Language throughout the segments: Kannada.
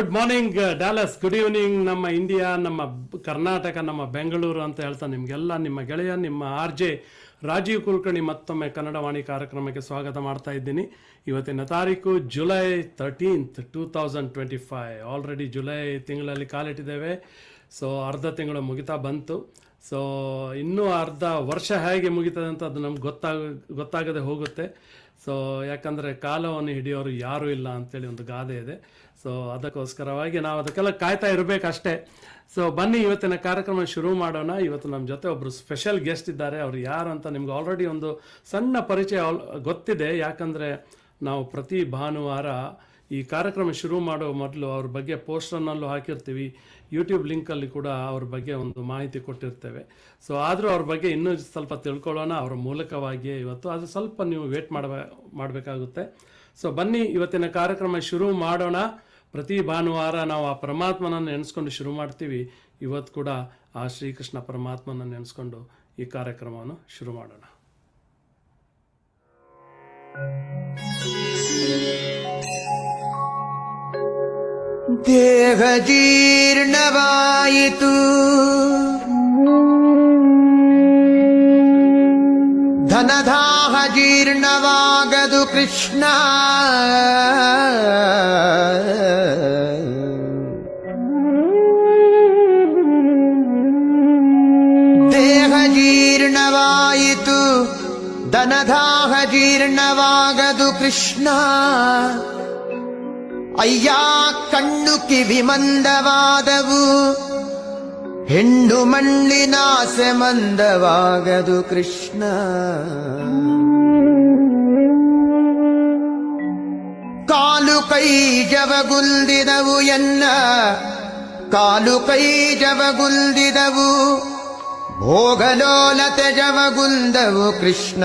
Good morning Dallas, good evening ನಮ್ಮ ಇಂಡಿಯಾ, ನಮ್ಮ ಕರ್ನಾಟಕ, ನಮ್ಮ ಬೆಂಗಳೂರು ಅಂತ ಹೇಳ್ತಾ ನಿಮಗೆಲ್ಲ ನಿಮ್ಮ ಗೆಳೆಯ ನಿಮ್ಮ RJ ರಾಜೀವ್ ಕುಲಕರ್ಣಿ ಮತ್ತೊಮ್ಮೆ ಕನ್ನಡ ವಾಣಿ ಕಾರ್ಯಕ್ರಮಕ್ಕೆ ಸ್ವಾಗತ ಮಾಡ್ತಾ ಇದ್ದೀನಿ. ಇವತ್ತಿನ ತಾರೀಕು ಜುಲೈ 13th 2025. ಆಲ್ರೆಡಿ ಜುಲೈ ತಿಂಗಳಲ್ಲಿ ಕಾಲಿಟ್ಟಿದ್ದೇವೆ. ಸೊ ಅರ್ಧ ತಿಂಗಳು ಮುಗಿತಾ ಬಂತು. ಸೊ ಇನ್ನೂ ಅರ್ಧ ವರ್ಷ ಹೇಗೆ ಮುಗಿತದೆ ಅಂತ ಅದು ನಮ್ಗೆ ಗೊತ್ತಾಗದೆ ಹೋಗುತ್ತೆ. ಸೊ ಯಾಕಂದರೆ ಕಾಲವನ್ನು ಹಿಡಿಯೋರು ಯಾರೂ ಇಲ್ಲ ಅಂತೇಳಿ ಒಂದು ಗಾದೆ ಇದೆ. ಸೊ ಅದಕ್ಕೋಸ್ಕರವಾಗಿ ನಾವು ಅದಕ್ಕೆಲ್ಲ ಕಾಯ್ತಾ ಇರಬೇಕಷ್ಟೇ. ಸೊ ಬನ್ನಿ ಇವತ್ತಿನ ಕಾರ್ಯಕ್ರಮ ಶುರು ಮಾಡೋಣ. ಇವತ್ತು ನಮ್ಮ ಜೊತೆ ಒಬ್ಬರು ಸ್ಪೆಷಲ್ ಗೆಸ್ಟ್ ಇದ್ದಾರೆ. ಅವರು ಯಾರು ಅಂತ ನಿಮ್ಗೆ ಆಲ್ರೆಡಿ ಒಂದು ಸಣ್ಣ ಪರಿಚಯ ಗೊತ್ತಿದೆ. ಯಾಕಂದರೆ ನಾವು ಪ್ರತಿ ಭಾನುವಾರ ಈ ಕಾರ್ಯಕ್ರಮ ಶುರು ಮಾಡೋ ಮೊದಲು ಅವ್ರ ಬಗ್ಗೆ ಪೋಸ್ಟರ್ನಲ್ಲೂ ಹಾಕಿರ್ತೀವಿ, ಯೂಟ್ಯೂಬ್ ಲಿಂಕಲ್ಲಿ ಕೂಡ ಅವ್ರ ಬಗ್ಗೆ ಒಂದು ಮಾಹಿತಿ ಕೊಟ್ಟಿರ್ತೇವೆ. ಸೊ ಆದರೂ ಅವ್ರ ಬಗ್ಗೆ ಇನ್ನೂ ಸ್ವಲ್ಪ ತಿಳ್ಕೊಳ್ಳೋಣ ಅವರ ಮೂಲಕವಾಗಿಯೇ ಇವತ್ತು. ಅದು ಸ್ವಲ್ಪ ನೀವು ವೇಟ್ ಮಾಡಬೇಕಾಗುತ್ತೆ. ಸೊ ಬನ್ನಿ ಇವತ್ತಿನ ಕಾರ್ಯಕ್ರಮ ಶುರು ಮಾಡೋಣ. ಪ್ರತಿ ಭಾನುವಾರ ನಾವು ಆ ಪರಮಾತ್ಮನನ್ನು ನೆನೆಸ್ಕೊಂಡು ಶುರು ಮಾಡ್ತೀವಿ. ಇವತ್ತು ಕೂಡ ಆ ಶ್ರೀಕೃಷ್ಣ ಪರಮಾತ್ಮನನ್ನು ನೆನೆಸ್ಕೊಂಡು ಈ ಕಾರ್ಯಕ್ರಮವನ್ನು ಶುರು ಮಾಡೋಣ. ದೇಹ ಜೀರ್ಣವಾಯಿತು, ಧನದಾಹ ಜೀರ್ಣವಾಗದು ಕೃಷ್ಣ. ದೇಹ ಜೀರ್ಣವಾಯಿತು, ಧನದಾಹ ಜೀರ್ಣವಾಗದು ಕೃಷ್ಣ. ಅಯ್ಯ ಕಣ್ಣು ಕಿವಿ ಮಂದವಾದವು, ಹೆಣ್ಣು ಮಣ್ಣಿನಾಸೆ ಮಂದವಾಗದು ಕೃಷ್ಣ. ಕಾಲು ಕೈ ಜವಗುಲ್ದಿದವು ಎನ್ನ, ಕಾಲು ಕೈ ಜವಗುಲ್ದಿದವು, ಭೋಗಲೋಲತೆ ಜವಗುಲ್ದವು ಕೃಷ್ಣ.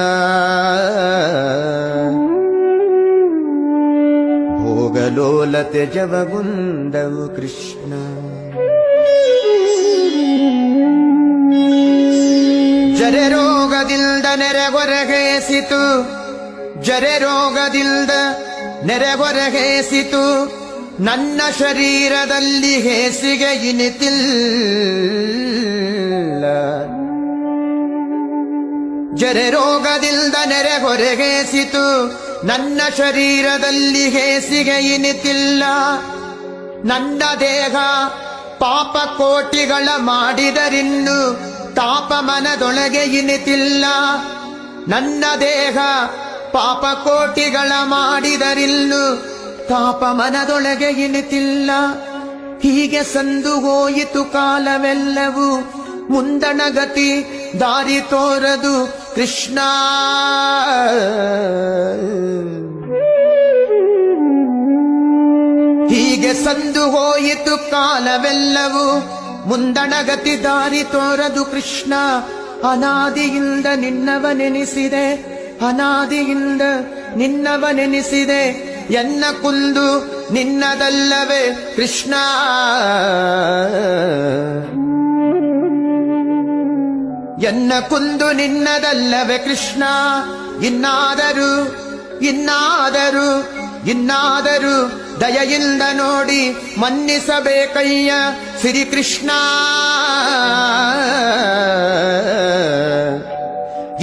ಭೋಗಲೋಲತೆ ಜವಗುಂದವು ಕೃಷ್ಣ. ಜರೆ ರೋಗದಿಂದ ನೆರೆಗೊರಗೇಸಿತು, ಜರೆ ರೋಗದಿಂದ ನೆರೆಗೊರಗೇಸಿತು, ನನ್ನ ಶರೀರದಲ್ಲಿ ಹೇಸಿಗೆ ಇನಿತಿಲ್ಲ. ಜರೆ ರೋಗದಿಂದ ನೆರೆಗೊರಗೇಸಿತು, ನನ್ನ ಶರೀರದಲ್ಲಿ ಹೇಸಿಗೆ ಇನಿತಿಲ್ಲ. ನನ್ನ ದೇಹ ಪಾಪ ಕೋಟಿಗಳ ಮಾಡಿದರಿನ್ನು ತಾಪ ಮನದೊಳಗೆ ಇನಿತಿಲ್ಲ. ನನ್ನ ದೇಹ ಪಾಪ ಕೋಟಿಗಳ ಮಾಡಿದರಿನ್ನು ತಾಪ ಮನದೊಳಗೆ ಇನಿತಿಲ್ಲ. ಹೀಗೆ ಸಂದು ಹೋಯಿತು ಕಾಲವೆಲ್ಲವೂ, ಮುಂದಣ ಗತಿ ದಾರಿ ತೋರದು ಕೃಷ್ಣ. ಹೀಗೆ ಸಂದು ಹೋಯಿತು ಕಾಲವೆಲ್ಲವೂ, ಮುಂದಣ ಗತಿ ದಾರಿ ತೋರದು ಕೃಷ್ಣ. ಅನಾದಿಯಿಂದ ನಿನ್ನವನೆನಿಸಿದೆ, ಅನಾದಿಯಿಂದ ನಿನ್ನವನೆನಿಸಿದೆ, ಎನ್ನ ಕುಂದು ನಿನ್ನದಲ್ಲವೇ ಕೃಷ್ಣ. ಎನ್ನ ಕುಂದು ನಿನ್ನದಲ್ಲವೇ ಕೃಷ್ಣ. ಇನ್ನಾದರೂ ಇನ್ನಾದರೂ ಇನ್ನಾದರೂ ದಯೆಯಿಂದ ನೋಡಿ ಮನ್ನಿಸಬೇಕಯ್ಯ ಶ್ರೀಕೃಷ್ಣ.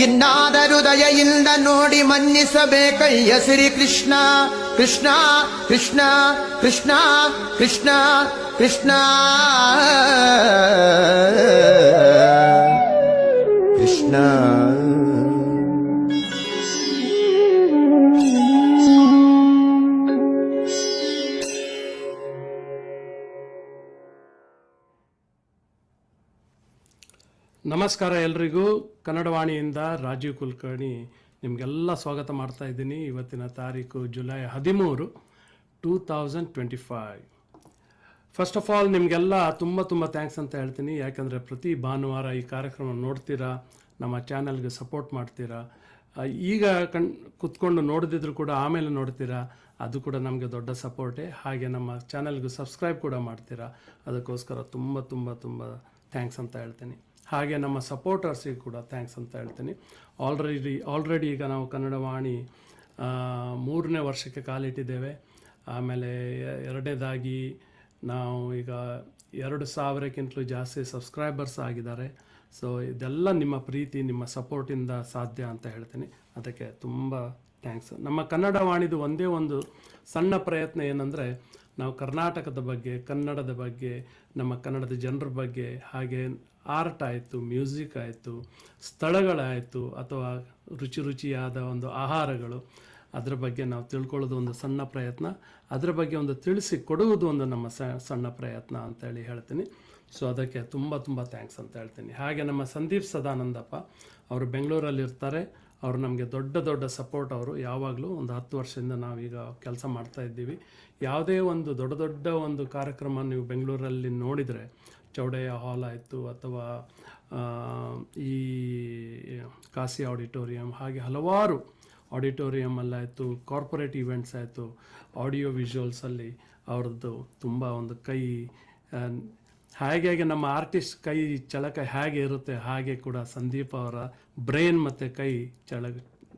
ಇನ್ನಾದರೂ ದಯೆಯಿಂದ ನೋಡಿ ಮನ್ನಿಸಬೇಕಯ್ಯ ಶ್ರೀಕೃಷ್ಣ. ಕೃಷ್ಣ ಕೃಷ್ಣ ಕೃಷ್ಣ ಕೃಷ್ಣ ಕೃಷ್ಣ ಕೃಷ್ಣ. ನಮಸ್ಕಾರ ಎಲ್ರಿಗೂ. ಕನ್ನಡವಾಣಿಯಿಂದ ರಾಜೀವ್ ಕುಲಕರ್ಣಿ ನಿಮಗೆಲ್ಲ ಸ್ವಾಗತ ಮಾಡ್ತಾ ಇದ್ದೀನಿ. ಇವತ್ತಿನ ತಾರೀಕು ಜುಲೈ 13, 2025. ಫಸ್ಟ್ ಆಫ್ ಆಲ್ ನಿಮಗೆಲ್ಲ ತುಂಬ ಥ್ಯಾಂಕ್ಸ್ ಅಂತ ಹೇಳ್ತೀನಿ. ಯಾಕಂದರೆ ಪ್ರತಿ ಭಾನುವಾರ ಈ ಕಾರ್ಯಕ್ರಮ ನೋಡ್ತೀರಾ, ನಮ್ಮ ಚಾನಲ್ಗೆ ಸಪೋರ್ಟ್ ಮಾಡ್ತೀರಾ. ಈಗ ಕುತ್ಕೊಂಡು ನೋಡಿದ್ರು ಕೂಡ ಆಮೇಲೆ ನೋಡ್ತೀರಾ, ಅದು ಕೂಡ ನಮಗೆ ದೊಡ್ಡ ಸಪೋರ್ಟೇ. ಹಾಗೆ ನಮ್ಮ ಚಾನಲ್ಗೆ ಸಬ್ಸ್ಕ್ರೈಬ್ ಕೂಡ ಮಾಡ್ತೀರಾ, ಅದಕ್ಕೋಸ್ಕರ ತುಂಬ ಥ್ಯಾಂಕ್ಸ್ ಅಂತ ಹೇಳ್ತೀನಿ. ಹಾಗೆ ನಮ್ಮ ಸಪೋರ್ಟರ್ಸಿಗೆ ಕೂಡ ಥ್ಯಾಂಕ್ಸ್ ಅಂತ ಹೇಳ್ತೀನಿ. ಆಲ್ರೆಡಿ ಈಗ ನಾವು ಕನ್ನಡವಾಣಿ 3ನೇ ವರ್ಷಕ್ಕೆ ಕಾಲಿಟ್ಟಿದ್ದೇವೆ. ಆಮೇಲೆ ಎರಡನೇದಾಗಿ ನಾವು ಈಗ 2,000ಕ್ಕಿಂತಲೂ ಜಾಸ್ತಿ ಸಬ್ಸ್ಕ್ರೈಬರ್ಸ್ ಆಗಿದ್ದಾರೆ. ಸೊ ಇದೆಲ್ಲ ನಿಮ್ಮ ಪ್ರೀತಿ, ನಿಮ್ಮ ಸಪೋರ್ಟಿಂದ ಸಾಧ್ಯ ಅಂತ ಹೇಳ್ತೀನಿ. ಅದಕ್ಕೆ ತುಂಬ ಥ್ಯಾಂಕ್ಸ್. ನಮ್ಮ ಕನ್ನಡ ವಾಣಿದು ಒಂದೇ ಒಂದು ಸಣ್ಣ ಪ್ರಯತ್ನ ಏನಂದರೆ, ನಾವು ಕರ್ನಾಟಕದ ಬಗ್ಗೆ, ಕನ್ನಡದ ಬಗ್ಗೆ, ನಮ್ಮ ಕನ್ನಡದ ಜನರ ಬಗ್ಗೆ, ಹಾಗೆ ಆರ್ಟ್ ಆಯಿತು, ಮ್ಯೂಸಿಕ್ ಆಯಿತು, ಸ್ಥಳಗಳಾಯಿತು, ಅಥವಾ ರುಚಿಯಾದ ಒಂದು ಆಹಾರಗಳು, ಅದರ ಬಗ್ಗೆ ನಾವು ತಿಳ್ಕೊಳ್ಳೋದು ಒಂದು ಸಣ್ಣ ಪ್ರಯತ್ನ. ಅದರ ಬಗ್ಗೆ ಒಂದು ತಿಳಿಸಿ ಕೊಡುವುದು ಒಂದು ನಮ್ಮ ಸಣ್ಣ ಪ್ರಯತ್ನ ಅಂತೇಳಿ ಹೇಳ್ತೀನಿ. ಸೊ ಅದಕ್ಕೆ ತುಂಬ ಥ್ಯಾಂಕ್ಸ್ ಅಂತ ಹೇಳ್ತೀನಿ. ಹಾಗೆ ನಮ್ಮ ಸಂದೀಪ್ ಸದಾನಂದಪ್ಪ ಅವರು ಬೆಂಗಳೂರಲ್ಲಿ ಇರ್ತಾರೆ. ಅವರು ನಮಗೆ ದೊಡ್ಡ ಸಪೋರ್ಟ್. ಅವರು ಯಾವಾಗಲೂ ಒಂದು 10 ವರ್ಷದಿಂದ ನಾವೀಗ ಕೆಲಸ ಮಾಡ್ತಾ ಇದ್ದೀವಿ. ಯಾವುದೇ ಒಂದು ದೊಡ್ಡ ಒಂದು ಕಾರ್ಯಕ್ರಮ ನೀವು ಬೆಂಗಳೂರಲ್ಲಿ ನೋಡಿದರೆ, ಚೌಡಯ್ಯ ಹಾಲ್ ಆಯಿತು, ಅಥವಾ ಈ ಕಾಶಿ ಆಡಿಟೋರಿಯಂ, ಹಾಗೆ ಹಲವಾರು ಆಡಿಟೋರಿಯಮಲ್ಲಾಯಿತು, ಕಾರ್ಪೊರೇಟ್ ಈವೆಂಟ್ಸ್ ಆಯಿತು, ಆಡಿಯೋ ವಿಜುವಲ್ಸಲ್ಲಿ ಅವ್ರದ್ದು ತುಂಬ ಒಂದು ಕೈ, ಹಾಗೆ ನಮ್ಮ ಆರ್ಟಿಸ್ಟ್ ಕೈ ಚಳಕ ಹೇಗೆ ಇರುತ್ತೆ ಹಾಗೆ ಕೂಡ ಸಂದೀಪ್ ಅವರ ಬ್ರೈನ್ ಮತ್ತು ಕೈ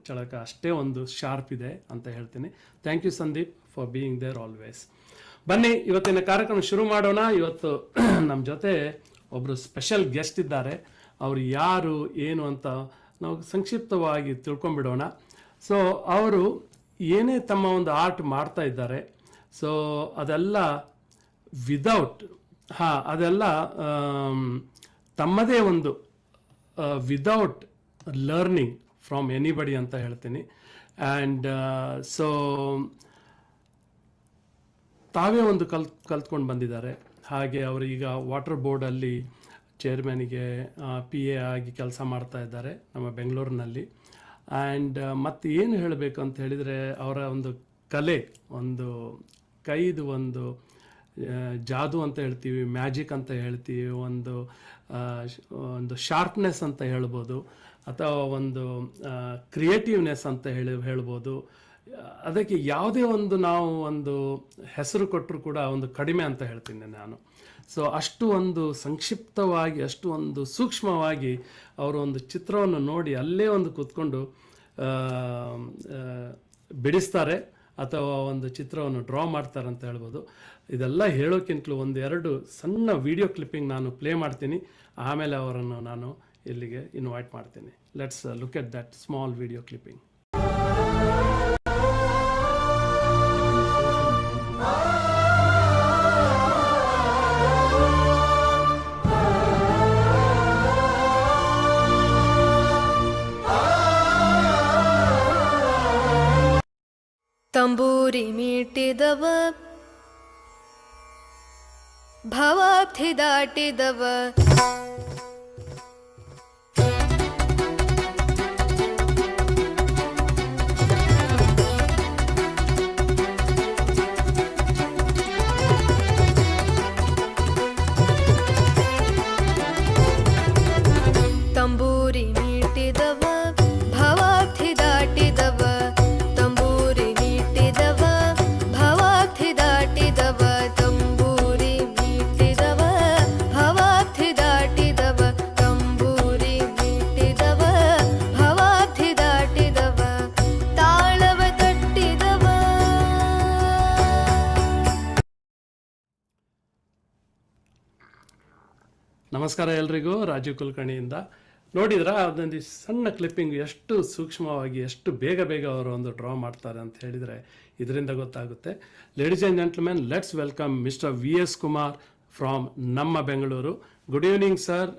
ಚಳಕ ಅಷ್ಟೇ ಒಂದು ಶಾರ್ಪ್ ಇದೆ ಅಂತ ಹೇಳ್ತೀನಿ. Thank you Sandeep for being there always. ಬನ್ನಿ ಇವತ್ತಿನ ಕಾರ್ಯಕ್ರಮ ಶುರು ಮಾಡೋಣ. ಇವತ್ತು ನಮ್ಮ ಜೊತೆ ಒಬ್ಬರು ಸ್ಪೆಷಲ್ ಗೆಸ್ಟ್ ಇದ್ದಾರೆ. ಅವರು ಯಾರು ಏನು ಅಂತ ನಾವು ಸಂಕ್ಷಿಪ್ತವಾಗಿ ತಿಳ್ಕೊಂಬಿಡೋಣ. ಸೊ ಅವರು ಏನೇ ತಮ್ಮ ಒಂದು ಆರ್ಟ್ ಮಾಡ್ತಾ ಇದ್ದಾರೆ, ಸೊ ಅದೆಲ್ಲ ಅದೆಲ್ಲ ತಮ್ಮದೇ ಒಂದು ವಿದೌಟ್ ಲರ್ನಿಂಗ್ ಫ್ರಮ್ ಎನಿಬಡಿ ಅಂತ ಹೇಳ್ತೀನಿ. ಆ್ಯಂಡ್ ಸೊ ತಾವೇ ಒಂದು ಕಲ್ತ್ಕೊಂಡು ಬಂದಿದ್ದಾರೆ. ಹಾಗೆ ಅವರು ಈಗ ವಾಟರ್ ಬೋರ್ಡಲ್ಲಿ ಚೇರ್ಮನಿಗೆ PA ಆಗಿ ಕೆಲಸ ಮಾಡ್ತಾ ಇದ್ದಾರೆ ನಮ್ಮ ಬೆಂಗಳೂರಿನಲ್ಲಿ. ಆ್ಯಂಡ್ ಮತ್ತು ಏನು ಹೇಳಬೇಕು ಅಂತ ಹೇಳಿದರೆ, ಅವರ ಒಂದು ಕಲೆ, ಒಂದು ಕೈದು ಒಂದು ಜಾದು ಅಂತ ಹೇಳ್ತೀವಿ, ಮ್ಯಾಜಿಕ್ ಅಂತ ಹೇಳ್ತೀವಿ, ಒಂದು ಶಾರ್ಪ್ನೆಸ್ ಅಂತ ಹೇಳ್ಬೋದು, ಅಥವಾ ಒಂದು ಕ್ರಿಯೇಟಿವ್ನೆಸ್ ಅಂತ ಹೇಳ್ಬೋದು. ಅದಕ್ಕೆ ಯಾವುದೇ ಒಂದು ನಾವು ಒಂದು ಹೆಸರು ಕೊಟ್ಟರು ಕೂಡ ಒಂದು ಕಡಿಮೆ ಅಂತ ಹೇಳ್ತೀನಿ ನಾನು. ಸೊ ಅಷ್ಟು ಒಂದು ಸಂಕ್ಷಿಪ್ತವಾಗಿ, ಅಷ್ಟು ಒಂದು ಸೂಕ್ಷ್ಮವಾಗಿ ಅವರು ಒಂದು ಚಿತ್ರವನ್ನು ನೋಡಿ ಅಲ್ಲೇ ಒಂದು ಕೂತ್ಕೊಂಡು ಬಿಡಿಸ್ತಾರೆ, ಅಥವಾ ಒಂದು ಚಿತ್ರವನ್ನು ಡ್ರಾ ಮಾಡ್ತಾರೆ ಅಂತ ಹೇಳ್ಬೋದು. ಇದೆಲ್ಲ ಹೇಳೋಕ್ಕಿಂತಲೂ 1-2 ಸಣ್ಣ ವಿಡಿಯೋ ಕ್ಲಿಪ್ಪಿಂಗ್ ನಾನು ಪ್ಲೇ ಮಾಡ್ತೀನಿ. ಆಮೇಲೆ ಅವರನ್ನು ನಾನು ಇಲ್ಲಿಗೆ ಇನ್ವೈಟ್ ಮಾಡ್ತೀನಿ. Let's look at that small video clipping. ತಂಬೂರಿ ಮೀಟಿದವ, ಭವಾಬ್ಧಿ ದಾಟಿದವ, ತಂಬೂರಿ ಮೀಟಿದವ, ಭವಾಬ್ಧಿ ದಾಟಿದವ, ತಂಬೂರಿ ಮೀಟಿದವ, ಭವಾಬ್ಧಿ ದಾಟಿದವ, ತಂಬೂರಿ ಮೀಟಿದವ, ಭವಾಬ್ಧಿ ದಾಟಿದವ, ತಂಬೂರಿ ಮೀಟಿದವ, ಭವಾಬ್ಧಿ ದಾಟಿದವ, ತಾಳವ ತಟ್ಟಿದವ. ನಮಸ್ಕಾರ ಎಲ್ರಿಗೂ, ರಾಜೀವ್ ಕುಲಕರ್ಣಿಯಿಂದ. ನೋಡಿದ್ರ ಅದೊಂದು ಸಣ್ಣ ಕ್ಲಿಪ್ಪಿಂಗ್ ಎಷ್ಟು ಸೂಕ್ಷ್ಮವಾಗಿ, ಎಷ್ಟು ಬೇಗ ಅವರು ಒಂದು ಡ್ರಾ ಮಾಡ್ತಾರೆ ಅಂತ ಹೇಳಿದರೆ ಇದರಿಂದ ಗೊತ್ತಾಗುತ್ತೆ. Ladies and gentlemen, let's welcome mister VS Kumar from ನಮ್ಮ ಬೆಂಗಳೂರು. ಗುಡ್ ಈವ್ನಿಂಗ್ ಸರ್,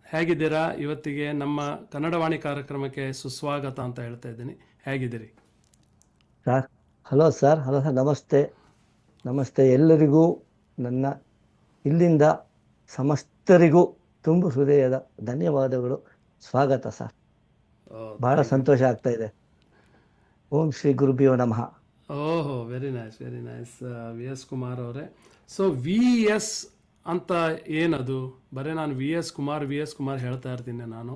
ಹೇಗಿದ್ದೀರಾ? ಇವತ್ತಿಗೆ ನಮ್ಮ ಕನ್ನಡವಾಣಿ ಕಾರ್ಯಕ್ರಮಕ್ಕೆ ಸುಸ್ವಾಗತ ಅಂತ ಹೇಳ್ತಾ ಇದ್ದೀನಿ. ಹೇಗಿದ್ದೀರಿ ಸರ್? Hello sir. ನಮಸ್ತೆ ಎಲ್ಲರಿಗೂ. ನನ್ನ ಇಲ್ಲಿಂದ ಸಮಸ್ತರಿಗೂ ತುಂಬ ಹೃದಯದ ಧನ್ಯವಾದಗಳು, ಸ್ವಾಗತ ಸರ್. ಬಹಳ ಸಂತೋಷ ಆಗ್ತಾ ಇದೆ. ಓಂ ಶ್ರೀ ಗುರುಭ್ಯೋ ನಮಃ. ಓಹೋ, ವೆರಿ ನೈಸ್ VS ಕುಮಾರ್ ಅವರೇ. ಸೊ VS ಅಂತ ಏನದು? ಬರೀ ನಾನು VS ಕುಮಾರ್ ಹೇಳ್ತಾ ಇರ್ತೀನಿ ನಾನು.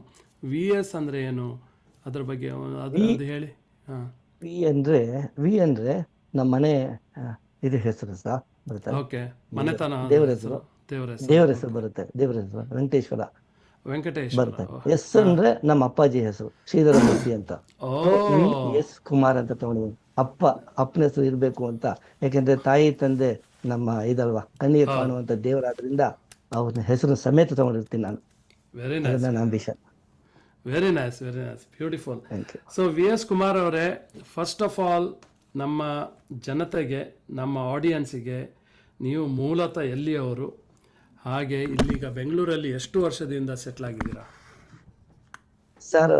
VS ಅಂದರೆ ಏನು, ಅದ್ರ ಬಗ್ಗೆ ಅದು ಹೇಳಿ. ಹಾಂ, ವಿ ಅಂದ್ರೆ ನಮ್ಮ ಮನೆ ಇದು ಹೆಸರು ಸರ್ ಬರುತ್ತೆ. ಓಕೆ, ಮನೆತನ, ದೇವರ ಹೆಸರು ಬರುತ್ತೆ. ದೇವರ ಹೆಸರು ವೆಂಕಟೇಶ್ ಬರುತ್ತೆ. ಎಸ್ ಅಂದ್ರೆ ನಮ್ಮ ಅಪ್ಪಾಜಿ ಹೆಸರು ಶ್ರೀಧರಮೂರ್ತಿ ಅಂತ. VS ಕುಮಾರ್ ಅಂತ ತಗೊಂಡಿದ್ದೀನಿ. ಅಪ್ಪನ ಹೆಸರು ಇರ್ಬೇಕು ಅಂತ. ಯಾಕೆಂದ್ರೆ ತಾಯಿ ತಂದೆ ನಮ್ಮ ಇದಲ್ವಾ, ಕಣ್ಣಿಗೆ ಕಾಣುವಂತ ದೇವರಾದ್ರಿಂದ ಅವ್ರ ಹೆಸರು ಸಮೇತ ತಗೊಂಡಿರ್ತೀನಿ ನಾನು. ವೆರಿ ನೈಸ್, ನನ್ನ ambition. Very nice, very nice, beautiful. Thank you. So V S Kumar ಅವರೇ, ಫಸ್ಟ್ ಆಫ್ ಆಲ್ ನಮ್ಮ ಜನತೆಗೆ, ನಮ್ಮ ಆಡಿಯನ್ಸಿಗೆ ನೀವು ಮೂಲತಃ ಎಲ್ಲಿಯವರು, ಹಾಗೆ ಇಲ್ಲೀಗ ಬೆಂಗಳೂರಲ್ಲಿ ಎಷ್ಟು ವರ್ಷದಿಂದ ಸೆಟ್ಲ್ ಆಗಿದ್ದೀರಾ? ಸರ್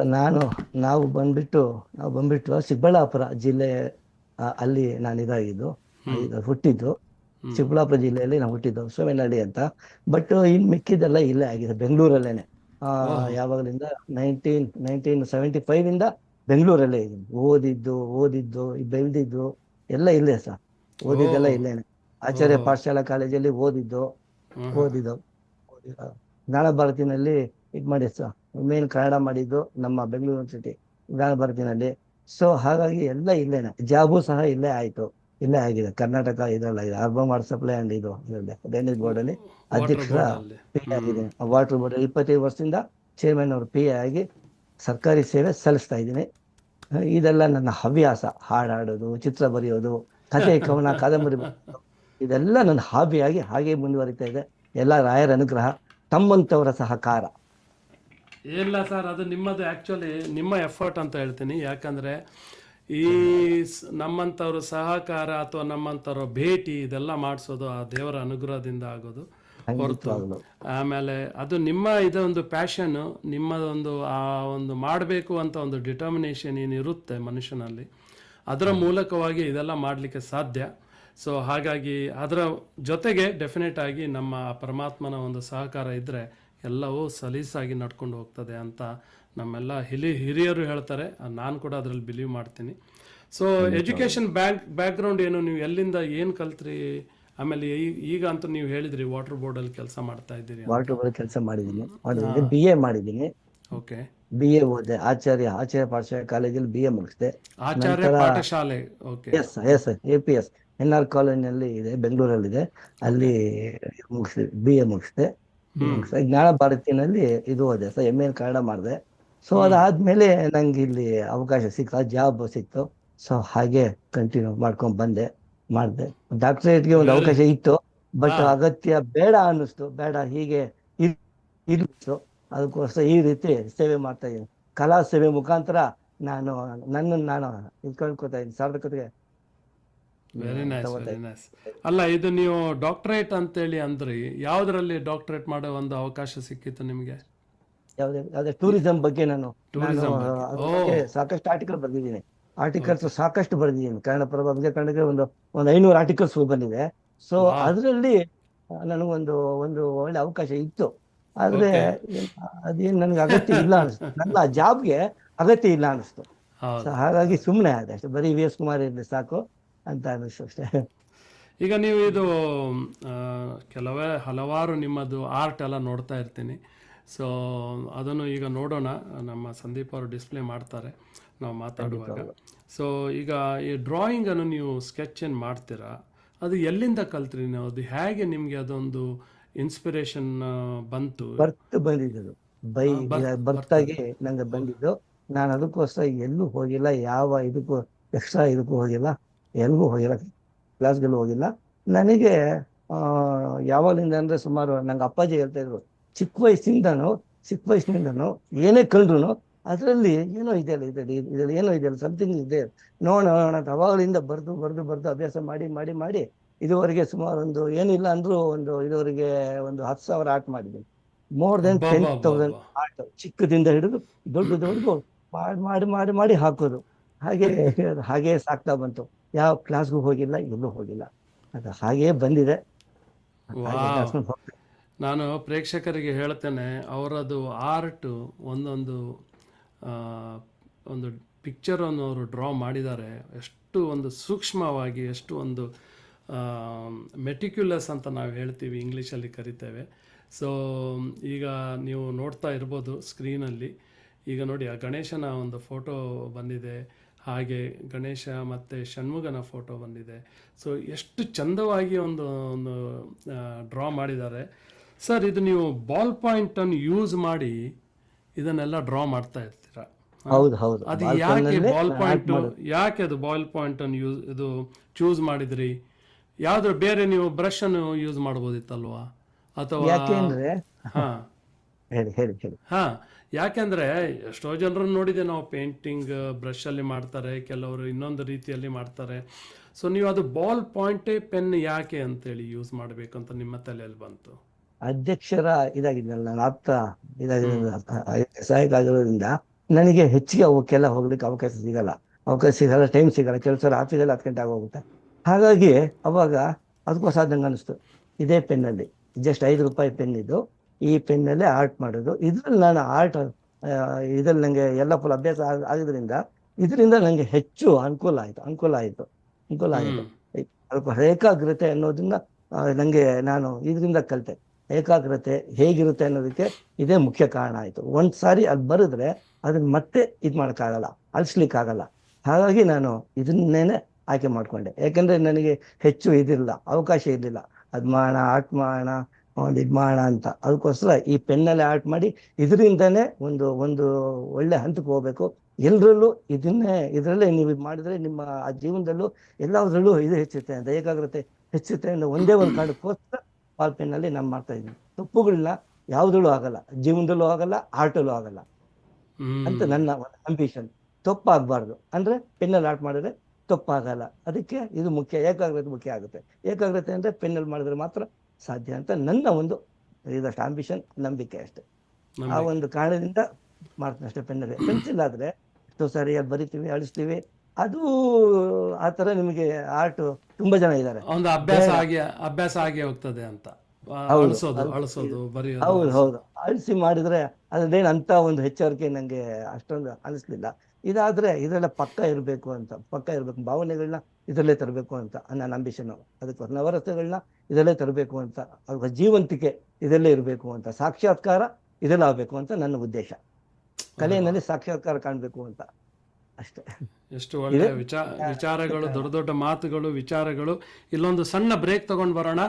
ನಾವು ಬಂದ್ಬಿಟ್ಟು ಚಿಕ್ಕಬಳ್ಳಾಪುರ ಜಿಲ್ಲೆ, ಅಲ್ಲಿ ನಾನು ಇದಾಗಿದ್ದು, ಹುಟ್ಟಿದ್ದು ಚಿಕ್ಕಬಳ್ಳಾಪುರ ಜಿಲ್ಲೆಯಲ್ಲಿ ನಾವು ಹುಟ್ಟಿದ್ದು, ಸೋಮೇನಹಳ್ಳಿ ಅಂತ. ಬಟ್ ಇನ್ ಮಿಕ್ಕಿದೆಲ್ಲ ಇಲ್ಲೇ ಆಗಿದೆ, ಬೆಂಗಳೂರಲ್ಲೇನೆ. ಯಾವಾಗಲಿಂದ 1975 ಇಂದ ಬೆಂಗಳೂರಲ್ಲೇ ಇದ್ದೀನಿ. ಓದಿದ್ದು ಬೆಳೆದಿದ್ದು ಎಲ್ಲ ಇಲ್ಲೇ ಸರ್. ಓದಿದ್ದೆಲ್ಲ ಇಲ್ಲೇನೆ. ಆಚಾರ್ಯ ಪಾಠಶಾಲಾ ಕಾಲೇಜಲ್ಲಿ ಓದಿದ್ದು. ಜ್ಞಾನ ಭಾರತಿನಲ್ಲಿ ಇದು ಮಾಡಿದ್ದು ಸರ್, ಮೇನ್ ಕನ್ನಡ ಮಾಡಿದ್ದು ನಮ್ಮ ಬೆಂಗಳೂರು ಯೂನಿವರ್ಸಿಟಿ ಜ್ಞಾನ ಭಾರತಿನಲ್ಲಿ. ಸೊ ಹಾಗಾಗಿ ಎಲ್ಲ ಇಲ್ಲೇನೆ. ಜಾಬು ಸಹ ಇಲ್ಲೇ ಆಯ್ತು, ಇಲ್ಲೇ ಆಗಿದೆ. ಕರ್ನಾಟಕ ಇದೆಲ್ಲ ಇದೆ, ಅರ್ಬನ್ ವಾಟರ್ ಸಪ್ಲೈ ಅಂಡ್ ಇದು ಡ್ರೈನೇಜ್ ಬೋರ್ಡ್ ಅಲ್ಲಿ ಅಧ್ಯಕ್ಷರ ಪಿ ಎ ಆಗಿದ್ದೀನಿ. ವಾಟರ್ ಬೋರ್ಡ್ 25 ವರ್ಷದಿಂದ ಚೇರ್ಮನ್ ಅವರು ಪಿ ಎ ಆಗಿ ಸರ್ಕಾರಿ ಸೇವೆ ಸಲ್ಲಿಸ್ತಾ ಇದ್ದೀನಿ. ಇದೆಲ್ಲ ನನ್ನ ಹವ್ಯಾಸ. ಹಾಡಾಡೋದು, ಚಿತ್ರ ಬರೆಯೋದು, ಕಥೆ ಕವನ ಕಾದಂಬರಿ ಬರೆಯೋದು, ಇದೆಲ್ಲ ನನ್ನ ಹಾಬಿಯಾಗಿ ಹಾಗೆ ಮುಂದುವರಿತಾ ಇದೆ. ಎಲ್ಲ ರಾಯರ ಅನುಗ್ರಹ, ತಮ್ಮಂತವರ ಸಹಕಾರ. ಇಲ್ಲ ಸರ್, ಅದು ನಿಮ್ಮದು ಆ್ಯಕ್ಚುಲಿ ನಿಮ್ಮ ಎಫರ್ಟ್ ಅಂತ ಹೇಳ್ತೀನಿ. ಯಾಕಂದರೆ ಈ ನಮ್ಮಂಥವ್ರ ಸಹಕಾರ ಅಥವಾ ನಮ್ಮಂಥವ್ರ ಭೇಟಿ ಇದೆಲ್ಲ ಮಾಡಿಸೋದು ಆ ದೇವರ ಅನುಗ್ರಹದಿಂದ ಆಗೋದು ಹೊರತು. ಆಮೇಲೆ ಅದು ನಿಮ್ಮ ಇದೊಂದು ಪ್ಯಾಷನ್ನು, ನಿಮ್ಮದೊಂದು ಆ ಒಂದು ಮಾಡಬೇಕು ಅಂತ ಒಂದು ಡಿಟರ್ಮಿನೇಷನ್ ಏನಿರುತ್ತೆ ಮನುಷ್ಯನಲ್ಲಿ, ಅದರ ಮೂಲಕವಾಗಿ ಇದೆಲ್ಲ ಮಾಡಲಿಕ್ಕೆ ಸಾಧ್ಯ. ಸೊ ಹಾಗಾಗಿ ಅದರ ಜೊತೆಗೆ ಡೆಫಿನೆಟ್ ಆಗಿ ನಮ್ಮ ಪರಮಾತ್ಮನ ಒಂದು ಸಹಕಾರ ಇದ್ದರೆ ಎಲ್ಲವೂ ಸಲೀಸಾಗಿ ನಡ್ಕೊಂಡು ಹೋಗ್ತದೆ ಅಂತ ನಮ್ಮೆಲ್ಲ ಹಿರಿಯರು ಹೇಳ್ತಾರೆ. ನಾನು ಕೂಡ ಅದರಲ್ಲಿ ಬಿಲೀವ್ ಮಾಡ್ತೀನಿ. ಸೊ ಎಜುಕೇಷನ್ ಬ್ಯಾಕ್ಗ್ರೌಂಡ್ ಏನು, ನೀವು ಎಲ್ಲಿಂದ ಏನು ಕಲ್ತ್ರಿ? ಆಮೇಲೆ ಈಗ ಅಂತೂ ನೀವು ಹೇಳಿದ್ರಿ ವಾಟರ್ ಬೋರ್ಡಲ್ಲಿ ಕೆಲಸ ಮಾಡ್ತಾ ಇದ್ದೀರಿ. ವಾಟರ್ ಬೋರ್ಡ್ ಕೆಲಸ ಮಾಡಿದ್ದೀನಿ, BA ಮಾಡಿದ್ದೀನಿ. ಓಕೆ, BA ಓದಿದೆ. ಆಚಾರ್ಯ ಪಾಠಶಾಲೆ ಕಾಲೇಜಲ್ಲಿ BA ಮುಗಿಸಿದೆ. ಆಚಾರ್ಯ ಪಾಠಶಾಲೆ. ಓಕೆ, ಎಸ್ APS NR ಕಾಲೇಜಿನಲ್ಲಿ ಇದೆ, ಬೆಂಗಳೂರಲ್ಲಿದೆ. ಅಲ್ಲಿ BA ಮುಗಿಸಿದೆ. ಜ್ಞಾನ ಭಾರತಿನಲ್ಲಿ ಇದು ಓದಿದೆ ಸರ್, MA ಕನ್ನಡ ಮಾಡಿದೆ. ಸೊ ಅದಾದ್ಮೇಲೆ ನಂಗೆ ಇಲ್ಲಿ ಅವಕಾಶ ಸಿಕ್ತ, ಜಾಬ್ ಸಿಕ್ತು. ಸೊ ಹಾಗೆ ಕಂಟಿನ್ಯೂ ಮಾಡ್ಕೊಂಡ್ ಮಾಡಿದೆ. ಡಾಕ್ಟರೇಟ್ಗೆ ಒಂದು ಅವಕಾಶ ಇತ್ತು, ಬಟ್ ಅಗತ್ಯ ಬೇಡ ಅನ್ನಿಸ್ತು. ಬೇಡ, ಹೀಗೆ ಇರ್ಲಿತ್ತು. ಅದಕ್ಕೋಸ್ಕರ ಈ ರೀತಿ ಸೇವೆ ಮಾಡ್ತಾ ಇದ್ದೀನಿ. ಕಲಾ ಸೇವೆ ಮುಖಾಂತರ ನನ್ನನ್ನು ನಾನು ಇಟ್ಕೊಳ್ಕೊತಾ ಇದ್ದೀನಿ ಸಾರ್ಥಕತೆಗೆ. Very nice, very nice. ಅಲ್ಲ, ಇದು ನೀವು ಡಾಕ್ಟರೇಟ್ ಅಂತೇಳಿ ಅಂದ್ರಿ, ಯಾವುದರಲ್ಲಿ ಡಾಕ್ಟರೇಟ್ ಮಾಡೋ ಒಂದು ಅವಕಾಶ ಸಿಕ್ಕಿತ್ತು ನಿಮಗೆ? ಯಾವ್ದೇ ಟೂರಿಸಂ ಬಗ್ಗೆ ನಾನು ಸಾಕಷ್ಟು ಆರ್ಟಿಕಲ್ ಬರ್ದಿದ್ದೀನಿ. ಸಾಕಷ್ಟು ಬರ್ದಿದ್ದೀನಿ. ಕನ್ನಡ ಪ್ರಭ, ವಿಜಯ ಕನ್ನಡಕ್ಕೆ ಒಂದು 500 ಆರ್ಟಿಕಲ್ಸ್ ಬಂದಿದೆ. ಸೊ ಅದರಲ್ಲಿ ನನಗೊಂದು ಒಳ್ಳೆ ಅವಕಾಶ ಇತ್ತು. ಆದ್ರೆ ಅದೇನು ನನಗೆ ಅಗತ್ಯ ಇಲ್ಲ ಅನಿಸ್ತು, ನನ್ನ ಜಾಬ್ಗೆ ಅಗತ್ಯ ಇಲ್ಲ ಅನಿಸ್ತು. ಹಾಗಾಗಿ ಸುಮ್ಮನೆ ಆದೆ ಅಷ್ಟೇ. ಬರೀ VS ಕುಮಾರ್ ಇರಲಿ ಸಾಕು ಅಂತ ಅನಿಸ್ತು ಅಷ್ಟೇ. ಈಗ ನೀವು ಇದು ಹಲವಾರು ನಿಮ್ಮದು ಆರ್ಟ್ ಎಲ್ಲ ನೋಡ್ತಾ ಇರ್ತೀನಿ. ಸೊ ಅದನ್ನು ಈಗ ನೋಡೋಣ, ನಮ್ಮ ಸಂದೀಪ್ ಅವರು ಡಿಸ್ಪ್ಲೇ ಮಾಡ್ತಾರೆ ನಾವು ಮಾತಾಡುವಾಗ. ಸೊ ಈಗ ಈ ಡ್ರಾಯಿಂಗನ್ನು ನೀವು ಸ್ಕೆಚ್ ಏನು ಮಾಡ್ತೀರಾ, ಅದು ಎಲ್ಲಿಂದ ಕಲ್ತ್ರಿ ನೀವು? ಅದು ಹೇಗೆ ನಿಮಗೆ ಅದೊಂದು ಇನ್ಸ್ಪಿರೇಷನ್ ಬಂತು? ಬಂದಿದ್ದು ಬರ್ತಾಗಿ ನಂಗೆ ಬಂದಿದ್ದು. ನಾನು ಅದಕ್ಕೋಸ್ಕರ ಎಲ್ಲೂ ಹೋಗಿಲ್ಲ, ಯಾವ ಇದಕ್ಕೂ ಎಕ್ಸ್ಟ್ರಾ ಇದಕ್ಕೂ ಹೋಗಿಲ್ಲ, ಎಲ್ಗೂ ಹೋಗಿಲ್ಲ, ಕ್ಲಾಸ್ಗೆಲ್ಲೂ ಹೋಗಿಲ್ಲ. ನನಗೆ ಯಾವಾಗಲಿಂದ ಅಂದ್ರೆ ಸುಮಾರು ನಂಗೆ ಅಪ್ಪಾಜಿ ಹೇಳ್ತಾ ಇದ್ರು, ಚಿಕ್ಕ ವಯಸ್ಸಿನಿಂದನು ಏನೇ ಕಂಡ್ರು ಅದರಲ್ಲಿ ಏನೋ ಇದೆಯಲ್ಲ, ಇದರಲ್ಲಿ ಏನೋ ಇದೆಯಲ್ಲ, ಸಮಥಿಂಗ್ ಇದೆ, ನೋಡೋಣ ಅಂತ ಅವಾಗಲಿಂದ ಬರ್ದು ಅಭ್ಯಾಸ ಮಾಡಿ ಇದುವರೆಗೆ ಸುಮಾರು ಏನಿಲ್ಲ ಅಂದ್ರೂ ಇದುವರೆಗೆ 10,000 ಆರ್ಟ್ ಮಾಡಿದ್ದೀನಿ. ಮೋರ್ ದೆನ್ 10,000 ಆರ್ಟ್, ಚಿಕ್ಕದಿಂದ ಹಿಡಿದು ದೊಡ್ಡ ಮಾಡಿ ಹಾಕೋದು. ಹಾಗೆ ಸಾಕ್ತಾ ಬಂತು. ಯಾವ ಕ್ಲಾಸ್ಗೂ ಹೋಗಿಲ್ಲ, ಎಲ್ಲೂ ಹೋಗಿಲ್ಲ, ಅದು ಹಾಗೇ ಬಂದಿದೆ. ನಾನು ಪ್ರೇಕ್ಷಕರಿಗೆ ಹೇಳ್ತೇನೆ, ಅವರದು ಆರ್ಟ್ ಒಂದು ಪಿಕ್ಚರನ್ನು ಅವರು ಡ್ರಾ ಮಾಡಿದ್ದಾರೆ. ಎಷ್ಟು ಒಂದು ಸೂಕ್ಷ್ಮವಾಗಿ, ಎಷ್ಟು ಒಂದು ಮೆಟಿಕ್ಯುಲಸ್ ಅಂತ ನಾವು ಹೇಳ್ತೀವಿ, ಇಂಗ್ಲೀಷಲ್ಲಿ ಕರಿತೇವೆ. ಸೊ ಈಗ ನೀವು ನೋಡ್ತಾ ಇರ್ಬೋದು ಸ್ಕ್ರೀನಲ್ಲಿ. ಈಗ ನೋಡಿ, ಆ ಗಣೇಶನ ಒಂದು ಫೋಟೋ ಬಂದಿದೆ, ಹಾಗೆ ಗಣೇಶ ಮತ್ತು ಷಣ್ಮುಗನ ಫೋಟೋ ಬಂದಿದೆ. ಸೊ ಎಷ್ಟು ಚಂದವಾಗಿ ಒಂದು ಡ್ರಾ ಮಾಡಿದ್ದಾರೆ ಸರ್. ಇದು ನೀವು ಬಾಲ್ ಪಾಯಿಂಟನ್ನು ಯೂಸ್ ಮಾಡಿ ಇದನ್ನೆಲ್ಲ ಡ್ರಾ ಮಾಡ್ತಾ ಇರ್ತೀರಾ? ಹೌದು. ಅದು ಯಾಕೆ ಬಾಲ್ ಪಾಯಿಂಟ್, ಯಾಕೆ ಅದು ಬಾಲ್ ಪಾಯಿಂಟನ್ನು ಇದು ಚೂಸ್ ಮಾಡಿದ್ರಿ? ಯಾವ್ದು ಬೇರೆ ನೀವು ಬ್ರಷ್ ಅನ್ನು ಯೂಸ್ ಮಾಡ್ಬೋದಿತ್ತಲ್ವಾ ಅಥವಾ ಯಾಕೆಂದ್ರೆ ಹಾ ಹೇಳಿ ಹೇಳಿ ಹೇಳಿ. ಹಾ ಯಾಕೆಂದ್ರೆ ಎಷ್ಟೋ ಜನರನ್ನು ನೋಡಿದೆ ನಾವು, ಪೇಂಟಿಂಗ್ ಬ್ರಷ್ ಅಲ್ಲಿ ಮಾಡ್ತಾರೆ, ಕೆಲವರು ಇನ್ನೊಂದು ರೀತಿಯಲ್ಲಿ ಮಾಡ್ತಾರೆ. ಸೊ ನೀವು ಅದು ಬಾಲ್ ಪಾಯಿಂಟೇ ಪೆನ್ ಯಾಕೆ ಅಂತೇಳಿ ಯೂಸ್ ಮಾಡಬೇಕಂತ ನಿಮ್ಮ ತಲೆಯಲ್ಲಿ ಬಂತು? ಅಧ್ಯಕ್ಷರ ಇದಾಗಿದ್ದಲ್ಲ, ನಾನು ಆಪ್ತ ಸಹಾಯಕ ಆಗಿರೋದ್ರಿಂದ ನನಗೆ ಹೆಚ್ಚಿಗೆ ಅವಕ್ಕೆಲ್ಲ ಹೋಗ್ಲಿಕ್ಕೆ ಅವಕಾಶ ಸಿಗಲ್ಲ, ಟೈಮ್ ಸಿಗಲ್ಲ. ಕೆಲಸ ಆಫೀಸಲ್ಲಿ 10 ಗಂಟೆ ಆಗೋಗುತ್ತೆ. ಹಾಗಾಗಿ ಅವಾಗ ಅದಕ್ಕೋಸ್ಕರ ನಂಗೆ ಅನಿಸ್ತು, ಇದೇ ಪೆನ್ನಲ್ಲಿ ಜಸ್ಟ್ 5 ರೂಪಾಯಿ ಪೆನ್ ಇದು, ಈ ಪೆನ್ನಲ್ಲೇ ಆರ್ಟ್ ಮಾಡೋದು. ಇದ್ರಲ್ಲಿ ನಾನು ಆರ್ಟ್ ಇದ್ರಲ್ಲಿ ನನಗೆ ಎಲ್ಲ ಫುಲ್ ಅಭ್ಯಾಸ ಆಗಿದ್ರಿಂದ ಇದರಿಂದ ನನಗೆ ಹೆಚ್ಚು ಅನುಕೂಲ ಆಯಿತು. ಸ್ವಲ್ಪ ಏಕಾಗ್ರತೆ ಅನ್ನೋದನ್ನ ನನಗೆ ನಾನು ಇದರಿಂದ ಕಲಿತೆ. ಏಕಾಗ್ರತೆ ಹೇಗಿರುತ್ತೆ ಅನ್ನೋದಕ್ಕೆ ಇದೇ ಮುಖ್ಯ ಕಾರಣ ಆಯಿತು. ಒಂದು ಸಾರಿ ಅದು ಬರೆದ್ರೆ ಅದನ್ನ ಮತ್ತೆ ಇದು ಮಾಡೋಕ್ಕಾಗಲ್ಲ, ಅಳಿಸ್ಲಿಕ್ಕಾಗಲ್ಲ. ಹಾಗಾಗಿ ನಾನು ಇದನ್ನೇನೆ ಆಯ್ಕೆ ಮಾಡ್ಕೊಂಡೆ. ಯಾಕಂದ್ರೆ ನನಗೆ ಹೆಚ್ಚು ಇದಿರಲಿಲ್ಲ, ಅವಕಾಶ ಇರಲಿಲ್ಲ. ಅದು ಮಾಡೋಣ, ಆರ್ಟ್ ಮಾಡೋಣ, ಇದು ಮಾಡೋಣ ಅಂತ. ಅದಕ್ಕೋಸ್ಕರ ಈ ಪೆನ್ನಲ್ಲಿ ಆರ್ಟ್ ಮಾಡಿ ಇದರಿಂದನೇ ಒಂದು ಒಳ್ಳೆ ಹಂತಕ್ಕೆ ಹೋಗ್ಬೇಕು. ಎಲ್ಲರಲ್ಲೂ ಇದರಲ್ಲೇ ನೀವು ಮಾಡಿದ್ರೆ ನಿಮ್ಮ ಆ ಜೀವನದಲ್ಲೂ ಎಲ್ಲದರಲ್ಲೂ ಇದು ಹೆಚ್ಚುತ್ತೆ ಅಂತ, ಏಕಾಗ್ರತೆ ಹೆಚ್ಚುತ್ತೆ ಅನ್ನೋ ಒಂದೇ ಒಂದು ಕಾರಣಕ್ಕೋಸ್ಕರ ಬಾಲ್ ಪೆನ್ನಲ್ಲಿ ನಾನು ಮಾಡ್ತಾ ಇದ್ದೀನಿ. ತಪ್ಪುಗಳನ್ನ ಯಾವುದ್ರಲ್ಲೂ ಆಗಲ್ಲ, ಜೀವನದಲ್ಲೂ ಆಗಲ್ಲ, ಆರ್ಟಲ್ಲೂ ಆಗಲ್ಲ ಅಂತ ನನ್ನ ಒಂದು ಅಂಬಿಷನ್. ತಪ್ಪಾಗಬಾರ್ದು ಅಂದ್ರೆ ಪೆನ್ನಲ್ಲಿ ಆರ್ಟ್ ಮಾಡಿದ್ರೆ ತಪ್ಪಾಗಲ್ಲ. ಅದಕ್ಕೆ ಇದು ಮುಖ್ಯ, ಏಕಾಗ್ರತೆ ಮುಖ್ಯ ಆಗುತ್ತೆ. ಏಕಾಗ್ರತೆ ಅಂದ್ರೆ ಪೆನ್ನಲ್ಲಿ ಮಾಡಿದ್ರೆ ಮಾತ್ರ ಸಾಧ್ಯ ಅಂತ ನನ್ನ ಒಂದು ಇದಷ್ಟು ಅಂಬಿಷನ್, ನಂಬಿಕೆ ಅಷ್ಟೇ. ಆ ಒಂದು ಕಾರಣದಿಂದ ಮಾಡ್ತೀನಿ ಅಷ್ಟೇ. ಪೆನ್ನಲ್ಲಿ, ಪೆನ್ಸಿಲ್ ಆದ್ರೆ ಎಷ್ಟೋ ಸಾರಿ ಅಲ್ಲಿ ಬರಿತೀವಿ, ಅಳಿಸ್ತೀವಿ, ಅದು ಆ ತರ ನಿಮಗೆ ಆರ್ಟ್ ತುಂಬಾ ಜನ ಇದ್ದಾರೆ. ಒಂದು ಅಭ್ಯಾಸ ಆಗಿ ಹೋಗ್ತದೆ ಅಂತ, ಅಳಿಸೋದು ಬರೆಯೋದು. ಹೌದು, ಅಳಿಸಿ ಮಾಡಿದ್ರೆ ಅದೇನು ಅಂತ ಒಂದು ಹೆಚ್ಚರಿಕೆ ನಂಗೆ ಅಷ್ಟೊಂದು ಅನಿಸ್ಲಿಲ್ಲ. ಇದಾದ್ರೆ ಇದೆಲ್ಲ ಪಕ್ಕ ಇರಬೇಕು, ಭಾವನೆಗಳನ್ನ ಇದರಲ್ಲೇ ತರಬೇಕು ಅಂತ ನನ್ನ ಅಂಬಿಷನ್. ಅದಕ್ಕೆ ನವರಸಗಳನ್ನ ಇದರಲ್ಲೇ ತರಬೇಕು ಅಂತ, ಅದಕ್ಕೆ ಜೀವಂತಿಕೆ ಇದರಲ್ಲೇ ಇರಬೇಕು ಅಂತ, ಸಾಕ್ಷಾತ್ಕಾರ ಇದೆಲ್ಲ ಆಗಬೇಕು ಅಂತ ನನ್ನ ಉದ್ದೇಶ. ಕಲೆಯಲ್ಲಿ ಸಾಕ್ಷಾತ್ಕಾರ ಕಾಣಬೇಕು ಅಂತ ಅಷ್ಟೇ. ಎಷ್ಟು ಒಳ್ಳೆ ವಿಚಾರಗಳು, ದೊಡ್ಡ ದೊಡ್ಡ ಮಾತುಗಳು, ವಿಚಾರಗಳು. ಇಲ್ಲೊಂದು ಸಣ್ಣ ಬ್ರೇಕ್ ತಗೊಂಡು ಬರೋಣ,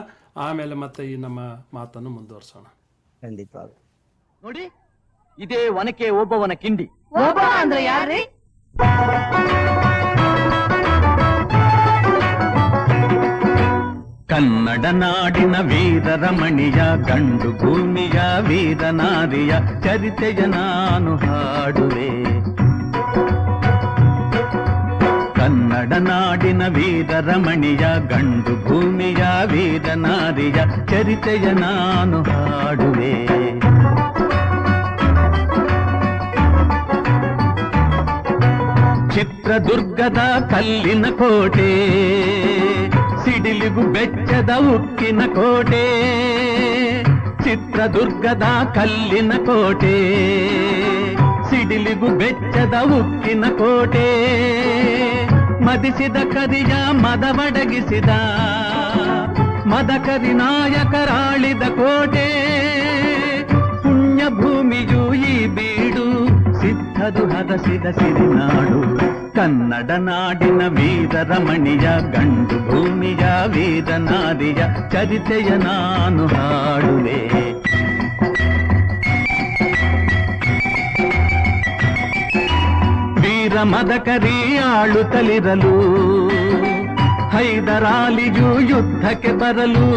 ಆಮೇಲೆ ಮತ್ತೆ ಈ ನಮ್ಮ ಮಾತನ್ನು ಮುಂದುವರ್ಸೋಣ. ಖಂಡಿತವಾಗ. ನೋಡಿ, ಇದೇ ಒನಕೆ ಓಬವ್ವನ ಕಿಂಡಿ. ಅಂದ್ರೆ ಯಾರ್ರಿ? ಕನ್ನಡ ನಾಡಿನ ವೀರರಮಣಿಯ, ಗಂಡು ಭೂಮಿಯ ವೀರನಾರಿಯ ಚರಿತೆಯ ನಾನು ಹಾಡುವೆ. ಕನ್ನಡ ನಾಡಿನ ವೀರರಮಣಿಯ, ಗಂಡು ಭೂಮಿಯ ವೀರನಾರಿಯ ಚರಿತೆಯ ನಾನು ಹಾಡುವೆ. ಚಿತ್ರದುರ್ಗದ ಕಲ್ಲಿನ ಕೋಟೆ, ಸಿಡಿಲಿಗು ಬೆಚ್ಚದ ಉಕ್ಕಿನ ಕೋಟೆ. ಚಿತ್ರದುರ್ಗದ ಕಲ್ಲಿನ ಕೋಟೆ, ಸಿಡಿಲಿಗು ಬೆಚ್ಚದ ಉಕ್ಕಿನ ಕೋಟೆ. ಮದಿಸಿದ ಕರಿಯ ಮದವಡಗಿಸಿದ ಮದಕರಿ ನಾಯಕರಾಳಿದ ಕೋಟೆ. ಪುಣ್ಯ ಭೂಮಿಯು ಈ ಬೀಡು, ಸಿದ್ಧದು ಹದಸಿದ ಸಿರಿನಾಡು. ಕನ್ನಡ ನಾಡಿನ ವೀರರಮಣಿಯ, ಗಂಡು ಭೂಮಿಯ ವೀರನಾರಿಯ ಚರಿತೆಯ ನಾನು ಹಾಡುವೆ. ವೀರ ಮದಕರಿ ಆಳುತ್ತಲಿರಲು, ಹೈದರಾಲಿಯು ಯುದ್ಧಕ್ಕೆ ಬರಲು,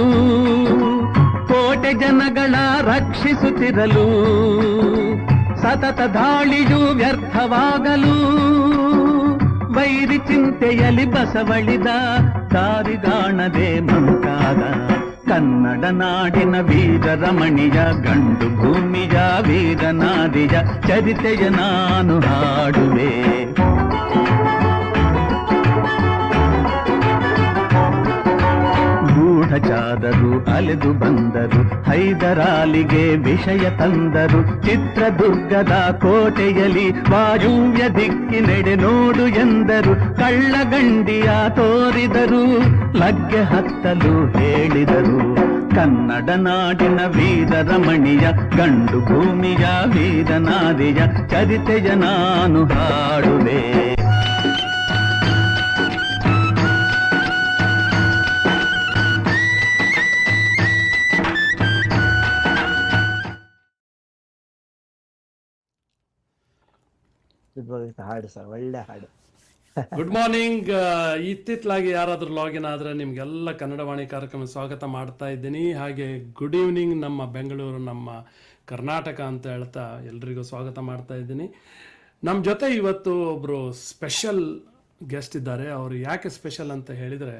ಕೋಟೆ ಜನಗಳ ರಕ್ಷಿಸುತ್ತಿರಲು, ಸತತ ದಾಳಿಯು ವ್ಯರ್ಥವಾಗಲು, ವೈರಿ ಚಿಂತೆಯಲ್ಲಿ ಬಸವಳಿದ ದಾರಿಗಾಣದೆ ಮುಂತಾದ. ಕನ್ನಡ ನಾಡಿನ ವೀರರಮಣಿಯ, ಗಂಡು ಭೂಮಿಯ ವೀರನಾರಿಯ ಚರಿತೆಯ ನಾನು ಹಾಡುವೆ. ಗೂಢಚಾರರು ಅಲೆದು ಬಂದರು, ಹೈದರಾಲಿಗೆ ವಿಷಯ ತಂದರು. ಚಿತ್ರದುರ್ಗದ ಕೋಟೆಯಲ್ಲಿ ವಾಯುವ್ಯ ದಿಕ್ಕಿನೆಡೆ ನೋಡು ಎಂದರು. ಕಳ್ಳಗಂಡಿಯ ತೋರಿದರು, ಲಗ್ಗೆ ಹತ್ತಲು ಹೇಳಿದರು. ಕನ್ನಡ ನಾಡಿನ ವೀರರಮಣಿಯ, ಗಂಡು ಭೂಮಿಯ ವೀರನಾರಿಯ ಚರಿತೆಯ ನಾನು ಹಾಡುವೆ. ಹಾಡು ಸರ್, ಒಳ್ಳೆ ಹಾಡು. Good morning. ಇತ್ತಿತ್ತಲಾಗಿ ಯಾರಾದರೂ ಲಾಗಿನ್ ಆದರೆ ನಿಮಗೆಲ್ಲ ಕನ್ನಡವಾಣಿ ಕಾರ್ಯಕ್ರಮ ಸ್ವಾಗತ ಮಾಡ್ತಾ ಇದ್ದೀನಿ. ಹಾಗೆ ಗುಡ್ ಈವ್ನಿಂಗ್ ನಮ್ಮ ಬೆಂಗಳೂರು, ನಮ್ಮ ಕರ್ನಾಟಕ ಅಂತ ಹೇಳ್ತಾ ಎಲ್ರಿಗೂ ಸ್ವಾಗತ ಮಾಡ್ತಾ ಇದ್ದೀನಿ. ನಮ್ಮ ಜೊತೆ ಇವತ್ತು ಒಬ್ಬರು ಸ್ಪೆಷಲ್ ಗೆಸ್ಟ್ ಇದ್ದಾರೆ. ಅವರು ಯಾಕೆ ಸ್ಪೆಷಲ್ ಅಂತ ಹೇಳಿದರೆ,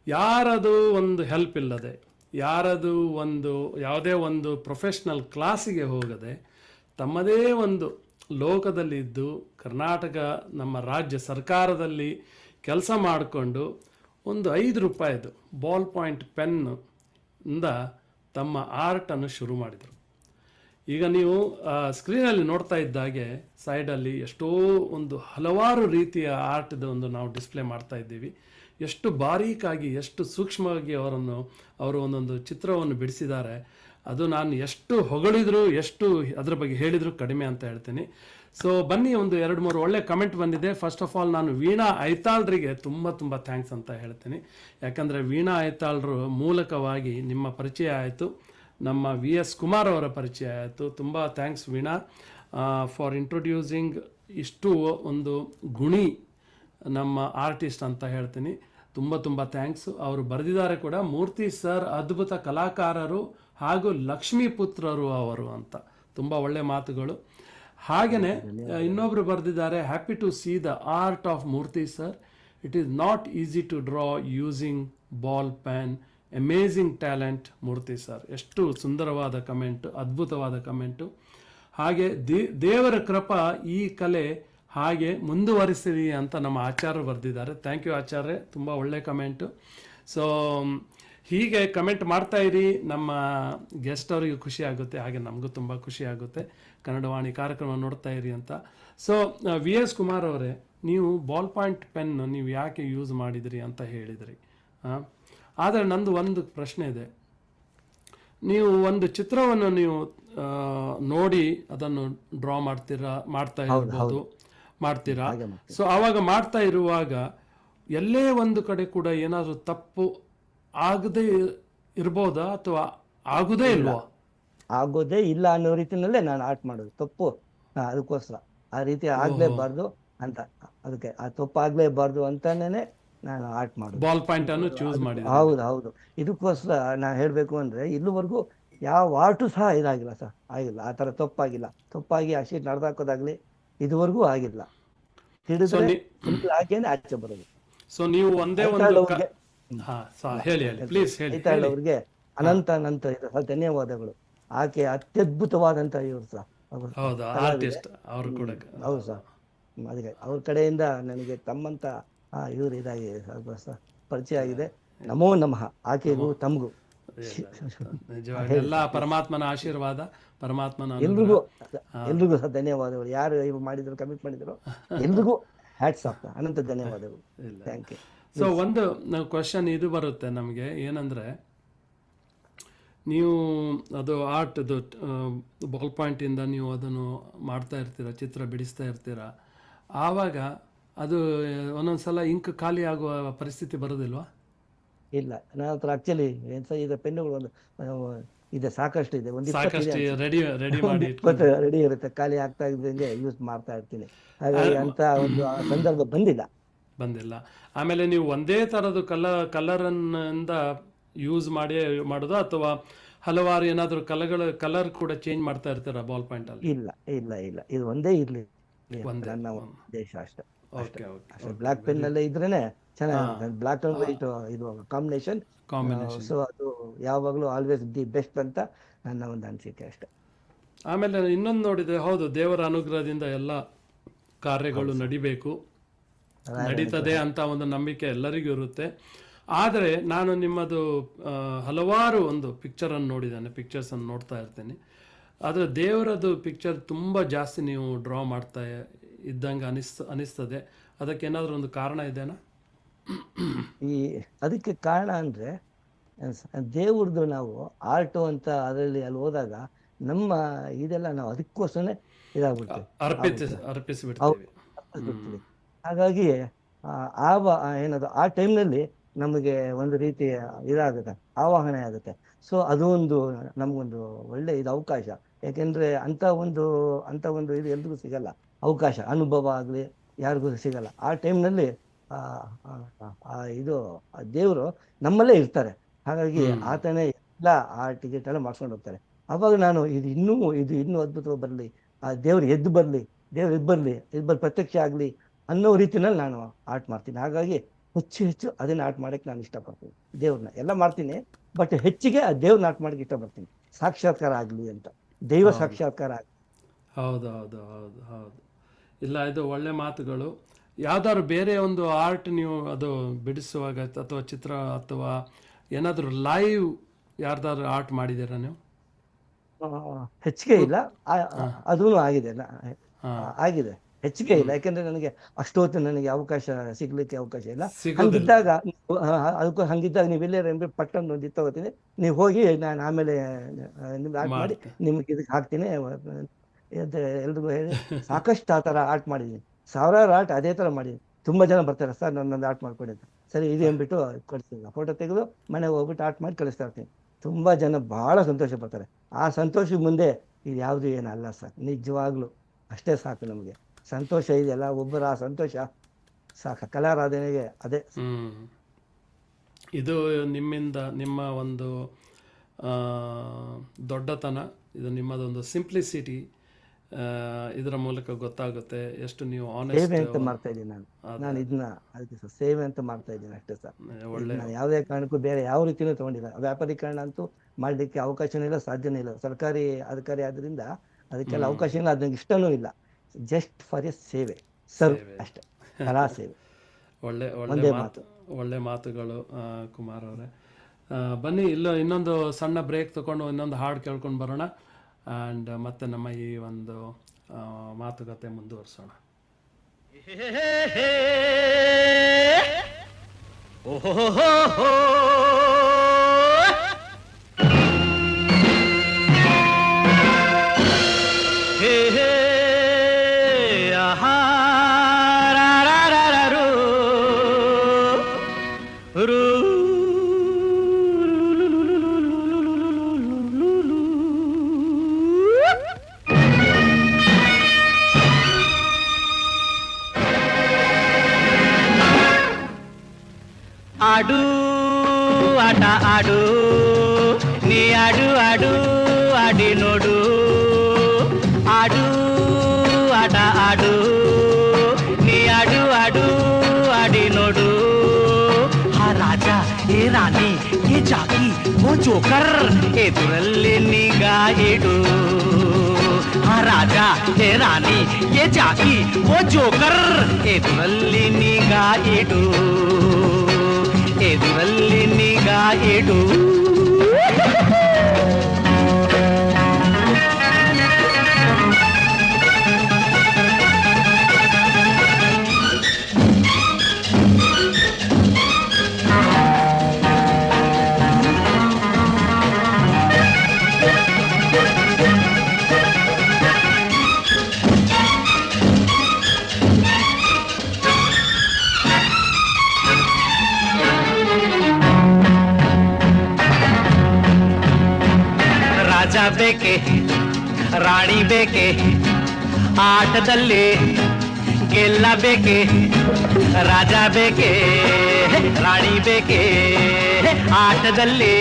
ಯಾರದು ಒಂದು ಹೆಲ್ಪ್ ಇಲ್ಲದೆ, ಯಾರದು ಒಂದು ಯಾವುದೇ ಒಂದು ಪ್ರೊಫೆಷ್ನಲ್ ಕ್ಲಾಸಿಗೆ ಹೋಗದೆ, ತಮ್ಮದೇ ಒಂದು ಲೋಕದಲ್ಲಿದ್ದು ಕರ್ನಾಟಕ ನಮ್ಮ ರಾಜ್ಯ ಸರ್ಕಾರದಲ್ಲಿ ಕೆಲಸ ಮಾಡಿಕೊಂಡು ಒಂದು 5 ರೂಪಾಯಿದು ಬಾಲ್ ಪಾಯಿಂಟ್ ಪೆನ್ನಿಂದ ತಮ್ಮ ಆರ್ಟನ್ನು ಶುರು ಮಾಡಿದರು. ಈಗ ನೀವು ಸ್ಕ್ರೀನಲ್ಲಿ ನೋಡ್ತಾ ಇದ್ದಾಗೆ ಸೈಡಲ್ಲಿ ಎಷ್ಟೋ ಒಂದು ಹಲವಾರು ರೀತಿಯ ಆರ್ಟ್ದ ಒಂದು ನಾವು ಡಿಸ್ಪ್ಲೇ ಮಾಡ್ತಾ ಇದ್ದೀವಿ. ಎಷ್ಟು ಬಾರೀಕಾಗಿ, ಎಷ್ಟು ಸೂಕ್ಷ್ಮವಾಗಿ ಅವರು ಒಂದೊಂದು ಚಿತ್ರವನ್ನು ಬಿಡಿಸಿದ್ದಾರೆ. ಅದು ನಾನು ಎಷ್ಟು ಹೊಗಳಿದ್ರು, ಎಷ್ಟು ಅದರ ಬಗ್ಗೆ ಹೇಳಿದ್ರು ಕಡಿಮೆ ಅಂತ ಹೇಳ್ತೀನಿ. ಸೊ ಬನ್ನಿ, ಒಂದು 2-3 ಒಳ್ಳೆ ಕಮೆಂಟ್ ಬಂದಿದೆ. ಫಸ್ಟ್ ಆಫ್ ಆಲ್ ನಾನು ವೀಣಾ ಐತಾಳ್ರಿಗೆ ತುಂಬ ಥ್ಯಾಂಕ್ಸ್ ಅಂತ ಹೇಳ್ತೀನಿ. ಯಾಕಂದರೆ ವೀಣಾ ಐತಾಳ್ರು ಮೂಲಕವಾಗಿ ನಿಮ್ಮ ಪರಿಚಯ ಆಯಿತು, ನಮ್ಮ VS ಕುಮಾರ್ ಅವರ ಪರಿಚಯ ಆಯಿತು. ತುಂಬ ಥ್ಯಾಂಕ್ಸ್ ವೀಣಾ ಫಾರ್ ಇಂಟ್ರೊಡ್ಯೂಸಿಂಗ್ ಇಷ್ಟು ಒಂದು ಗುಣಿ ನಮ್ಮ ಆರ್ಟಿಸ್ಟ್ ಅಂತ ಹೇಳ್ತೀನಿ. ತುಂಬ ಥ್ಯಾಂಕ್ಸ್. ಅವರು ಬರೆದಿದ್ದಾರೆ ಕೂಡ, ಮೂರ್ತಿ ಸರ್ ಅದ್ಭುತ ಕಲಾಕಾರರು ಹಾಗೂ ಲಕ್ಷ್ಮೀ ಪುತ್ರರು ಅವರು ಅಂತ. ತುಂಬ ಒಳ್ಳೆ ಮಾತುಗಳು. ಹಾಗೆಯೇ ಇನ್ನೊಬ್ರು ಬರೆದಿದ್ದಾರೆ, happy to see the art of Murthy sir. It is not easy to draw using ball pen. Amazing talent Murthy sir. ಎಷ್ಟು ಸುಂದರವಾದ ಕಮೆಂಟು, ಅದ್ಭುತವಾದ ಕಮೆಂಟು. ಹಾಗೆ ದೇವರ ಕೃಪಾ ಈ ಕಲೆ ಹಾಗೆ ಮುಂದುವರಿಸಿರಿ ಅಂತ ನಮ್ಮ ಆಚಾರ್ಯರು ಬರೆದಿದ್ದಾರೆ. ಥ್ಯಾಂಕ್ ಯು ಆಚಾರ್ಯ, ತುಂಬ ಒಳ್ಳೆ ಕಮೆಂಟು. ಸೊ ಹೀಗೆ ಕಮೆಂಟ್ ಮಾಡ್ತಾ ಇರಿ, ನಮ್ಮ ಗೆಸ್ಟ್ ಅವರಿಗೂ ಖುಷಿ ಆಗುತ್ತೆ, ಹಾಗೆ ನಮಗೂ ತುಂಬ ಖುಷಿ ಆಗುತ್ತೆ. ಕನ್ನಡವಾಣಿ ಕಾರ್ಯಕ್ರಮ ನೋಡ್ತಾ ಇರಿ ಅಂತ. ಸೊ VS ಕುಮಾರ್ ಅವರೇ, ನೀವು ಬಾಲ್ ಪಾಯಿಂಟ್ ಪೆನ್ ನೀವು ಯಾಕೆ ಯೂಸ್ ಮಾಡಿದಿರಿ ಅಂತ ಹೇಳಿದ್ರಿ. ಆದರೆ ನಂದು ಒಂದು ಪ್ರಶ್ನೆ ಇದೆ. ನೀವು ಒಂದು ಚಿತ್ರವನ್ನು ನೀವು ನೋಡಿ ಅದನ್ನು ಡ್ರಾ ಮಾಡ್ತಾ ಮಾಡ್ತೀರಾ. ಸೊ ಆವಾಗ ಮಾಡ್ತಾ ಇರುವಾಗ ಎಲ್ಲೇ ಒಂದು ಕಡೆ ಕೂಡ ಏನಾದರೂ ತಪ್ಪು ಆಗದೆ ಇರ್ಬೋದಾ ಅಥವಾ ಆಗುದೇ ಇಲ್ವಾ? ಆಗೋದೇ ಇಲ್ಲ ಅನ್ನೋ ರೀತಿನಲ್ಲೇ ನಾನು ಆರ್ಟ್ ಮಾಡೋದು. ತಪ್ಪು ಅದಕ್ಕೋಸ್ಕರ ಆ ರೀತಿ ಆಗ್ಲೇಬಾರ್ದು ಅಂತ, ಅದಕ್ಕೆ ಆ ತಪ್ಪು ಆಗ್ಲೇಬಾರ್ದು ಅಂತಾನೆ ನಾನು ಆರ್ಟ್ ಮಾಡೋದು. ಬಾಲ್ ಪಾಯಿಂಟ್ ಅನ್ನು ಚೂಸ್ ಮಾಡಿ. ಹೌದು. ಇದಕ್ಕೋಸ್ಕರ ನಾನು ಹೇಳ್ಬೇಕು ಅಂದ್ರೆ ಇಲ್ಲಿವರೆಗೂ ಯಾವ ಆರ್ಟು ಸಹ ಇದಾಗಿಲ್ಲ ಸರ್, ಆಗಿಲ್ಲ. ಆ ತರ ತಪ್ಪಾಗಿ ಆ ಶೀಟ್ ನಡೆದಾಕೋದಾಗ್ಲಿ ಇದುವರೆಗೂ ಆಗಿಲ್ಲ. ಹಿಡಿದ್ರೆ ಹಾಗೇನೆ ಆಚೆ ಬರೋದು. ಸೊ ನೀವು ಒಂದೇ ಒಂದು ಅವ್ರಿಗೆ ಅನಂತ ಧನ್ಯವಾದಗಳು. ಆಕೆ ಅತ್ಯದ್ಭುತವಾದಂತ ಇವರು ಸರ್. ಹೌದು ಸರ್. ಅದಕ್ಕೆ ಅವ್ರ ಕಡೆಯಿಂದ ನನಗೆ ತಮ್ಮಂತ ಇವ್ರು ಇದಾಗಿ ಪರಿಚಯ ಆಗಿದೆ. ನಮೋ ನಮಃ ಆಕೆಗೂ ತಮಗೂ. ಎಲ್ಲ ಪರಮಾತ್ಮನ ಆಶೀರ್ವಾದ, ಪರಮಾತ್ಮನ ಎಲ್ರಿಗೂ ಸಹ ಧನ್ಯವಾದಗಳು. ಯಾರು ಇವ್ರು ಮಾಡಿದ್ರು, ಕಮಿಟ್ ಮಾಡಿದ್ರು, ಎಲ್ರಿಗೂ ಹ್ಯಾಟ್ಸ್ ಆಫ್, ಅನಂತ ಧನ್ಯವಾದಗಳು. Thank you. ಸೊ ಒಂದು ಕ್ವಶನ್ ಇದು ಬರುತ್ತೆ ನಮಗೆ, ಏನಂದ್ರೆ ನೀವು ಅದು ಆರ್ಟ್ದು ಬಾಲ್ ಪಾಯಿಂಟಿಂದ ನೀವು ಅದನ್ನು ಮಾಡ್ತಾ ಇರ್ತೀರ, ಚಿತ್ರ ಬಿಡಿಸ್ತಾ ಇರ್ತೀರ, ಆವಾಗ ಅದು ಒಂದೊಂದ್ಸಲ ಇಂಕ್ ಖಾಲಿ ಆಗುವ ಪರಿಸ್ಥಿತಿ ಬರೋದಿಲ್ವಾ? ಇಲ್ಲ, ನನ್ನ ಹತ್ರ ಆಕ್ಚುಲಿ ಈಗ ಪೆನ್ನುಗಳು ಒಂದು ಇದೆ, ಸಾಕಷ್ಟು ಇದೆ. ಒಂದು ರೆಡಿ ಇರುತ್ತೆ, ಖಾಲಿ ಆಗ್ತಾ ಇದ್ದಂಗೆ ಯೂಸ್ ಮಾಡ್ತಾ ಇರ್ತೀನಿ. ಹಾಗಾಗಿ ಅಂತ ಒಂದು ಸಂದರ್ಭ ಬಂದಿಲ್ಲ. ಆಮೇಲೆ ನೀವು ಒಂದೇ ತರದ್ದು ಕಲರ್ನಿಂದ ಯೂಸ್ ಮಾಡೋದು ಅಥವಾ ಹಲವಾರು ಏನಾದ್ರು ಕಲರ್ ಕೂಡ ಚೇಂಜ್ ಮಾಡ್ತಾ ಇರ್ತೀರಾ ಬಾಲ್ ಪಾಯಿಂಟ್ ಅಲ್ಲಿ? ಇಲ್ಲ, ಇದು ಒಂದೇ ಇರ್ಲಿ ನನ್ನ ದೇಶ ಅಷ್ಟೇ. ಬ್ಲಾಕ್ ಪೆನ್ ಅಲ್ಲೇ ಇದ್ರೇನೆ ಚೆನ್ನಾಗಿ, ಬ್ಲಾಕ್ ಅಂಡ್ ವೈಟ್ ಇದು ಕಾಂಬಿನೇಷನ್. ಸೊ ಅದು ಯಾವಾಗ್ಲೂ ಆಲ್ವೇಸ್ ದಿ ಬೆಸ್ಟ್ ಅಂತ ನನ್ನ ಒಂದು ಅನಿಸಿಕೆ ಅಷ್ಟೇ. ಆಮೇಲೆ ಇನ್ನೊಂದು ನೋಡಿದ್ರೆ, ಹೌದು, ದೇವರ ಅನುಗ್ರಹದಿಂದ ಎಲ್ಲ ಕಾರ್ಯಗಳು ನಡೀತದೆ ಅಂತ ಒಂದು ನಂಬಿಕೆ ಎಲ್ಲರಿಗೂ ಇರುತ್ತೆ. ಆದರೆ ನಾನು ನಿಮ್ಮದು ಹಲವಾರು ಒಂದು ಪಿಕ್ಚರನ್ನು ನೋಡಿದ್ದೇನೆ, ಪಿಕ್ಚರ್ಸನ್ನು ನೋಡ್ತಾ ಇರ್ತೀನಿ. ಆದರೆ ದೇವರದ್ದು ಪಿಕ್ಚರ್ ತುಂಬ ಜಾಸ್ತಿ ನೀವು ಡ್ರಾ ಮಾಡ್ತಾ ಇದ್ದಂಗೆ ಅನಿಸ್ತದೆ. ಅದಕ್ಕೆ ಏನಾದರೂ ಒಂದು ಕಾರಣ ಇದೆನಾ? ಅದಕ್ಕೆ ಕಾರಣ ಅಂದರೆ ದೇವ್ರದ್ದು ನಾವು ಆರ್ಟು ಅಂತ ಅದರಲ್ಲಿ ಅಲ್ಲಿ ಹೋದಾಗ ನಮ್ಮ ಇದೆಲ್ಲ ನಾವು ಅದಕ್ಕೋಸ್ಕರನೇ ಇದಾಗ್ಬಿಡ್ತೀವಿ, ಅರ್ಪಿಸ್ಬಿಡ್ತೀವಿ. ಹಾಗಾಗಿ ಏನದು ಆ ಟೈಮ್ನಲ್ಲಿ ನಮಗೆ ಒಂದು ರೀತಿ ಇದಾಗುತ್ತೆ, ಆವಾಹನೆ ಆಗುತ್ತೆ. ಸೊ ಅದು ಒಂದು ನಮಗೊಂದು ಒಳ್ಳೆ ಇದು ಅವಕಾಶ. ಯಾಕೆಂದ್ರೆ ಅಂತ ಒಂದು ಇದು ಎಲ್ರಿಗೂ ಸಿಗಲ್ಲ ಅವಕಾಶ, ಅನುಭವ ಆಗಲಿ ಯಾರಿಗೂ ಸಿಗಲ್ಲ. ಆ ಟೈಮ್ನಲ್ಲಿ ಇದು ದೇವರು ನಮ್ಮಲ್ಲೇ ಇರ್ತಾರೆ. ಹಾಗಾಗಿ ಆತನೇ ಎಲ್ಲ ಆ ಟಿಕೆಟ್ ಎಲ್ಲ ಮಾಡ್ಸ್ಕೊಂಡು ಹೋಗ್ತಾರೆ. ಅವಾಗ ನಾನು ಇದು ಇನ್ನೂ ಅದ್ಭುತವಾಗಿ ಬರಲಿ, ಆ ದೇವ್ರು ಎದ್ದು ಬರಲಿ, ಪ್ರತ್ಯಕ್ಷ ಆಗಲಿ ಅನ್ನೋ ರೀತಿನಲ್ಲಿ ನಾನು ಆರ್ಟ್ ಮಾಡ್ತೀನಿ. ಹಾಗಾಗಿ ಹೆಚ್ಚು ಅದನ್ನ ಆರ್ಟ್ ಮಾಡಕ್ಕೆ ನಾನು ಇಷ್ಟಪಡ್ತೀನಿ. ದೇವ್ರನ್ನ ಎಲ್ಲ ಮಾಡ್ತೀನಿ, ಬಟ್ ಹೆಚ್ಚಿಗೆ ಆ ದೇವ್ರನ್ನ ಆರ್ಟ್ ಮಾಡಕ್ಕೆ ಇಷ್ಟಪಡ್ತೀನಿ. ಸಾಕ್ಷಾತ್ಕಾರ ಆಗಲಿ ಅಂತ, ದೈವ ಸಾಕ್ಷಾತ್ಕಾರ ಆಗಲಿ. ಹೌದು. ಇಲ್ಲ, ಇದು ಒಳ್ಳೆ ಮಾತುಗಳು. ಯಾವ್ದಾದ್ರು ಬೇರೆ ಒಂದು ಆರ್ಟ್ ನೀವು ಅದು ಬಿಡಿಸುವಾಗ ಅಥವಾ ಚಿತ್ರ ಅಥವಾ ಏನಾದರೂ ಲೈವ್ ಯಾರ್ದಾದ್ರು ಆರ್ಟ್ ಮಾಡಿದ್ದೀರಾ ನೀವು? ಹೆಚ್ಚಿಗೆ ಇಲ್ಲ, ಅದೂ ಆಗಿದೆ, ಹೆಚ್ಚಿಗೆ ಇಲ್ಲ. ಯಾಕಂದ್ರೆ ನನಗೆ ಅಷ್ಟೊತ್ತು ನನಗೆ ಅವಕಾಶ ಸಿಗ್ಲಿಕ್ಕೆ ಅವಕಾಶ ಇಲ್ಲ. ಹಂಗಿದ್ದಾಗ ನೀವೆಲ್ಲರೂ ಪಟ್ಟಂದು ಒಂದು ತಗೋತೀನಿ, ನೀವು ಹೋಗಿ ನಾನು ಆಮೇಲೆ ನಿಮ್ಗೆ ಆರ್ಟ್ ಮಾಡಿ ನಿಮ್ಗೆ ಇದಕ್ಕೆ ಹಾಕ್ತೀನಿ ಎಲ್ರಿಗೂ ಹೇಳಿ. ಸಾಕಷ್ಟು ಆ ಥರ ಆರ್ಟ್ ಮಾಡಿದ್ದೀನಿ, ಸಾವಿರಾರು ಆರ್ಟ್ ಅದೇ ಥರ ಮಾಡಿದ್ದೀನಿ. ತುಂಬ ಜನ ಬರ್ತಾರೆ, ಸರ್ ನನ್ನೊಂದು ಆರ್ಟ್ ಮಾಡ್ಕೊಡಿ ಅಂತ. ಸರಿ ಇದು ಅಂದ್ಬಿಟ್ಟು ಕಳಿಸ್ತೀನಿ, ಫೋಟೋ ತೆಗೆದು ಮನೆಗೆ ಹೋಗ್ಬಿಟ್ಟು ಆರ್ಟ್ ಮಾಡಿ ಕಳಿಸ್ತಾ ಇರ್ತೀನಿ. ತುಂಬ ಜನ ಭಾಳ ಸಂತೋಷ ಪಡ್ತಾರೆ. ಆ ಸಂತೋಷದ ಮುಂದೆ ಇದು ಯಾವುದು ಏನಲ್ಲ ಸರ್, ನಿಜವಾಗ್ಲೂ ಅಷ್ಟೇ ಸಾಕು. ನಮಗೆ ಸಂತೋಷ ಇದೆಯಲ್ಲ, ಒಬ್ಬರ ಆ ಸಂತೋಷ ಸಾಕು. ಕಲಾರಾಧನೆಗೆ ಅದೇ. ಇದು ನಿಮ್ಮಿಂದ ನಿಮ್ಮ ಒಂದು ದೊಡ್ಡತನ, ಇದು ನಿಮ್ಮದೊಂದು ಸಿಂಪ್ಲಿಸಿಟಿ, ಇದರ ಮೂಲಕ ಗೊತ್ತಾಗುತ್ತೆ ಎಷ್ಟು ನೀವು ಸೇವೆ ಅಂತ ಮಾಡ್ತಾ ಇದ್ದೀನಿ ನಾನು ಇದನ್ನ. ಅದಕ್ಕೆ ಸರ್ ಸೇವೆ ಅಂತ ಮಾಡ್ತಾ ಇದ್ದೀನಿ ಅಷ್ಟೇ ಸರ್. ನಾನು ಯಾವುದೇ ಕಾರಣಕ್ಕೂ ಬೇರೆ ಯಾವ ರೀತಿಯೂ ತಗೊಂಡಿಲ್ಲ. ವ್ಯಾಪಾರೀಕರಣ ಅಂತೂ ಮಾಡಲಿಕ್ಕೆ ಅವಕಾಶನೂ ಇಲ್ಲ, ಸಾಧ್ಯನೇ ಇಲ್ಲ. ಸರ್ಕಾರಿ ಅಧಿಕಾರಿ ಆದ್ರಿಂದ ಅದಕ್ಕೆಲ್ಲ ಅವಕಾಶ ಇಲ್ಲ, ಅದಕ್ಕೆ ಇಷ್ಟನೂ ಇಲ್ಲ. ಜಸ್ಟ್ ಫಾರ್ ಎ ಸೇವೆ, ಸರ್ವ್ ಅಷ್ಟೇ, ಕಲಾ ಸೇವೆ. ಒಳ್ಳೆ ಮಾತುಗಳು ಕುಮಾರ್ ಅವರೇ. ಬನ್ನಿ, ಇನ್ನೊಂದು ಸಣ್ಣ ಬ್ರೇಕ್ ತಗೊಂಡು ಇನ್ನೊಂದು ಹಾಡು ಕೇಳ್ಕೊಂಡು ಬರೋಣ. ಆ್ಯಂಡ್ ಮತ್ತೆ ನಮ್ಮ ಈ ಒಂದು ಮಾತುಕತೆ ಮುಂದುವರಿಸೋಣ. ಆಡು ಆಟ ಆಡು, ನೀ ಆಡು ಆಡು ಆಡಿ ನೋಡು. ಆಡು ಆಟ ಆಡು, ನೀ ಆಡು ಆಡು ಆಡಿ ನೋಡು. ಹಾ ರಾಜ ಏ ರಾಣಿ ಏ ಜಾಗಿ ಓ ಜೋಕರ್, ಎದುರಲ್ಲಿ ನಿಗಾ ಇಡು. ಹಾ ರಾಜ ಹೇ ರಾಣಿ ಏ ಜಾಗಿ ಓ ಜೋಕರ್, ಎದುರಲ್ಲಿ ನಿಗಾ ಇಡು, ಎದುರಲ್ಲಿ ನಿಗಾ ಇಡು. ರಾಜ ಬೇಕೆ ರಾಣಿ ಬೇಕೆ, ಆಟದಲ್ಲಿ ಗೆಲ್ಲಬೇಕೆ. ರಾಜ ಬೇಕೆ ರಾಣಿ ಬೇಕೆ, ಆಟದಲ್ಲಿ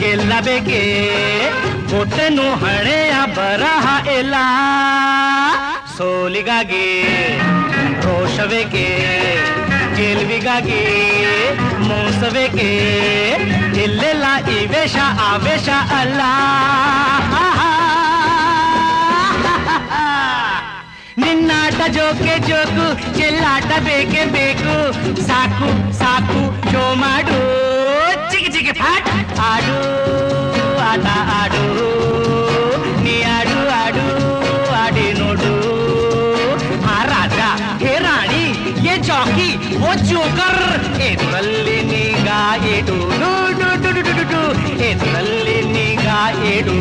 ಗೆಲ್ಲಬೇಕೆ. ಕೊಟ್ಟನು ಹಣೆಯ ಬರಹ ಎಲ್ಲ, ಸೋಲಿಗಾಗಿ ರೋಷಬೇಕೆ, ಗೆಲುವಿಗಾಗಿ ಮೋಸಬೇಕೆ. ಇಲ್ಲೆಲ್ಲ ಈ ವೇಷ ಆವೇಶ ಅಲ್ಲ. ನಿನ್ನಾಟ ಜೋಕೆ ಜೋಕು, ಚೆಲ್ಲಾಟ ಬೇಕೇ ಬೇಕು. ಸಾಕು ಸಾಕು ಶೋ ಮಾಡು, ಚಿಗಿ ಚಿಗಿ ಫಾಟ್. ಆಡು ಆಟ ಆಡು, ನೀ ಆಡು ಆಡು ಆಡಿ ನೋಡು. ಆ ರಾಜ ಹೇ ರಾಣಿ ಏ ಜಾಕಿ ಓ ಜೋಕರ್, ಎದುರಲ್ಲಿ ನಿಗಾ ಇಡು. ಎದುರಲ್ಲಿ ನಿಗಾ ಇಡು.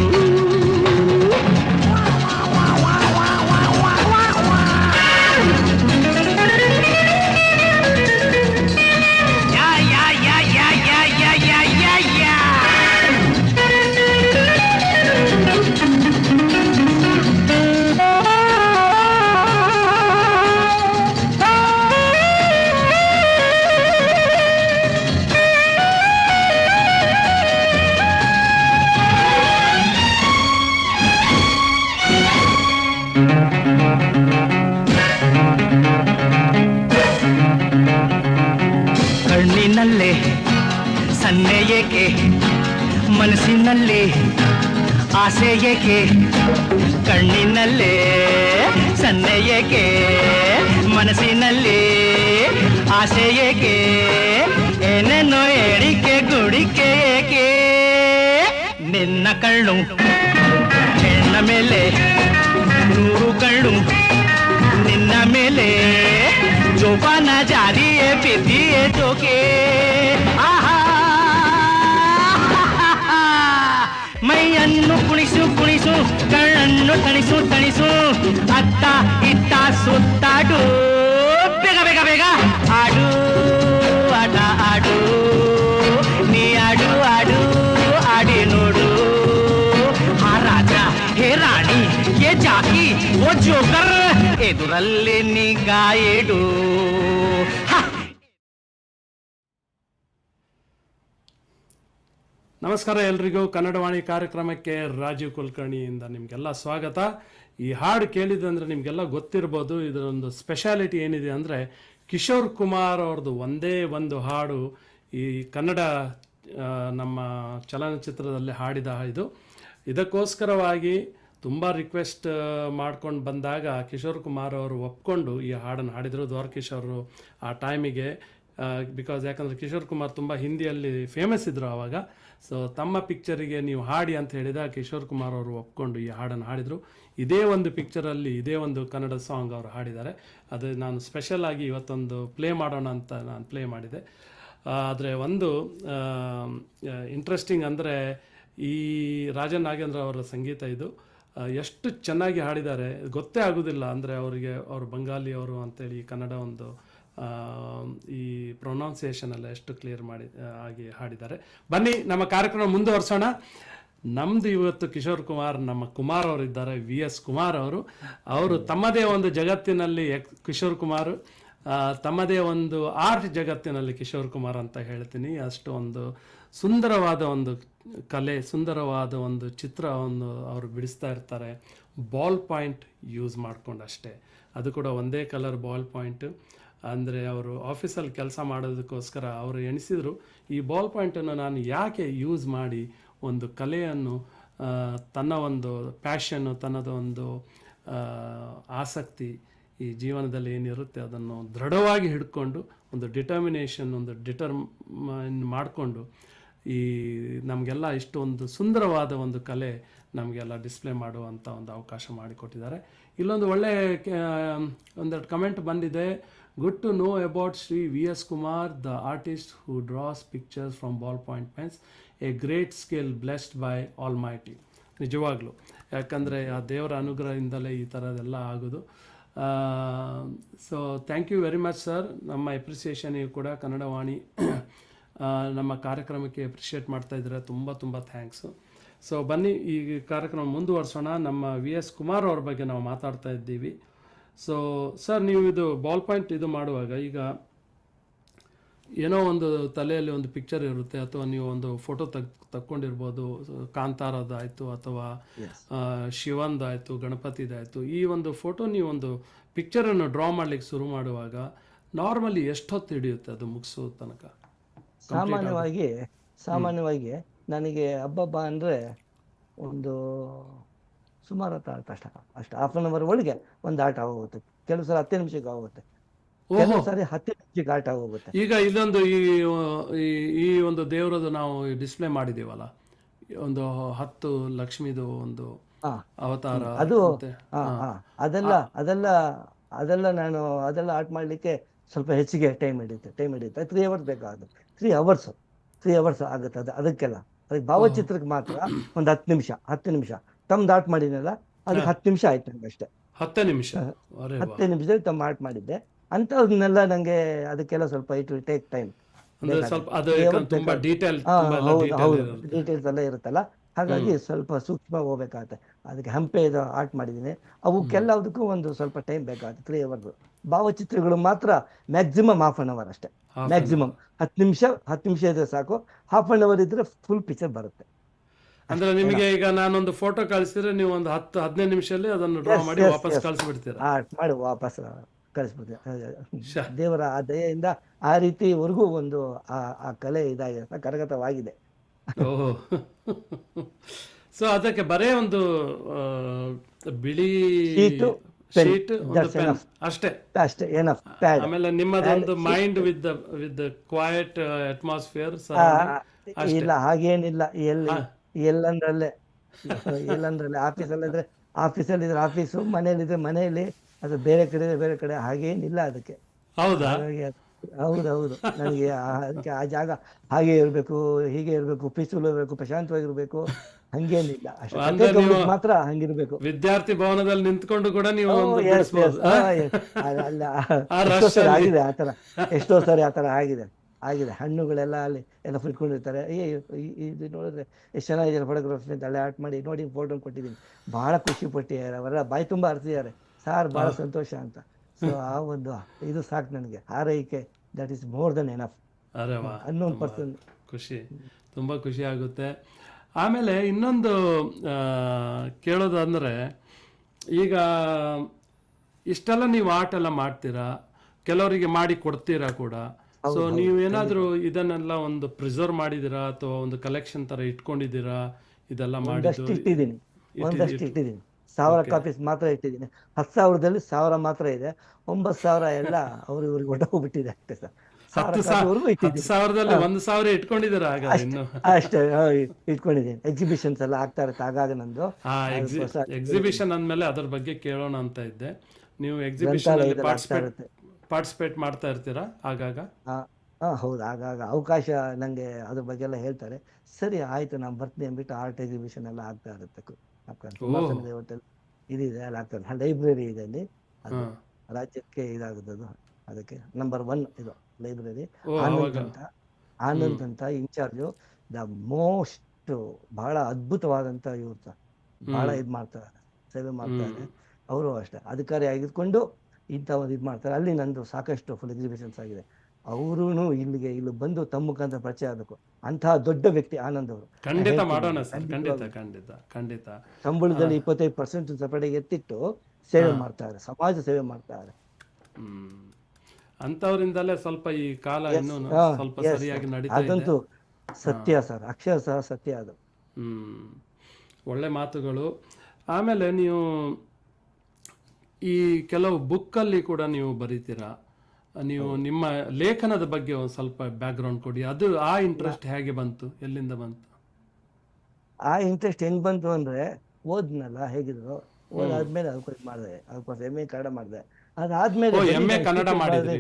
ಮನಸ್ಸಿನಲ್ಲಿ ಆಸೆ ಏಕೆ, ಕಣ್ಣಿನಲ್ಲೇ ಸನ್ನೆ ಏಕೆ, ಮನಸ್ಸಿನಲ್ಲಿ ಆಸೆ ಏಕೆ, ಏನೇನೋ ಏಳಿಕೆ ಗುಡಿಕೆ ಏಕೆ, ನಿನ್ನ ಕಣ್ಣು ಹೆಣ್ಣ ಮೇಲೆ ನೂರು ಕಣ್ಣು, ನಿನ್ನ ಮೇಲೆ ಜೋಪಾನ ಜಾರಿಯೇ ಬಿದ್ದಿಯೇ ಜೋಕೆ, ಆಹಾ ಮೈಯನ್ನು ಕುಣಿಸು ಕುಣಿಸು, ಕಣ್ಣನ್ನು ತಣಿಸು ತಣಿಸು, ಅತ್ತ ಇತ್ತ ಸುತ್ತಾಡು, ಬೇಗ ಬೇಗ ಬೇಗ ಆಡು ಆಟ ಆಡು, ನೀ ಆಡು ಆಡು ಆಡಿ ನೋಡು, ಆ ರಾಜ ಹೇ ರಾಣಿ ಏ ಜಾಕಿ ಓ ಜೋಕರ್ ಎದುರಲ್ಲಿ ನಿಗಾ ಇಡು. ನಮಸ್ಕಾರ ಎಲ್ರಿಗೂ. ಕನ್ನಡವಾಣಿ ಕಾರ್ಯಕ್ರಮಕ್ಕೆ ರಾಜೀವ್ ಕುಲಕರ್ಣಿಯಿಂದ ನಿಮಗೆಲ್ಲ ಸ್ವಾಗತ. ಈ ಹಾಡು ಕೇಳಿದಂದರೆ ನಿಮಗೆಲ್ಲ ಗೊತ್ತಿರ್ಬೋದು, ಇದರೊಂದು ಸ್ಪೆಷಾಲಿಟಿ ಏನಿದೆ ಅಂದರೆ ಕಿಶೋರ್ ಕುಮಾರ್ ಅವ್ರದ್ದು ಒಂದೇ ಒಂದು ಹಾಡು ಈ ಕನ್ನಡ ನಮ್ಮ ಚಲನಚಿತ್ರದಲ್ಲಿ ಹಾಡಿದ ಇದು. ಇದಕ್ಕೋಸ್ಕರವಾಗಿ ತುಂಬ ರಿಕ್ವೆಸ್ಟ್ ಮಾಡ್ಕೊಂಡು ಬಂದಾಗ ಕಿಶೋರ್ ಕುಮಾರ್ ಅವರು ಒಪ್ಕೊಂಡು ಈ ಹಾಡನ್ನು ಹಾಡಿದರು. ದ್ವಾರಕೀಶ್ ಅವರು ಆ ಟೈಮಿಗೆ, ಬಿಕಾಸ್ ಯಾಕಂದರೆ ಕಿಶೋರ್ ಕುಮಾರ್ ತುಂಬ ಹಿಂದಿಯಲ್ಲಿ ಫೇಮಸ್ ಇದ್ದರು ಆವಾಗ. ಸೊ ತಮ್ಮ ಪಿಕ್ಚರಿಗೆ ನೀವು ಹಾಡಿ ಅಂತ ಹೇಳಿದ ಕಿಶೋರ್ ಕುಮಾರ್ ಅವರು ಒಪ್ಕೊಂಡು ಈ ಹಾಡನ್ನು ಹಾಡಿದರು. ಇದೇ ಒಂದು ಪಿಕ್ಚರಲ್ಲಿ ಇದೇ ಒಂದು ಕನ್ನಡ ಸಾಂಗ್ ಅವರು ಹಾಡಿದ್ದಾರೆ. ಅದು ನಾನು ಸ್ಪೆಷಲ್ ಆಗಿ ಇವತ್ತೊಂದು ಪ್ಲೇ ಮಾಡೋಣ ಅಂತ ನಾನು ಪ್ಲೇ ಮಾಡಿದೆ. ಆದರೆ ಒಂದು ಇಂಟ್ರೆಸ್ಟಿಂಗ್ ಅಂದರೆ ಈ ರಾಜನ್ ನಾಗೇಂದ್ರ ಅವರ ಸಂಗೀತ ಇದು. ಎಷ್ಟು ಚೆನ್ನಾಗಿ ಹಾಡಿದ್ದಾರೆ ಗೊತ್ತೇ ಆಗೋದಿಲ್ಲ. ಅಂದರೆ ಅವರಿಗೆ ಅವರು ಬಂಗಾಲಿಯವರು ಅಂತೇಳಿ ಕನ್ನಡ ಒಂದು ಈ ಪ್ರೊನೌನ್ಸಿಯೇಷನ್ ಎಲ್ಲ ಎಷ್ಟು ಕ್ಲಿಯರ್ ಆಗಿ ಹಾಡಿದ್ದಾರೆ. ಬನ್ನಿ ನಮ್ಮ ಕಾರ್ಯಕ್ರಮ ಮುಂದುವರ್ಸೋಣ. ನಮ್ಮದು ಇವತ್ತು ಕಿಶೋರ್ ಕುಮಾರ್, ನಮ್ಮ ಕುಮಾರ್ ಅವರು ಇದ್ದಾರೆ, VS ಕುಮಾರ್ ಅವರು ತಮ್ಮದೇ ಒಂದು ಜಗತ್ತಿನಲ್ಲಿ ಕಿಶೋರ್ ಕುಮಾರ್, ತಮ್ಮದೇ ಒಂದು ಆರ್ಟ್ ಜಗತ್ತಿನಲ್ಲಿ ಕಿಶೋರ್ ಕುಮಾರ್ ಅಂತ ಹೇಳ್ತೀನಿ. ಅಷ್ಟು ಒಂದು ಸುಂದರವಾದ ಒಂದು ಕಲೆ, ಸುಂದರವಾದ ಒಂದು ಚಿತ್ರವನ್ನು ಅವರು ಬಿಡಿಸ್ತಾ ಇರ್ತಾರೆ. ಬಾಲ್ ಪಾಯಿಂಟ್ ಯೂಸ್ ಮಾಡ್ಕೊಂಡು ಅಷ್ಟೇ, ಅದು ಕೂಡ ಒಂದೇ ಕಲರ್ ಬಾಲ್ ಪಾಯಿಂಟ್. ಅಂದರೆ ಅವರು ಆಫೀಸಲ್ಲಿ ಕೆಲಸ ಮಾಡೋದಕ್ಕೋಸ್ಕರ ಅವರು ಎಣಿಸಿದರು, ಈ ಬಾಲ್ ಪಾಯಿಂಟನ್ನು ನಾನು ಯಾಕೆ ಯೂಸ್ ಮಾಡಿ ಒಂದು ಕಲೆಯನ್ನು, ತನ್ನ ಒಂದು ಪ್ಯಾಷನ್ನು, ತನ್ನದೊಂದು ಆಸಕ್ತಿ ಈ ಜೀವನದಲ್ಲಿ ಏನಿರುತ್ತೆ ಅದನ್ನು ದೃಢವಾಗಿ ಹಿಡ್ಕೊಂಡು ಒಂದು ಡಿಟರ್ಮಿನೇಷನ್, ಒಂದು ಡಿಟರ್ಮೈನ್ ಮಾಡಿಕೊಂಡು ಈ ನಮಗೆಲ್ಲ ಇಷ್ಟೊಂದು ಸುಂದರವಾದ ಒಂದು ಕಲೆ ನಮಗೆಲ್ಲ ಡಿಸ್ಪ್ಲೇ ಮಾಡುವಂಥ ಒಂದು ಅವಕಾಶ ಮಾಡಿಕೊಟ್ಟಿದ್ದಾರೆ. ಇಲ್ಲೊಂದು ಒಳ್ಳೆ ಒಂದೆರಡು ಕಮೆಂಟ್ ಬಂದಿದೆ. Good to know about Shri VS Kumar, the artist who draws pictures from ball point pens, a great skill blessed by almighty. ನಿಜವಾಗ್ಲೂ, ಯಾಕಂದರೆ ಆ ದೇವರ ಅನುಗ್ರಹದಿಂದಲೇ ಈ ಥರದೆಲ್ಲ ಆಗೋದು. So thank you very much sir. ನಮ್ಮ ಎಪ್ರಿಸಿಯೇಷನಿಗೆ ಕೂಡ ಕನ್ನಡವಾಣಿ ನಮ್ಮ ಕಾರ್ಯಕ್ರಮಕ್ಕೆ ಅಪ್ರಿಷಿಯೇಟ್ ಮಾಡ್ತಾ ಇದ್ದಾರೆ. ತುಂಬ ತುಂಬ ಥ್ಯಾಂಕ್ಸು. ಸೊ ಬನ್ನಿ ಈ ಕಾರ್ಯಕ್ರಮ ಮುಂದುವರ್ಸೋಣ. ನಮ್ಮ VS ಕುಮಾರ್ ಅವ್ರ ಬಗ್ಗೆ ನಾವು ಮಾತಾಡ್ತಾ ಇದ್ದೀವಿ. ಸೊ ಸರ್, ನೀವು ಇದು ಬಾಲ್ ಪಾಯಿಂಟ್ ಇದು ಮಾಡುವಾಗ, ಈಗ ಏನೋ ಒಂದು ತಲೆಯಲ್ಲಿ ಒಂದು ಪಿಕ್ಚರ್ ಇರುತ್ತೆ, ಅಥವಾ ನೀವು ಒಂದು ಫೋಟೋ ತಕ್ಕೊಂಡಿರ್ಬೋದು, ಕಾಂತಾರದಾಯಿತು ಅಥವಾ ಶಿವಂದಾಯಿತು, ಗಣಪತಿದಾಯಿತು. ಈ ಒಂದು ಫೋಟೋ ನೀವು ಒಂದು ಪಿಕ್ಚರನ್ನು ಡ್ರಾ ಮಾಡಲಿಕ್ಕೆ ಶುರು ಮಾಡುವಾಗ ನಾರ್ಮಲಿ ಎಷ್ಟು ಹೊತ್ತು ಹಿಡಿಯುತ್ತೆ ಅದು ಮುಗಿಸೋ ತನಕ? ಸಾಮಾನ್ಯವಾಗಿ ನನಗೆ ಹಬ್ಬ ಅಂದರೆ ಒಂದು ಸುಮಾರು ಅಷ್ಟು ಹಾಫ್ ಆನ್ ಅವರ್ ಒಳಗೆ ಒಂದು ಆಟ ಆಗೋಗುತ್ತೆ. ಕೆಲವು ಸಲ 10 ನಿಮಿಷಕ್ಕೆ ಆಗುತ್ತೆ, ಕೆಲವು ಸಾರಿ 10 ನಿಮಿಷಕ್ಕೆ ಆಟ ಆಗೋಗುತ್ತೆ. ಈಗ ಇದೊಂದು ಈ ಒಂದು ದೇವರದು ನಾವು ಡಿಸ್ಪ್ಲೇ ಮಾಡಿದೀವಲ್ಲ, ಒಂದು 10 ಲಕ್ಷ್ಮಿದು ಒಂದು ಅವತಾರ, ಅದು ಅದೆಲ್ಲ ನಾನು ಆರ್ಟ್ ಮಾಡ್ಲಿಕ್ಕೆ ಸ್ವಲ್ಪ ಹೆಚ್ಚಿಗೆ ಟೈಮ್ ಹಿಡಿಯುತ್ತೆ. 3 ಅವರ್ಸ್ ಬೇಕಾಗುತ್ತೆ. 3 ಅವರ್ಸ್ ಆಗುತ್ತೆ ಅದಕ್ಕೆಲ್ಲ. ಅದಕ್ಕೆ ಭಾವಚಿತ್ರಕ್ಕೆ ಮಾತ್ರ ಒಂದು 10 ನಿಮಿಷ ತಮ್ದು ಆರ್ಟ್ ಮಾಡಿದ್ನಲ್ಲ, ಅದಕ್ಕೆ 10 ನಿಮಿಷ ಆಯ್ತು ನನಗೆ ಅಷ್ಟೇ. 10 ನಿಮಿಷದಲ್ಲಿ ತಮ್ಮ ಆರ್ಟ್ ಮಾಡಿದ್ದೆ. ಅಂಥವ್ರನ್ನೆಲ್ಲ ನಂಗೆ ಅದಕ್ಕೆಲ್ಲ ಸ್ವಲ್ಪ it will take time. Details ಎಲ್ಲ ಇರುತ್ತಲ್ಲ, ಹಾಗಾಗಿ ಸ್ವಲ್ಪ ಸೂಕ್ಷ್ಮ ಹೋಗ್ಬೇಕಾಗತ್ತೆ. ಅದಕ್ಕೆ ಹಂಪೆ ಆರ್ಟ್ ಮಾಡಿದ್ದೀನಿ, ಅವಕ್ಕೆಲ್ಲದಕ್ಕೂ ಒಂದು ಸ್ವಲ್ಪ ಟೈಮ್ ಬೇಕಾಗುತ್ತೆ. 3 ಅವರ್ಸ್. ಭಾವಚಿತ್ರಗಳು ಮಾತ್ರ ಮ್ಯಾಕ್ಸಿಮಮ್ ಹಾಫ್ ಆನ್ ಅವರ್ ಅಷ್ಟೇ. ಮ್ಯಾಕ್ಸಿಮಮ್ 10 ನಿಮಿಷ ಇದ್ರೆ ಸಾಕು. ಹಾಫ್ ಆನ್ ಅವರ್ ಇದ್ರೆ ಫುಲ್ ಪಿಕ್ಚರ್ ಬರುತ್ತೆ. ಅಂದ್ರೆ ನಿಮಗೆ ಈಗ ನಾನೊಂದು ಫೋಟೋ ಕಳಿಸಿದ್ರೆ ನೀವು ಒಂದು 10-15 ನಿಮಿಷದಲ್ಲಿ ಅದನ್ನು ಡ್ರಾ ಮಾಡಿ ವಾಪಸ್ ಕಳಿಸ್ಬಿಡ್ತೀರಾ? ಆರ್ಟ್ ಮಾಡಿ ವಾಪಸ್ ಕಳಿಸ್ಬಿಡ್ತೀವಿ. ದೇವರ ಆ ದಯೆಯಿಂದ ಆ ರೀತಿವರೆಗೂ ಒಂದು ಆ ಕಲೆ ಕರಗತವಾಗಿದೆ. ಓಹೋ ಸೊ ಅದಕ್ಕೆ ಬರೇ ಒಂದು ಬಿಳಿ Sheet, pen. ಶೀಟ್ ಒಂದು That's ಪೆನ್ enough. ಅಷ್ಟೇ. ಅಷ್ಟೇ ಏನಫ್ ಪ್ಯಾಡ್. ಆಮೇಲೆ ನಿಮ್ಮದೊಂದು ಮೈಂಡ್ ವಿತ್ ಕ್ವೈಟ್ ಅಟ್ಮಾಸ್ಫಿಯರ್ ಇಲ್ಲ ಹಾಗೇನಿಲ್ಲ, ಎಲ್ಲಂದ್ರಲ್ಲೇ ಎಲ್ಲಂದ್ರಲ್ಲೇ ಆಫೀಸಲ್ಲಿದ್ರೆ ಆಫೀಸಲ್ಲಿದ್ರೆ ಆಫೀಸು, ಮನೇಲಿದ್ರೆ ಮನೆಯಲ್ಲಿ, ಅದು ಬೇರೆ ಕಡೆ ಬೇರೆ ಕಡೆ, ಹಾಗೇನಿಲ್ಲ ಅದಕ್ಕೆ. ಹೌದಾ? ಹಾಗಾಗಿ ಹೌದೌದು, ನನಗೆ ಅದಕ್ಕೆ ಆ ಜಾಗ ಹಾಗೆ ಇರಬೇಕು, ಹೀಗೆ ಇರಬೇಕು, ಪೀಸ್ಫುಲ್ ಇರಬೇಕು, ಪ್ರಶಾಂತವಾಗಿರ್ಬೇಕು, ಹಂಗೇನಿಲ್ಲ. ಅಷ್ಟೇ ಅಂದ್ರೆ ಕತೆ ನೀವು ಕವಲಿಗೆ ಮಾತ್ರ ಹಂಗಿರ್ಬೇಕು. ವಿದ್ಯಾರ್ಥಿ ಭವನದಲ್ಲಿ ನಿಂತ್ಕೊಂಡು ಕೂಡ ನೀವು ಒಂದು Yes, ಬಿಡಿಸ್ಬೋದು. yes. ಅಲ್ಲ ಎಷ್ಟೋ ಸರಿ ಆಗಿದೆ ಆತರ, ಎಷ್ಟೋ ಸರಿ ಆತರ ಆಗಿದೆ. ಹಣ್ಣುಗಳೆಲ್ಲ ಅಲ್ಲಿ ಎಲ್ಲ ಇಟ್ಕೊಂಡಿರ್ತಾರೆ. ಇದು ನೋಡಿದ್ರೆ ಎಷ್ಟು ಚೆನ್ನಾಗಿದೆ ಫೋಟೋಗ್ರಾಫಿ ಅಂತ ಅಲ್ಲೇ ಆರ್ಟ್ ಮಾಡಿ ನೋಡಿ ಫೋಟೋ ಕೊಟ್ಟಿದ್ದೀನಿ. ಬಹಳ ಖುಷಿ ಪಟ್ಟಿದ್ದಾರೆ, ಅವರೆಲ್ಲ ಬಾಯಿ ತುಂಬ ಅರ್ತಿದ್ದಾರೆ, ಸಾರ್ ಬಹಳ ಸಂತೋಷ ಅಂತ. ಸೊ ಆ ಒಂದು ಇದು ಸಾಕು ನನಗೆ, ಹಾರೈಕೆ, that is more than enough. ಅರೆ ವಾ, 11% ಖುಷಿ, ತುಂಬ ಖುಷಿ ಆಗುತ್ತೆ. ಆಮೇಲೆ ಇನ್ನೊಂದು ಕೇಳೋದು ಅಂದರೆ, ಈಗ ಇಷ್ಟೆಲ್ಲ ನೀವು ಆರ್ಟ್ ಎಲ್ಲ ಮಾಡ್ತೀರಾ, ಕೆಲವರಿಗೆ ಮಾಡಿ ಕೊಡ್ತೀರಾ ಕೂಡ. ಸೊ ನೀವೇನಾದರೂ ಇದನ್ನೆಲ್ಲ ಒಂದು ಪ್ರಿಸರ್ವ್ ಮಾಡಿದ್ದೀರಾ ಅಥವಾ ಒಂದು ಕಲೆಕ್ಷನ್ ಥರ ಇಟ್ಕೊಂಡಿದ್ದೀರಾ? ಇದೆಲ್ಲ ಮಾಡಿದ್ದು ಇಟ್ಟಿದ್ದೀನಿ, ಒಂದಷ್ಟು ಇಟ್ಟಿದ್ದೀನಿ. 1000 ಕಾಪೀಸ್ ಮಾತ್ರ ಇಟ್ಟಿದ್ದೀನಿ. 10,000ದಲ್ಲಿ 1000 ಮಾತ್ರ ಇದೆ. 9,000 ಎಲ್ಲ ಇವ್ರಿಗೆ ಹೊಟ್ಟೋಗ್ಬಿಟ್ಟಿದೆ ಅಷ್ಟೇ ಸರ್. 10,000ದಲ್ಲಿ 1,000 ಇಟ್ಕೊಂಡಿದ್ದೀರಾ? ಆಗ ಇನ್ನು ಅಷ್ಟೇ ಇಟ್ಕೊಂಡಿದ್ದೀನಿ. ಎಕ್ಸಿಬಿಷನ್ಸ್ ಎಲ್ಲ ಆಗ್ತಾ ಇರುತ್ತೆ ಆಗಾಗ ನಂದು. ಎಕ್ಸಿಬಿಷನ್ ಅಂದಮೇಲೆ ಅದ್ರ ಬಗ್ಗೆ ಕೇಳೋಣ ಅಂತ ಇದ್ದೆ. ನೀವು ಎಕ್ಸಿಬಿಷನ್ ಅಲ್ಲಿ ಪಾರ್ಟಿಸಿಪೇಟ್ ಮಾಡ್ತಾ ಇರ್ತೀರಾ ಆಗಾಗ? ಹೌದು, ಆಗಾಗ ಅವಕಾಶ ನಂಗೆ ಅದ್ರ ಬಗ್ಗೆ ಎಲ್ಲ ಹೇಳ್ತಾರೆ. ಸರಿ ಆಯ್ತು, ನಾನು ಬರ್ತೀನಿ ಅಂದ್ಬಿಟ್ಟು ಆರ್ಟ್ ಎಕ್ಸಿಬಿಷನ್ ಎಲ್ಲ ಆಗ್ತಾ ಇರುತ್ತೆ. ಸುಮಾಸನದ ಹೋಟೆಲ್ ಇದಿದೆ, ಅಲ್ಲಿ ಆಗ್ತದೆ. ಲೈಬ್ರರಿ ಇದೆ ಅಲ್ಲಿ, ಅದು ರಾಜ್ಯಕ್ಕೆ ಇದಾಗುತ್ತದು. ಅದಕ್ಕೆ ನಂಬರ್ 1 ಇದು ಲೈಬ್ರರಿ. ಆನಂದ್ ಅಂತ ಇನ್ಚಾರ್ಜು, ದ ಮೋಸ್ಟ್ ಬಹಳ ಅದ್ಭುತವಾದಂತ ಇವ್ರು, ಬಹಳ ಇದು ಮಾಡ್ತಾರೆ, ಸೇವೆ ಮಾಡ್ತಾರೆ. ಅವರು ಅಷ್ಟೇ ಅಧಿಕಾರಿ ಆಗಿದ್ಕೊಂಡು ಇಂಥ ಒಂದು ಇದು ಮಾಡ್ತಾರೆ. ಅಲ್ಲಿ ನಂದು ಸಾಕಷ್ಟು ಫುಲ್ ಎಕ್ಸಿಬಿಷನ್ಸ್ ಆಗಿದೆ. ಅವರು ಇಲ್ಲಿ ಬಂದು ತಮ್ಮ ಮುಖಾಂತರ ಪರಿಚಯ ಆಗಬೇಕು. ಅಂತಹ ದೊಡ್ಡ ವ್ಯಕ್ತಿ ಆನಂದ್ ಅವರು. ಖಂಡಿತ ಮಾಡೋಣ ಸರ್, ಖಂಡಿತ. ಸಂಬಳದಲ್ಲಿ 25% ಸಪಡೆಗೆ ಎತ್ತಿಟ್ಟು ಸೇವೆ ಮಾಡ್ತಾರೆ, ಸಮಾಜ ಸೇವೆ ಮಾಡ್ತಾರೆ. ಅಂತವರಿಂದಲೇ ಸ್ವಲ್ಪ ಈ ಕಾಲ ಇನ್ನೂ ಸ್ವಲ್ಪ ಸರಿಯಾಗಿ ನಡೀತಾ ಇದೆ. ಅದಂತೂ ಸತ್ಯ ಸರ್, ಅಕ್ಷರ ಸಹ ಸತ್ಯ ಅದು. ಒಳ್ಳೆ ಮಾತುಗಳು. ಆಮೇಲೆ ನೀವು ಈ ಕೆಲವು ಬುಕ್ಕಲ್ಲಿ ಕೂಡ ನೀವು ಬರೀತೀರಾ. ನೀವು ನಿಮ್ಮ ಲೇಖನದ ಬಗ್ಗೆ ಒಂದು ಸ್ವಲ್ಪ ಬ್ಯಾಕ್ಗ್ರೌಂಡ್ ಕೊಡಿ. ಅದು ಆ ಇಂಟ್ರೆಸ್ಟ್ ಹೇಗೆ ಬಂತು, ಎಲ್ಲಿಂದ ಬಂತು? ಆ ಇಂಟ್ರೆಸ್ಟ್ ಹೆಂಗ್ ಬಂತು ಅಂದ್ರೆ, ಓದ್ನಲ್ಲ ಹೇಗಿದ್ರು, ಓದಾದ್ಮೇಲೆ ಅದಕ್ಕೋಸ್ಕರ ಮಾಡಿದೆ, ಅದಕ್ಕೋಸ್ಕರ MA ಕನ್ನಡ ಮಾಡಿದೆ. ಅದಾದ್ಮೇಲೆ MA ಕನ್ನಡ ಮಾಡಿದ್ರಿ?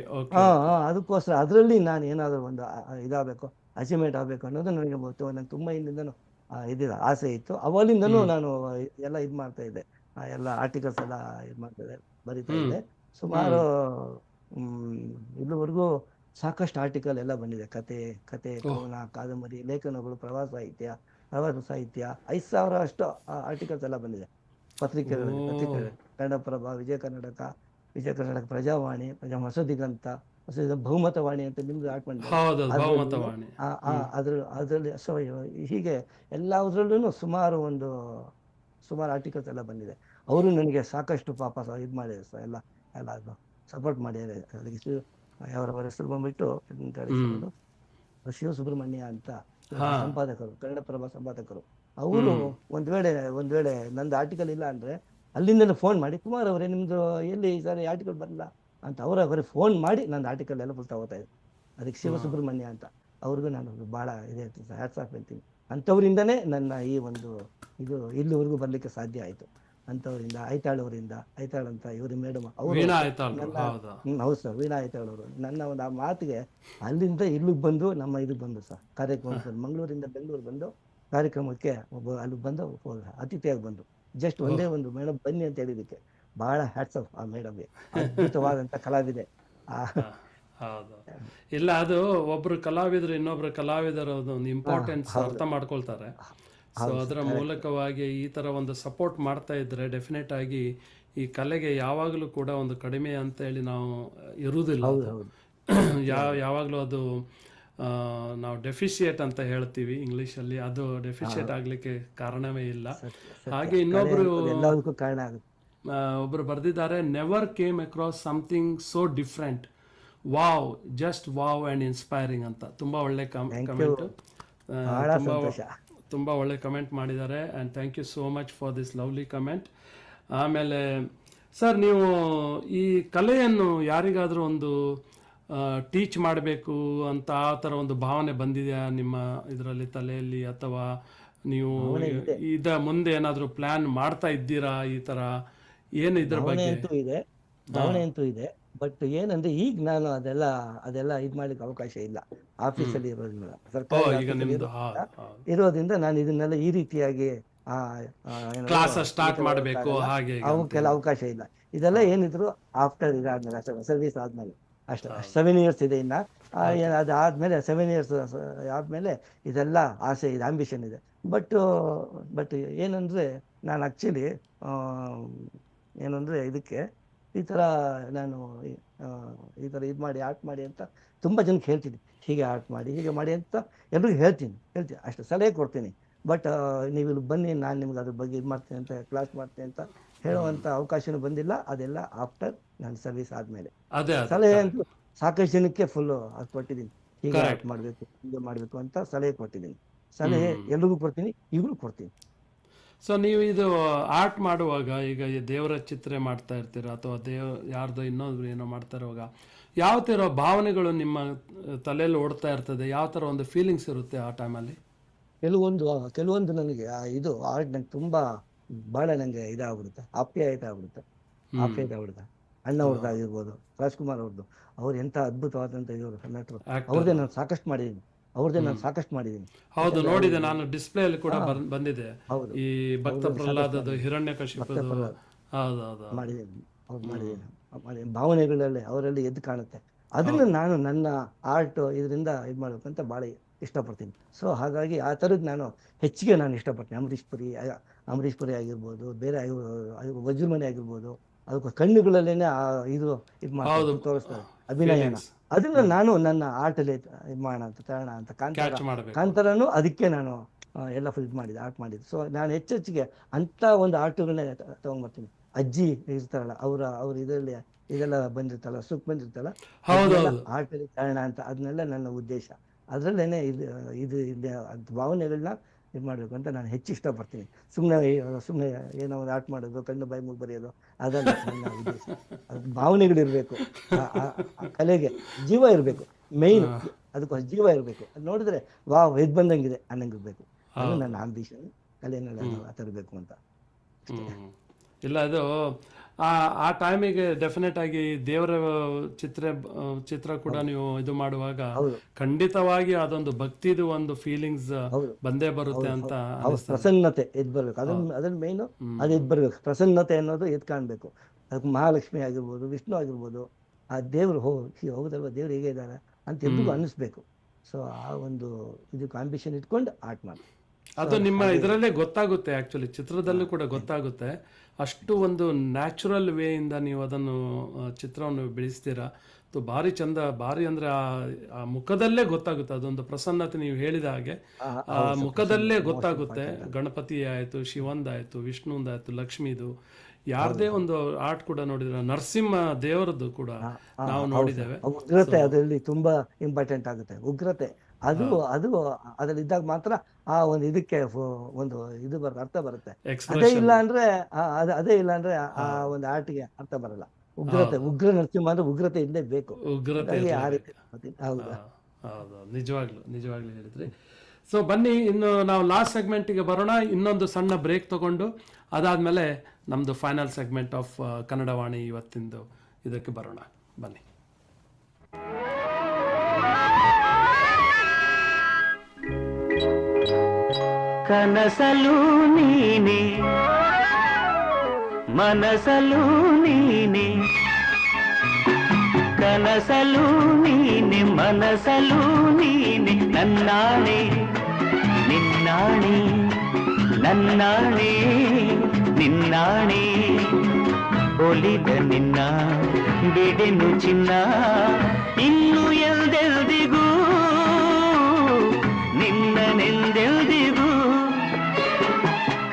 ಅದಕ್ಕೋಸ್ಕರ ಅದರಲ್ಲಿ ನಾನು ಏನಾದ್ರು ಒಂದು ಇದಾಗಬೇಕು, ಅಚೀವ್ಮೆಂಟ್ ಆಗಬೇಕು ಅನ್ನೋದು ನನಗೆ ಗೊತ್ತು. ನಂಗೆ ತುಂಬ ಹಿಂದಿಂದನೂ ಇದಿಲ್ಲ, ಆಸೆ ಇತ್ತು. ಅವಲಿಂದನೂ ನಾನು ಎಲ್ಲ ಇದು ಮಾಡ್ತಾ ಇದ್ದೆ, ಎಲ್ಲ ಆರ್ಟಿಕಲ್ಸ್ ಎಲ್ಲ ಇದು ಮಾಡ್ತಾ ಇದ್ದೆ, ಬರಿತಾ ಇದ್ದೆ. ಸುಮಾರು ಇಲ್ಲಿವರೆಗೂ ಸಾಕಷ್ಟು ಆರ್ಟಿಕಲ್ ಎಲ್ಲ ಬಂದಿದೆ. ಕತೆ, ಕವನ, ಕಾದಂಬರಿ, ಲೇಖನಗಳು, ಪ್ರವಾಸ ಸಾಹಿತ್ಯ 5,000 ಅಷ್ಟು ಆರ್ಟಿಕಲ್ಸ್ ಎಲ್ಲ ಬಂದಿದೆ ಪತ್ರಿಕೆಗಳಲ್ಲಿ. ಕನ್ನಡಪ್ರಭ, ವಿಜಯ ಕರ್ನಾಟಕ, ಪ್ರಜಾವಾಣಿ, ಹೊಸದಿಗಂತ, ಬಹುಮತವಾಣಿ ಅಂತ ನಿಮ್ದು ಆರ್ಟ್ ಮಾಡಿದೆ. ಅದ್ರಲ್ಲಿ ಹೀಗೆ ಎಲ್ಲದರಲ್ಲೂ ಸುಮಾರು ಆರ್ಟಿಕಲ್ಸ್ ಎಲ್ಲ ಬಂದಿದೆ. ಅವರು ನನಗೆ ಸಾಕಷ್ಟು ಪಾಪ ಇದು ಮಾಡಿದ್ದಾರೆ ಸರ್, ಎಲ್ಲ ಅದು ಸಪೋರ್ಟ್ ಮಾಡಿದ್ದಾರೆ. ಅದಕ್ಕೆ ಅವರವರ ಹೆಸರು ಬಂದ್ಬಿಟ್ಟು ಶಿವಸುಬ್ರಹ್ಮಣ್ಯ ಅಂತ ಸಂಪಾದಕರು, ಕನ್ನಡಪ್ರಭ ಸಂಪಾದಕರು. ಅವರು ಒಂದ್ ವೇಳೆ ನಂದು ಆರ್ಟಿಕಲ್ ಇಲ್ಲ ಅಂದ್ರೆ ಅಲ್ಲಿಂದ ಫೋನ್ ಮಾಡಿ, ಕುಮಾರ್ ಅವರೇ ನಿಮ್ದು ಎಲ್ಲಿ ಸರ್ ಆರ್ಟಿಕಲ್ ಬರಲ್ಲ ಅಂತ ಅವರೇ ಫೋನ್ ಮಾಡಿ ನಂದು ಆರ್ಟಿಕಲ್ ಎಲ್ಲ ಫುಲ್ ತಗೋತಾ ಇದ್ದೆ. ಅದಕ್ಕೆ ಶಿವಸುಬ್ರಹ್ಮಣ್ಯ ಅಂತ ಅವ್ರಿಗೂ ನಾನು ಬಹಳ ಇದೆ ಹ್ಯಾಟ್ಸ್ ಆಫ್ ಅಂತೀನಿ. ಅಂಥವರಿಂದನೇ ನನ್ನ ಈ ಒಂದು ಇದು ಇಲ್ಲಿವರೆಗೂ ಬರ್ಲಿಕ್ಕೆ ಸಾಧ್ಯ ಆಯ್ತು. ಅಂಥವರಿಂದ ಐತಾಳ್ ಅಂತ ಇವರು ಮೇಡಮ್ ಅವರು, ಹೌದು ಸರ್, ವೀಣಾ ಐತಾಳ್ ಅವರು ನನ್ನ ಒಂದು ಆ ಮಾತಿಗೆ ಅಲ್ಲಿಂದ ಇಲ್ಲಿಗೆ ಬಂದು ನಮ್ಮ ಇದಕ್ಕೆ ಬಂದು ಸರ್ ಕಾರ್ಯಕ್ರಮಕ್ಕೆ, ಮಂಗಳೂರಿಂದ ಬೆಂಗಳೂರು ಬಂದು ಕಾರ್ಯಕ್ರಮಕ್ಕೆ ಅಲ್ಲಿ ಬಂದು ಅತಿಥಿಯಾಗಿ ಬಂದು ಜಸ್ಟ್ ಒಂದೇ ಒಂದು ಮೇಡಮ್ ಬನ್ನಿ ಅಂತ ಹೇಳಿದಕ್ಕೆ ಬಹಳ ಹ್ಯಾಟ್ಸ್ ಆಫ್ ಆ ಮೇಡಮ್ಗೆ. ಅದ್ಭುತವಾದಂತ ಕಲಾವಿದೆ. ಹೌದು, ಇಲ್ಲ ಅದು ಒಬ್ರು ಕಲಾವಿದರು ಇನ್ನೊಬ್ರು ಕಲಾವಿದರ ಒಂದು ಇಂಪಾರ್ಟೆನ್ಸ್ ಅರ್ಥ ಮಾಡ್ಕೊಳ್ತಾರೆ. ಸೊ ಅದರ ಮೂಲಕವಾಗಿ ಈ ತರ ಒಂದು ಸಪೋರ್ಟ್ ಮಾಡ್ತಾ ಇದ್ರೆ ಡೆಫಿನೆಟ್ ಆಗಿ ಈ ಕಲೆಗೆ ಯಾವಾಗಲೂ ಕೂಡ ಒಂದು ಕಡಿಮೆ ಅಂತ ಹೇಳಿ ನಾವು ಇರುವುದಿಲ್ಲ. ಯಾವಾಗಲೂ ಅದು ನಾವು ಡೆಫಿಶಿಯೇಟ್ ಅಂತ ಹೇಳ್ತೀವಿ ಇಂಗ್ಲಿಷಲ್ಲಿ, ಅದು ಡೆಫಿಶಿಯೇಟ್ ಆಗ್ಲಿಕ್ಕೆ ಕಾರಣವೇ ಇಲ್ಲ. ಹಾಗೆ ಇನ್ನೊಬ್ರು ಒಬ್ರು ಬರ್ದಿದ್ದಾರೆ, never came across something so different, wow, just wow and inspiring ಅಂತ. ತುಂಬಾ ಒಳ್ಳೆ ಕಮೆಂಟ್. ಬಹಳ ಸಂತೋಷ. ತುಂಬ ಒಳ್ಳೆ ಕಮೆಂಟ್ ಮಾಡಿದ್ದಾರೆ and thank you so much for this lovely comment. ಆಮೇಲೆ ಸರ್, ನೀವು ಈ ಕಲೆಯನ್ನು ಯಾರಿಗಾದರೂ ಒಂದು ಟೀಚ್ ಮಾಡಬೇಕು ಅಂತ ಆ ಥರ ಒಂದು ಭಾವನೆ ಬಂದಿದೆಯಾ ನಿಮ್ಮ ಇದರಲ್ಲಿ ತಲೆಯಲ್ಲಿ, ಅಥವಾ ನೀವು ಮುಂದೆ ಏನಾದರೂ ಪ್ಲ್ಯಾನ್ ಮಾಡ್ತಾ ಇದ್ದೀರಾ ಈ ಥರ? ಏನು ಇದ್ರ ಬಗ್ಗೆ? ಭಾವನೆ ಅಂತೂ ಇದೆ, ಬಟ್ ಏನಂದ್ರೆ ಈಗ ನಾನು ಅದೆಲ್ಲ ಇದು ಮಾಡ್ಲಿಕ್ಕೆ ಅವಕಾಶ ಇಲ್ಲ. ಆಫೀಸಲ್ಲಿ ಇರೋದ್ರಿಂದ, ಸರ್ಕಾರಿ ಇರೋದ್ರಿಂದ ನಾನು ಇದನ್ನೆಲ್ಲ ಈ ರೀತಿಯಾಗಿ ಕ್ಲಾಸ್ ಸ್ಟಾರ್ಟ್ ಮಾಡಬೇಕು ಹಾಗೆ ಅವಕ್ಕೆಲ್ಲ ಅವಕಾಶ ಇಲ್ಲ. ಇದೆಲ್ಲ ಏನಿದ್ರು ಆಫ್ಟರ್ ಇದಾದ್ಮೇಲೆ, ಸರ್ವಿಸ್ ಆದ್ಮೇಲೆ ಅಷ್ಟೇ. 7 years ಇದೆ ಇನ್ನ. ಅದಾದ್ಮೇಲೆ 7 years ಆದ್ಮೇಲೆ ಇದೆಲ್ಲ ಆಸೆ ಇದೆ, ಆಂಬಿಷನ್ ಇದೆ. ಬಟ್ ಏನಂದ್ರೆ ನಾನು ಆಕ್ಚುಲಿ ಏನಂದ್ರೆ ಇದಕ್ಕೆ ಈ ಥರ ನಾನು ಈ ಥರ ಇದು ಮಾಡಿ ಆರ್ಟ್ ಮಾಡಿ ಅಂತ ತುಂಬ ಜನಕ್ಕೆ ಹೇಳ್ತೀನಿ. ಹೀಗೆ ಆರ್ಟ್ ಮಾಡಿ, ಹೀಗೆ ಮಾಡಿ ಅಂತ ಎಲ್ರಿಗೂ ಹೇಳ್ತೀನಿ ಅಷ್ಟು ಸಲಹೆ ಕೊಡ್ತೀನಿ. ಬಟ್ ನೀವು ಇಲ್ಲಿ ಬನ್ನಿ, ನಾನು ನಿಮ್ಗೆ ಅದ್ರ ಬಗ್ಗೆ ಇದು ಮಾಡ್ತೀನಿ ಅಂತ, ಕ್ಲಾಸ್ ಮಾಡ್ತೀನಿ ಅಂತ ಹೇಳುವಂಥ ಅವಕಾಶನೂ ಬಂದಿಲ್ಲ. ಅದೆಲ್ಲ ಆಫ್ಟರ್ ನಾನು ಸರ್ವಿಸ್ ಆದಮೇಲೆ. ಸಲಹೆ ಅಂತೂ ಸಾಕಷ್ಟು ಜನಕ್ಕೆ ಫುಲ್ಲು ಅದು ಕೊಟ್ಟಿದ್ದೀನಿ. ಹೀಗೆ ಆರ್ಟ್ ಮಾಡಬೇಕು, ಹೀಗೆ ಮಾಡಬೇಕು ಅಂತ ಸಲಹೆ ಕೊಟ್ಟಿದ್ದೀನಿ. ಸಲಹೆ ಎಲ್ರಿಗೂ ಕೊಡ್ತೀನಿ, ಈಗಲೂ ಕೊಡ್ತೀನಿ. ಸೊ ನೀವು ಇದು ಆರ್ಟ್ ಮಾಡುವಾಗ, ಈಗ ದೇವರ ಚಿತ್ರ ಮಾಡ್ತಾ ಇರ್ತೀರ ಅಥವಾ ಯಾರ್ದೋ ಇನ್ನೊಂದು ಏನೋ ಮಾಡ್ತಾ ಇರುವಾಗ ಯಾವ ಥರ ಭಾವನೆಗಳು ನಿಮ್ಮ ತಲೆಯಲ್ಲಿ ಓಡ್ತಾ ಇರ್ತದೆ? ಯಾವ ಥರ ಒಂದು ಫೀಲಿಂಗ್ಸ್ ಇರುತ್ತೆ ಆ ಟೈಮಲ್ಲಿ? ಕೆಲವೊಂದು ನನಗೆ ಇದು ಆರ್ಟ್ ನಂಗೆ ತುಂಬ ಭಾಳ ನನಗೆ ಇದಾಗ್ಬಿಡುತ್ತೆ, ಆಪ್ಯಾಯತೆ ಆಗ್ಬಿಡುತ್ತೆ. ಅಣ್ಣ ಅವ್ರದ್ದು ಆಗಿರ್ಬೋದು, ರಾಜ್ಕುಮಾರ್ ಅವ್ರದ್ದು, ಅವ್ರು ಎಂಥ ಅದ್ಭುತವಾದಂಥ ಇವರು ನಟರು. ಅವ್ರದ್ದೇ ನಾನು ಸಾಕಷ್ಟು ಮಾಡಿದ್ದೀನಿ. ಹೌದು, ನೋಡಿದೆ ನಾನು, ಡಿಸ್ಪ್ಲೇ ಅಲ್ಲಿ ಕೂಡ ಬಂದಿದೆ. ಈ ಭಕ್ತ ಪ್ರಹ್ಲಾದದ ಹಿರಣ್ಯಕಶಿಪುದು ಮಾಡಿದ್ದೀನಿ. ಭಾವನೆಗಳಲ್ಲಿ ಅವರಲ್ಲಿ ಎದ್ದು ಕಾಣುತ್ತೆ. ಅದನ್ನು ನಾನು ನನ್ನ ಆರ್ಟ್ ಇದರಿಂದ ಇದು ಮಾಡ್ಬೇಕಂತ ಭಾಳ ಇಷ್ಟಪಡ್ತೀನಿ. ಸೊ ಹಾಗಾಗಿ ಆ ಥರದ್ದು ನಾನು ಹೆಚ್ಚಿಗೆ ಇಷ್ಟಪಡ್ತೀನಿ. ಅಂಬರೀಷ್ ಪುರಿ ಆಗಿರ್ಬೋದು, ಬೇರೆ ವಜ್ರಮಣಿ ಆಗಿರ್ಬೋದು, ಅದಕ್ಕೆ ಕಣ್ಣುಗಳಲ್ಲೇನೆ ಇದು ಮಾಡಿ ತೋರಿಸ್ತಾರೆ ಅಭಿನಯನ. ಅದನ್ನ ನಾನು ನನ್ನ ಆರ್ಟಲ್ಲಿ ಇದು ಮಾಡೋಣ ಅಂತ, ತರೋಣ ಅಂತ. ಕಾಂತಾರನು ಅದಕ್ಕೆ ನಾನು ಎಲ್ಲ ಇದು ಮಾಡಿದೆ, ಆರ್ಟ್ ಮಾಡಿದ್ದೆ. ಸೊ ನಾನು ಹೆಚ್ಚೆಚ್ಚಿಗೆ ಅಂಥ ಒಂದು ಆರ್ಟ್ಗಳನ್ನೇ ತಗೊಂಡ್ಬರ್ತೀನಿ. ಅಜ್ಜಿ ಇರ್ತಾರಲ್ಲ, ಅವ್ರ ಇದರಲ್ಲಿ ಇದೆಲ್ಲ ಬಂದಿರ್ತಲ್ಲ, ಸುಖ ಬಂದಿರ್ತಲ್ಲ, ಆರ್ಟಲ್ಲಿ ತರೋಣ ಅಂತ. ಅದನ್ನೆಲ್ಲ ನನ್ನ ಉದ್ದೇಶ. ಅದರಲ್ಲೇನೆ ಇದು ಭಾವನೆಗಳನ್ನ ಇದು ಮಾಡಬೇಕು ಅಂತ ನಾನು ಹೆಚ್ಚು ಇಷ್ಟಪಡ್ತೀನಿ. ಸುಮ್ಮನೆ ಏನೋ ಒಂದು ಆರ್ಟ್ ಮಾಡೋದು, ಕಣ್ಣು ಬಾಯಿ ಮುಗಿ ಬರೆಯೋದು, ಅದಲ್ಲ ನನ್ನ ಉದ್ದೇಶ. ಅದು ಭಾವನೆಗಳಿರ್ಬೇಕು, ಕಲೆಗೆ ಜೀವ ಇರಬೇಕು. ಮೇಯ್ನ್ ಅದಕ್ಕೋಸ್ಕರ ಜೀವ ಇರಬೇಕು. ಅದು ನೋಡಿದ್ರೆ ವಾವ್ ಎದ್ದು ಬಂದಂಗಿದೆ ಅನ್ನಂಗಿರ್ಬೇಕು. ಅದು ನನ್ನ ಆಂಬಿಷನ್, ಕಲೆಯನ್ನೆಲ್ಲ ತರಬೇಕು ಅಂತ. ಇಲ್ಲ, ಅದು ಆ ಟೈಮಿಗೆ ಡೆಫಿನೆಟ್ ಆಗಿ ದೇವರ ಚಿತ್ರ ಕೂಡ ನೀವು ಇದು ಮಾಡುವಾಗ ಖಂಡಿತವಾಗಿ ಅದೊಂದು ಭಕ್ತಿದು ಒಂದು ಫೀಲಿಂಗ್ಸ್ ಬಂದೇ ಬರುತ್ತೆ ಅಂತ. ಪ್ರಸನ್ನತೆ ಎದ್ದು ಬರ್ಬೇಕು. ಅದನ್ನ ಮೇಯ್ನು ಅದು ಎದ್ದು ಬರ್ಬೇಕು. ಪ್ರಸನ್ನತೆ ಅನ್ನೋದು ಎದ್ದು ಕಾಣ್ಬೇಕು. ಅದಕ್ಕೆ ಮಹಾಲಕ್ಷ್ಮಿ ಆಗಿರ್ಬೋದು, ವಿಷ್ಣು ಆಗಿರ್ಬೋದು, ಆ ದೇವ್ರು ಹೌದಲ್ವ, ದೇವ್ರು ಹೇಗೆ ಇದ್ದಾರೆ ಅಂತ ಎಲ್ರಿಗೂ ಅನ್ನಿಸ್ಬೇಕು. ಸೊ ಆ ಒಂದು ಇದಕ್ಕೆ ಆಂಬಿಷನ್ ಇಟ್ಕೊಂಡು ಆರ್ಟ್ ಮಾಡಿ. ಅದು ನಿಮ್ಮ ಇದರಲ್ಲೇ ಗೊತ್ತಾಗುತ್ತೆ, ಆಕ್ಚುಲಿ ಚಿತ್ರದಲ್ಲೂ ಕೂಡ ಗೊತ್ತಾಗುತ್ತೆ. ಅಷ್ಟು ಒಂದು ನ್ಯಾಚುರಲ್ ವೇ ಇಂದ ನೀವು ಅದನ್ನು ಚಿತ್ರವನ್ನು ಬಿಡಿಸ್ತೀರಾ. ಭಾರಿ ಚಂದ, ಭಾರಿ ಅಂದ್ರೆ ಆ ಮುಖದಲ್ಲೇ ಗೊತ್ತಾಗುತ್ತೆ. ಅದೊಂದು ಪ್ರಸನ್ನತೆ ನೀವು ಹೇಳಿದ ಹಾಗೆ ಆ ಮುಖದಲ್ಲೇ ಗೊತ್ತಾಗುತ್ತೆ. ಗಣಪತಿ ಆಯ್ತು, ಶಿವಂದಾಯ್ತು, ವಿಷ್ಣುಂದಾಯ್ತು, ಲಕ್ಷ್ಮೀದು, ಯಾರದೇ ಒಂದು ಆರ್ಟ್ ಕೂಡ ನೋಡಿದ್ರೆ, ನರಸಿಂಹ ದೇವರದ್ದು ಕೂಡ ನಾವು ನೋಡಿದ್ದೇವೆ. ಉಗ್ರತೆ ಅದರಲ್ಲಿ ತುಂಬಾ ಇಂಪಾರ್ಟೆಂಟ್ ಆಗುತ್ತೆ. ಉಗ್ರತೆ ಅದು ಅದ್ರಲ್ಲಿ ಇದ್ದಾಗ ಮಾತ್ರ ಆ ಒಂದು ಇದಕ್ಕೆ ಒಂದು ಇದು ಅರ್ಥ ಬರುತ್ತೆ. ಅದೇ ಇಲ್ಲ ಅಂದ್ರೆ ಆ ಒಂದು ಆರ್ಟ್ಗೆ ಅರ್ಥ ಬರಲ್ಲ. ಉಗ್ರ ನರಸಿಂಹ ಅಂದ್ರೆ ಉಗ್ರತೆ ಇಲ್ಲೇ ಬೇಕು. ಹೌದು, ನಿಜವಾಗ್ಲೂ ಹೇಳಿದ್ರಿ. ಸೊ ಬನ್ನಿ, ಇನ್ನು ನಾವು ಲಾಸ್ಟ್ ಸೆಗ್ಮೆಂಟ್ಗೆ ಬರೋಣ. ಇನ್ನೊಂದು ಸಣ್ಣ ಬ್ರೇಕ್ ತಗೊಂಡು ಅದಾದ್ಮೇಲೆ ನಮ್ದು ಫೈನಲ್ ಸೆಗ್ಮೆಂಟ್ ಆಫ್ ಕನ್ನಡವಾಣಿ ಇವತ್ತಿಂದು ಇದಕ್ಕೆ ಬರೋಣ. ಬನ್ನಿ. ಕನಸಲು ನೀನೆ, ಮನಸಲು ನೀನೆ, ಕನಸಲು ನೀನೆ, ಮನಸಲು ನೀನೆ, ನನ್ನಾಣೆ ನಿನ್ನಾಣೆ, ನನ್ನಾಣೆ ನಿನ್ನಾಣೆ, ಒಲಿದ ನಿನ್ನ ಬಿಡೆನು ಚಿನ್ನ, ಇನ್ನು ಎಲ್ದೆಲ್ದಿಗೂ ನಿನ್ನನೆಂದೆಲ್ದಿಗೂ,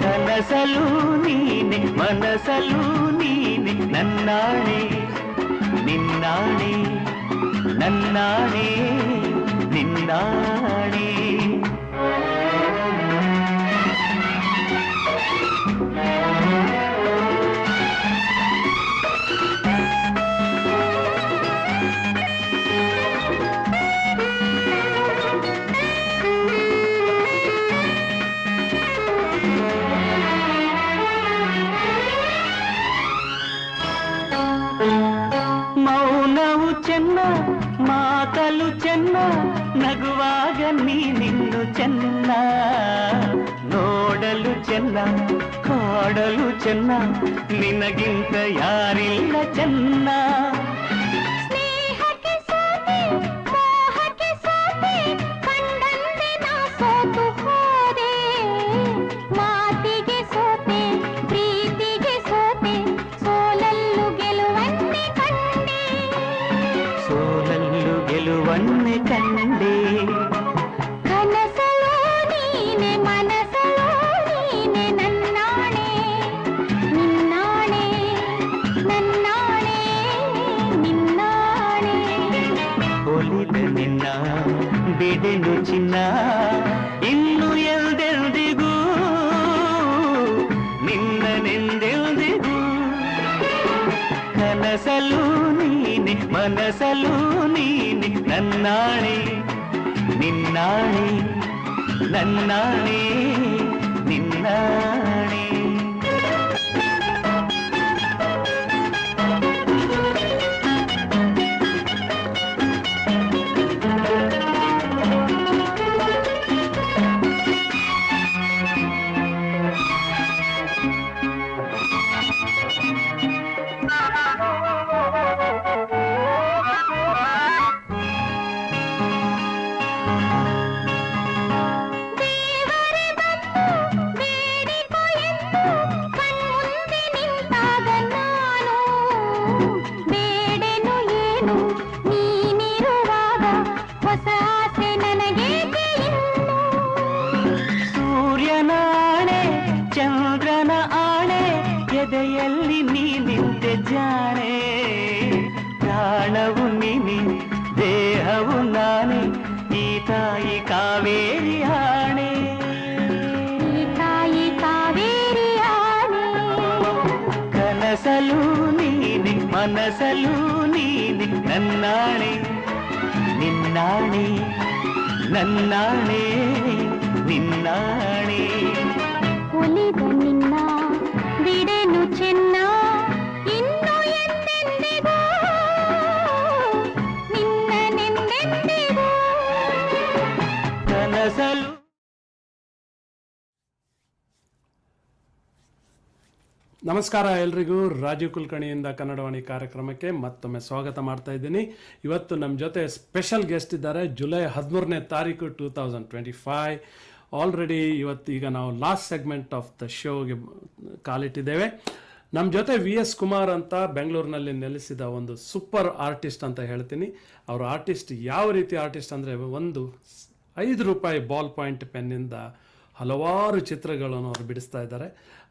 ಕನಸಲು ನೀನೆ, ಮನಸಲು ನೀನೆ, ನನ್ನಾಣೆ ನಿನ್ನಾಣೆ, ನನ್ನಾಣೆ ನಿನ್ನಾಣೆ. ಮಾತಲು ಚೆನ್ನ ನಗುವಾಗ ನೀನಿನ್ನು ಚೆನ್ನ ನೋಡಲು ಚೆನ್ನ ಕಾಡಲು ಚೆನ್ನ ನಿನಗಿಂತ ಯಾರಿಲ್ಲ ಚೆನ್ನ ಸ್ನೇಹಕ್ಕೆ ಸೋತೆ ಮೋಹಕ್ಕೆ ಸೋತೆ ಕಂಡಂತೆ ನಾ ಸೋತು ಹೋದೆ ಮಾತಿಗೆ ಸೋತೆ ಪ್ರೀತಿಗೆ ಸೋತೆ ಸೋಲಲ್ಲೂ ಗೆಲುವನ್ನೇ ಕಂಡೆ ಸೋಲಲ್ಲು ಗೆಲುವನ್ನೇ ಕಂಡೆ ಕನಸಲೋ ನೀನೆ ಮನಸಲೋ ನೀನೆ ನನ್ನಾಣೆ ನಿನ್ನಾಣೆ ನನ್ನಾಣೆ ನಿನ್ನಾಣೆ ಒಲಿದ ನಿನ್ನ ಬಿಡೆನು ಚಿನ್ನ ಇನ್ನು ಎಲ್ದೆಲ್ದಿಗೂ ನಿನ್ನನೆಂದೆಲ್ದಿಗೂ ಕನಸಲು ನೀನೆ ಮನಸಲು ನೀನೆ ನನ್ನಾಣೆ ನಿನ್ನಾಣೆ ನನ್ನಾಣೆ ನಿನ್ನಾಣೆ ದೇವರೇ ಬಂದು ಬೇಡಿಕೊ ಎಂದು ಕಣ್ಮುಂದೆ ನಿಂತಾಗ ನಾನು ಬೇಡೆನು ಏನು ನೀನಿರುವಾಗ ಹೊಸ ಆಸೆ ನನಗೇಕೆ ಇನ್ನು ಸೂರ್ಯನ ಆಣೆ ಚಂದ್ರನ ಆಣೆ ಎದೆಯಲ್ಲಿ ನೀ ನಿಂತೆ ಜಾಣೆ ಪ್ರಾಣವು ನೀನೆ ದೇಹವು ನಾನೇ ಈ ತಾಯಿ ಕಾವೇರಿ ಆಣೆ ಈ ತಾಯಿ ಕಾವೇರಿ ಆನೆ ಕನಸಲು ನೀನೆ ಮನಸಲು ನೀನೆ ನನ್ನಾಣೆ ನಿನ್ನಾಣೆ ನನ್ನಾಣೆ ನಿನ್ನಾಣೆ ಒಲಿದ ನಿನ್ನ ಬಿಡೆನು ಚೆನ್ನ ಇನ್ನು ಎಂದೆಂದಿಗೂ ನಿನ್ನನೆಂದೆಂದಿಗೂ ಕನಸಲು ನಮಸ್ಕಾರ ಎಲ್ರಿಗೂ. ರಾಜೀವ್ ಕುಲಕರ್ಣಿಯಿಂದ ಕನ್ನಡವಾಣಿ ಕಾರ್ಯಕ್ರಮಕ್ಕೆ ಮತ್ತೊಮ್ಮೆ ಸ್ವಾಗತ ಮಾಡ್ತಾ ಇದ್ದೀನಿ. ಇವತ್ತು ನಮ್ಮ ಜೊತೆ ಸ್ಪೆಷಲ್ ಗೆಸ್ಟ್ ಇದ್ದಾರೆ. ಜುಲೈ 13ನೇ ತಾರೀಕು 2025. ಆಲ್ರೆಡಿ ಈಗ ನಾವು ಲಾಸ್ಟ್ ಸೆಗ್ಮೆಂಟ್ ಆಫ್ ದ ಶೋಗೆ ಕಾಲಿಟ್ಟಿದ್ದೇವೆ. ನಮ್ಮ ಜೊತೆ VS ಕುಮಾರ್ ಅಂತ ಬೆಂಗಳೂರಿನಲ್ಲಿ ನೆಲೆಸಿದ ಒಂದು ಸೂಪರ್ ಆರ್ಟಿಸ್ಟ್ ಅಂತ ಹೇಳ್ತೀನಿ. ಅವರು ಆರ್ಟಿಸ್ಟ್ ಯಾವ ರೀತಿ ಆರ್ಟಿಸ್ಟ್ ಅಂದರೆ, ಒಂದು ₹5 ಬಾಲ್ ಪಾಯಿಂಟ್ ಪೆನ್ನಿಂದ ಹಲವಾರು ಚಿತ್ರಗಳನ್ನು ಅವರು ಬಿಡಿಸ್ತಾ ಇದ್ದಾರೆ.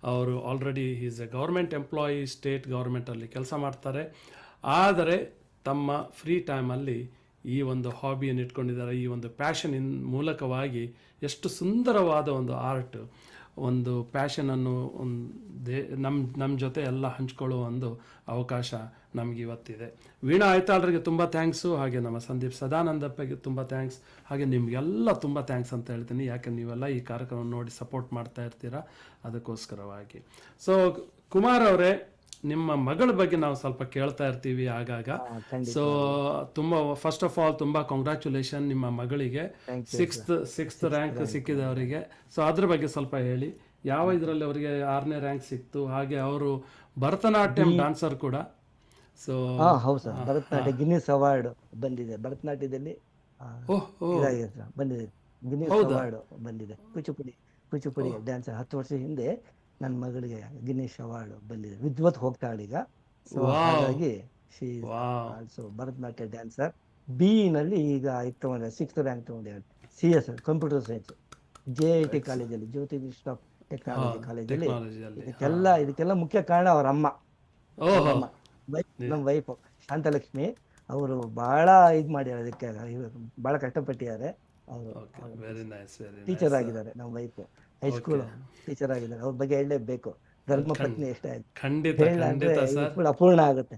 ಅವರು already is a government employee, state ಗೌರ್ಮೆಂಟಲ್ಲಿ ಕೆಲಸ ಮಾಡ್ತಾರೆ. ಆದರೆ ತಮ್ಮ ಫ್ರೀ ಟೈಮಲ್ಲಿ ಈ ಒಂದು ಹಾಬಿಯನ್ನು ಇಟ್ಕೊಂಡಿದ್ದಾರೆ. ಈ ಒಂದು ಪ್ಯಾಷನ್ ಮೂಲಕವಾಗಿ ಎಷ್ಟು ಸುಂದರವಾದ ಒಂದು ಆರ್ಟ್, ಒಂದು ಪ್ಯಾಷನನ್ನು ನಮ್ಮ ಜೊತೆ ಎಲ್ಲ ಹಂಚ್ಕೊಳ್ಳುವ ಒಂದು ಅವಕಾಶ ನಮಗೆ ಇವತ್ತಿದೆ. ವೀಣಾ ಐತಾಳ್ರಿಗೆ ತುಂಬ ಥ್ಯಾಂಕ್ಸು, ಹಾಗೆ ನಮ್ಮ ಸಂದೀಪ್ ಸದಾನಂದಪ್ಪಗೆ ತುಂಬ ಥ್ಯಾಂಕ್ಸ್, ಹಾಗೆ ನಿಮಗೆಲ್ಲ ತುಂಬ ಥ್ಯಾಂಕ್ಸ್ ಅಂತ ಹೇಳ್ತೀನಿ. ಯಾಕೆ ನೀವೆಲ್ಲ ಈ ಕಾರ್ಯಕ್ರಮ ನೋಡಿ ಸಪೋರ್ಟ್ ಮಾಡ್ತಾ ಇರ್ತೀರಾ, ಅದಕ್ಕೋಸ್ಕರವಾಗಿ. ಸೊ ಕುಮಾರ್ ಅವರೇ, ನಿಮ್ಮ ಮಗಳ ಬಗ್ಗೆ ನಾವು ಸ್ವಲ್ಪ ಕೇಳ್ತಾ ಇರ್ತೀವಿ ಆಗಾಗ. ಸೊ ತುಂಬ ಫಸ್ಟ್ ಆಫ್ ಆಲ್ ತುಂಬ ಕಂಗ್ರ್ಯಾಚುಲೇಷನ್ ನಿಮ್ಮ ಮಗಳಿಗೆ. ಸಿಕ್ಸ್ತ್ ರ್ಯಾಂಕ್ ಸಿಕ್ಕಿದೆ ಅವರಿಗೆ. ಸೊ ಅದ್ರ ಬಗ್ಗೆ ಸ್ವಲ್ಪ ಹೇಳಿ. ಯಾವ ಇದರಲ್ಲಿ ಅವರಿಗೆ 6ನೇ ರ್ಯಾಂಕ್ ಸಿಕ್ತು, ಹಾಗೆ ಅವರು ಭರತನಾಟ್ಯಂ ಡಾನ್ಸರ್ ಕೂಡ. ಸೊ ಹೌದು ಸರ್, ಭರತನಾಟ್ಯ ಗಿನ್ನಿಸ್ ಅವಾರ್ಡ್ ಬಂದಿದೆ. ಭರತನಾಟ್ಯದಲ್ಲಿ ಇದಾಗಿದೆ ಸರ್, ಬಂದಿದೆ ಗಿನ್ನಿಸ್ ಅವಾರ್ಡ್ ಬಂದಿದೆ. ಕೂಚಿಪುಡಿ ಡ್ಯಾನ್ಸರ್ 10 ವರ್ಷ ಹಿಂದೆ ನನ್ನ ಮಗಳಿಗೆ ಗಿನ್ನಿಸ್ ಅವಾರ್ಡ್ ಬಂದಿದೆ. ವಿದ್ವತ್ ಹೋಗ್ತಾಳೆ ಈಗ. ಸೊ ಹಾಗಾಗಿ ಆಲ್ಸೋ ಭರತನಾಟ್ಯ ಡ್ಯಾನ್ಸರ್. ನಲ್ಲಿ ಈಗ 6th ರ್ಯಾಂಕ್ ತಗೊಂಡಿದ್ದಾರೆ. CS ಕಂಪ್ಯೂಟರ್ ಸೈನ್ಸ್ JIT ಕಾಲೇಜಲ್ಲಿ, ಜ್ಯೋತಿ ಇನ್ಸ್ಟಿಟ್ಯೂಟ್ ಆಫ್ ಟೆಕ್ನಾಲಜಿ ಕಾಲೇಜಲ್ಲಿ. ಇದಕ್ಕೆಲ್ಲ ಮುಖ್ಯ ಕಾರಣ ಅವ್ರ ಅಮ್ಮ, ನಮ್ಮ ವೈಫ್ ಶಾಂತಲಕ್ಷ್ಮಿ. ಅವರು ಬಹಳ ಇದು ಮಾಡ್ಯಾರ, ಅದಕ್ಕೆ ಬಹಳ ಕಷ್ಟಪಟ್ಟಿದ್ದಾರೆ. ಅವರು ಟೀಚರ್ ಆಗಿದ್ದಾರೆ. ನಮ್ಮ ವೈಫ್ ಹೈಸ್ಕೂಲ್ ಟೀಚರ್ ಆಗಿದ್ದಾರೆ. ಅವ್ರ ಬಗ್ಗೆ ಹೇಳಲೇಬೇಕು. ಧರ್ಮ ಪತ್ನಿ ಎಷ್ಟೇ ಅಪೂರ್ಣ ಆಗುತ್ತೆ.